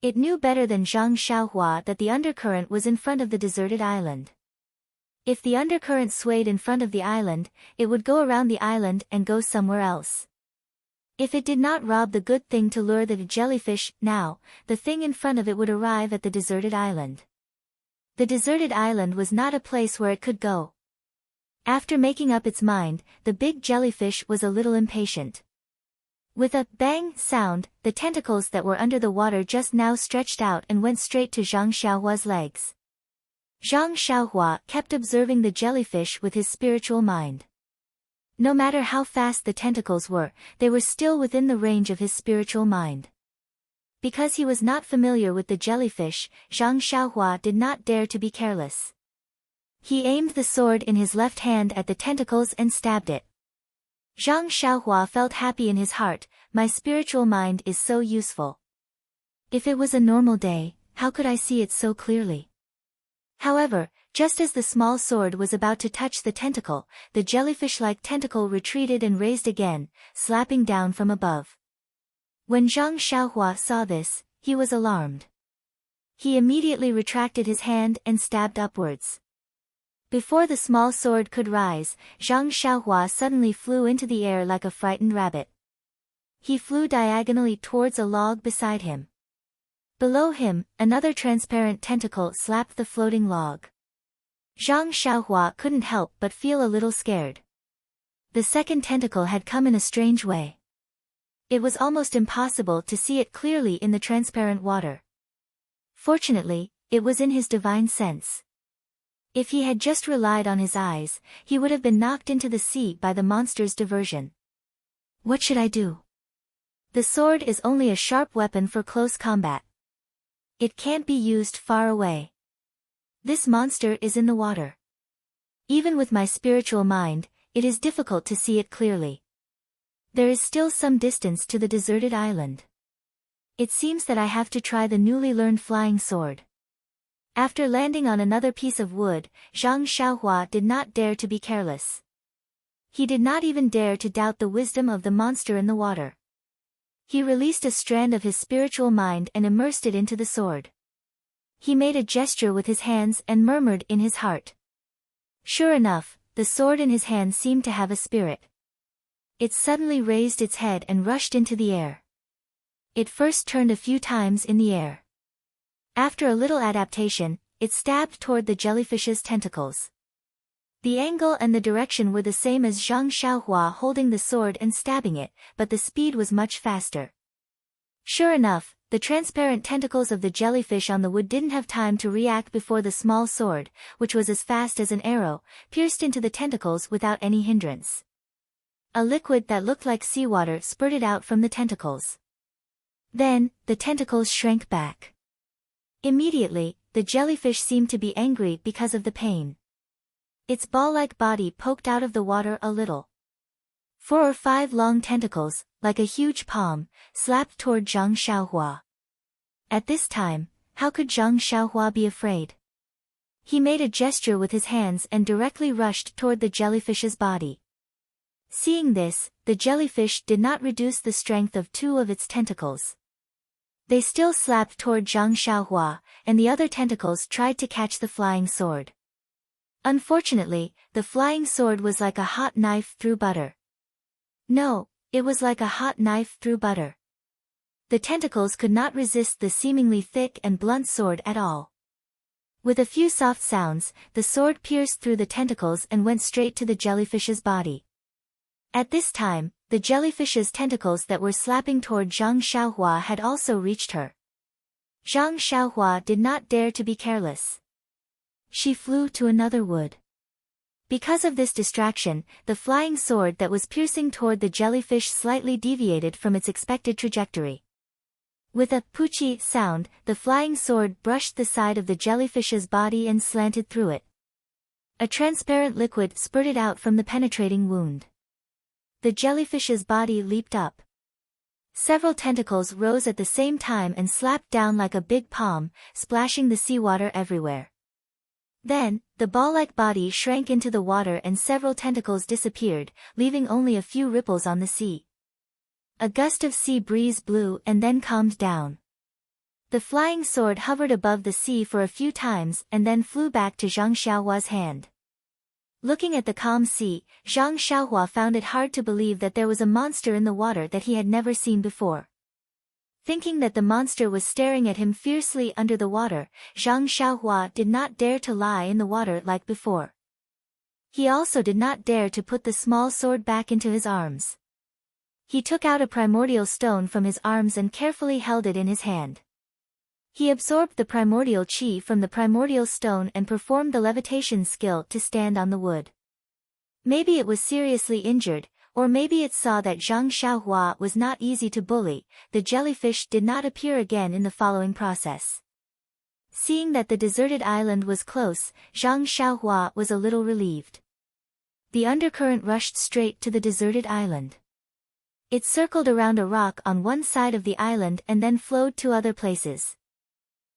It knew better than Zhang Xiaohua that the undercurrent was in front of the deserted island. If the undercurrent swayed in front of the island, it would go around the island and go somewhere else. If it did not rob the good thing to lure the jellyfish, now, the thing in front of it would arrive at the deserted island. The deserted island was not a place where it could go. After making up its mind, the big jellyfish was a little impatient. With a bang sound, the tentacles that were under the water just now stretched out and went straight to Zhang Xiaohua's legs. Zhang Xiaohua kept observing the jellyfish with his spiritual mind. No matter how fast the tentacles were, they were still within the range of his spiritual mind. Because he was not familiar with the jellyfish, Zhang Xiaohua did not dare to be careless. He aimed the sword in his left hand at the tentacles and stabbed it. Zhang Xiaohua felt happy in his heart. My spiritual mind is so useful. If it was a normal day, how could I see it so clearly? However, just as the small sword was about to touch the tentacle, the jellyfish-like tentacle retreated and raised again, slapping down from above. When Zhang Xiaohua saw this, he was alarmed. He immediately retracted his hand and stabbed upwards. Before the small sword could rise, Zhang Xiaohua suddenly flew into the air like a frightened rabbit. He flew diagonally towards a log beside him. Below him, another transparent tentacle slapped the floating log. Zhang Xiaohua couldn't help but feel a little scared. The second tentacle had come in a strange way. It was almost impossible to see it clearly in the transparent water. Fortunately, it was in his divine sense. If he had just relied on his eyes, he would have been knocked into the sea by the monster's diversion. What should I do? The sword is only a sharp weapon for close combat. It can't be used far away. This monster is in the water. Even with my spiritual mind, it is difficult to see it clearly. There is still some distance to the deserted island. It seems that I have to try the newly learned flying sword. After landing on another piece of wood, Zhang Xiaohua did not dare to be careless. He did not even dare to doubt the wisdom of the monster in the water. He released a strand of his spiritual mind and immersed it into the sword. He made a gesture with his hands and murmured in his heart. Sure enough, the sword in his hand seemed to have a spirit. It suddenly raised its head and rushed into the air. It first turned a few times in the air. After a little adaptation, it stabbed toward the jellyfish's tentacles. The angle and the direction were the same as Zhang Xiaohua holding the sword and stabbing it, but the speed was much faster. Sure enough, the transparent tentacles of the jellyfish on the wood didn't have time to react before the small sword, which was as fast as an arrow, pierced into the tentacles without any hindrance. A liquid that looked like seawater spurted out from the tentacles. Then, the tentacles shrank back. Immediately, the jellyfish seemed to be angry because of the pain. Its ball-like body poked out of the water a little. 4 or 5 long tentacles, like a huge palm, slapped toward Zhang Xiaohua. At this time, How could Zhang Xiaohua be afraid? He made a gesture with his hands and directly rushed toward the jellyfish's body. Seeing this, the jellyfish did not reduce the strength of two of its tentacles. They still slapped toward Zhang Xiaohua, and the other tentacles tried to catch the flying sword. Unfortunately, the flying sword was like a hot knife through butter. No, it was like a hot knife through butter. The tentacles could not resist the seemingly thick and blunt sword at all. With a few soft sounds, the sword pierced through the tentacles and went straight to the jellyfish's body. At this time, the jellyfish's tentacles that were slapping toward Zhang Xiaohua had also reached her. Zhang Xiaohua did not dare to be careless. She flew to another wood. Because of this distraction, the flying sword that was piercing toward the jellyfish slightly deviated from its expected trajectory. With a poochie sound, the flying sword brushed the side of the jellyfish's body and slanted through it. A transparent liquid spurted out from the penetrating wound. The jellyfish's body leaped up. Several tentacles rose at the same time and slapped down like a big palm, splashing the seawater everywhere. Then, the ball-like body shrank into the water and several tentacles disappeared, leaving only a few ripples on the sea. A gust of sea breeze blew and then calmed down. The flying sword hovered above the sea for a few times and then flew back to Zhang Xiaohua's hand. Looking at the calm sea, Zhang Xiaohua found it hard to believe that there was a monster in the water that he had never seen before. Thinking that the monster was staring at him fiercely under the water, Zhang Xiaohua did not dare to lie in the water like before. He also did not dare to put the small sword back into his arms. He took out a primordial stone from his arms and carefully held it in his hand. He absorbed the primordial chi from the primordial stone and performed the levitation skill to stand on the wood. Maybe it was seriously injured, or maybe it saw that Zhang Xiaohua was not easy to bully. The jellyfish did not appear again in the following process. Seeing that the deserted island was close, Zhang Xiaohua was a little relieved. The undercurrent rushed straight to the deserted island. It circled around a rock on one side of the island and then flowed to other places.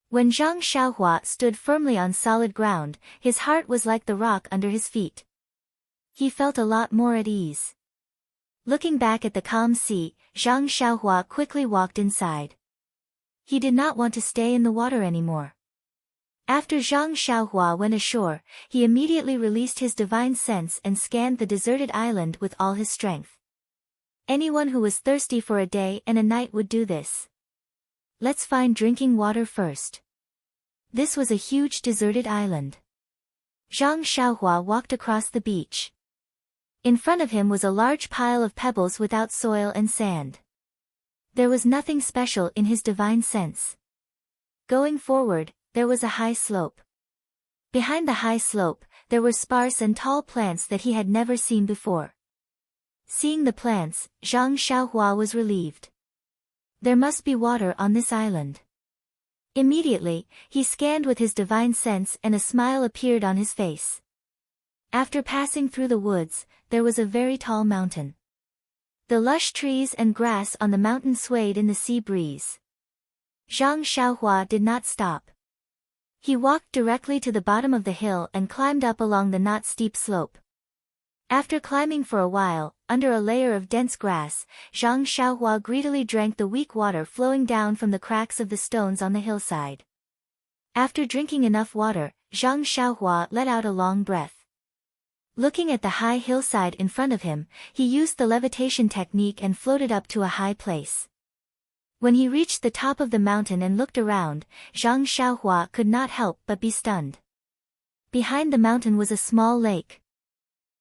When Zhang Xiaohua stood firmly on solid ground, his heart was like the rock under his feet. He felt a lot more at ease. Looking back at the calm sea, Zhang Xiaohua quickly walked inside. He did not want to stay in the water anymore. After Zhang Xiaohua went ashore, he immediately released his divine sense and scanned the deserted island with all his strength. Anyone who was thirsty for a day and a night would do this. Let's find drinking water first. This was a huge deserted island. Zhang Xiaohua walked across the beach. In front of him was a large pile of pebbles without soil and sand. There was nothing special in his divine sense. Going forward, there was a high slope. Behind the high slope, there were sparse and tall plants that he had never seen before. Seeing the plants, Zhang Xiaohua was relieved. There must be water on this island. Immediately, he scanned with his divine sense and a smile appeared on his face. After passing through the woods, there was a very tall mountain. The lush trees and grass on the mountain swayed in the sea breeze. Zhang Xiaohua did not stop. He walked directly to the bottom of the hill and climbed up along the not steep slope. After climbing for a while, under a layer of dense grass, Zhang Xiaohua greedily drank the weak water flowing down from the cracks of the stones on the hillside. After drinking enough water, Zhang Xiaohua let out a long breath. Looking at the high hillside in front of him, he used the levitation technique and floated up to a high place. When he reached the top of the mountain and looked around, Zhang Xiaohua could not help but be stunned. Behind the mountain was a small lake.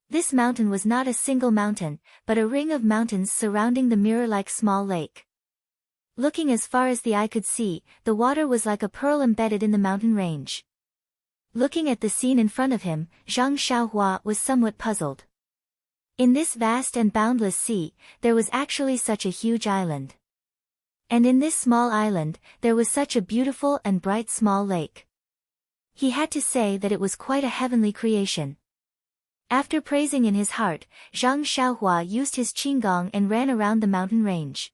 This mountain was not a single mountain, but a ring of mountains surrounding the mirror-like small lake. Looking as far as the eye could see, the water was like a pearl embedded in the mountain range. Looking at the scene in front of him, Zhang Xiaohua was somewhat puzzled. In this vast and boundless sea, there was actually such a huge island. And in this small island, there was such a beautiful and bright small lake. He had to say that it was quite a heavenly creation. After praising in his heart, Zhang Xiaohua used his qinggong and ran around the mountain range.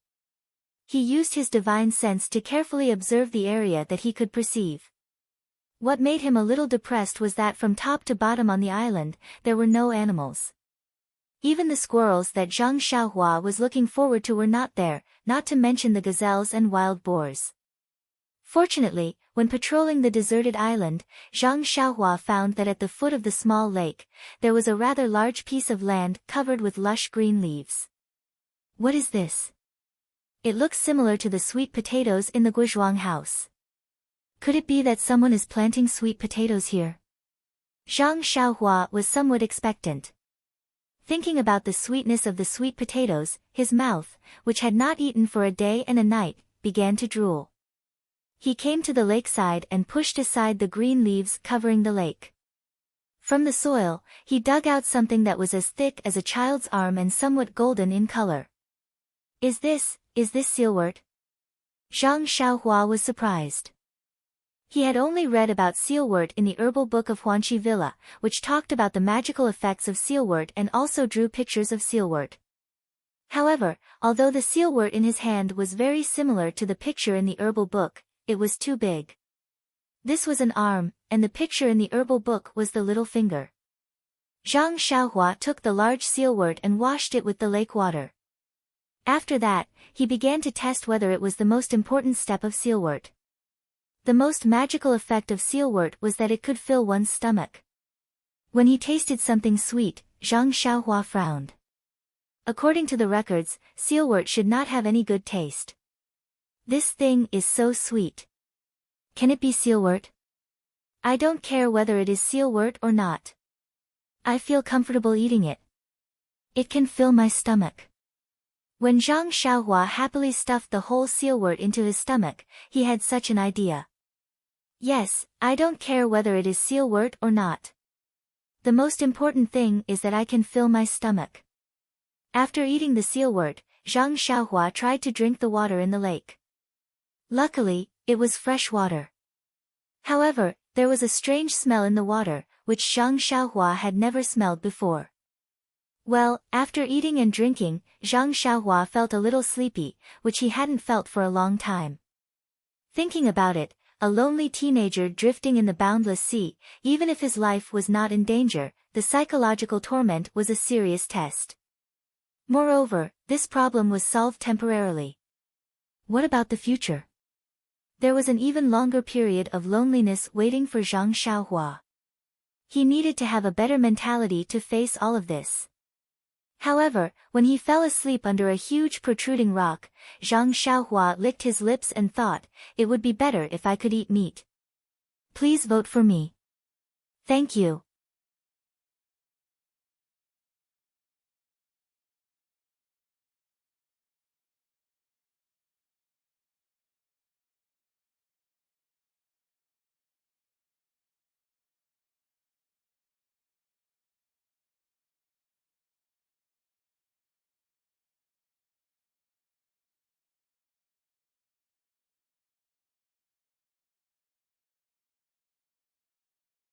He used his divine sense to carefully observe the area that he could perceive. What made him a little depressed was that from top to bottom on the island, there were no animals. Even the squirrels that Zhang Xiaohua was looking forward to were not there, not to mention the gazelles and wild boars. Fortunately, when patrolling the deserted island, Zhang Xiaohua found that at the foot of the small lake, there was a rather large piece of land covered with lush green leaves. What is this? It looks similar to the sweet potatoes in the Guizhuang house. Could it be that someone is planting sweet potatoes here? Zhang Xiaohua was somewhat expectant. Thinking about the sweetness of the sweet potatoes, his mouth, which had not eaten for a day and a night, began to drool. He came to the lakeside and pushed aside the green leaves covering the lake. From the soil, he dug out something that was as thick as a child's arm and somewhat golden in color. Is this sealwort? Zhang Xiaohua was surprised. He had only read about sealwort in the herbal book of Huanqi Villa, which talked about the magical effects of sealwort and also drew pictures of sealwort. However, although the sealwort in his hand was very similar to the picture in the herbal book, it was too big. This was an arm, and the picture in the herbal book was the little finger. Zhang Xiaohua took the large sealwort and washed it with the lake water. After that, he began to test whether it was the most important step of sealwort. The most magical effect of sealwort was that it could fill one's stomach. When he tasted something sweet, Zhang Xiaohua frowned. According to the records, sealwort should not have any good taste. This thing is so sweet. Can it be sealwort? I don't care whether it is sealwort or not. I feel comfortable eating it. It can fill my stomach. When Zhang Xiaohua happily stuffed the whole sealwort into his stomach, he had such an idea. Yes, I don't care whether it is sealwort or not. The most important thing is that I can fill my stomach. After eating the sealwort, Zhang Xiaohua tried to drink the water in the lake. Luckily, it was fresh water. However, there was a strange smell in the water, which Zhang Xiaohua had never smelled before. Well, after eating and drinking, Zhang Xiaohua felt a little sleepy, which he hadn't felt for a long time. Thinking about it, a lonely teenager drifting in the boundless sea, even if his life was not in danger, the psychological torment was a serious test. Moreover, this problem was solved temporarily. What about the future? There was an even longer period of loneliness waiting for Zhang Xiaohua. He needed to have a better mentality to face all of this. However, when he fell asleep under a huge protruding rock, Zhang Xiaohua licked his lips and thought, it would be better if I could eat meat. Please vote for me. Thank you.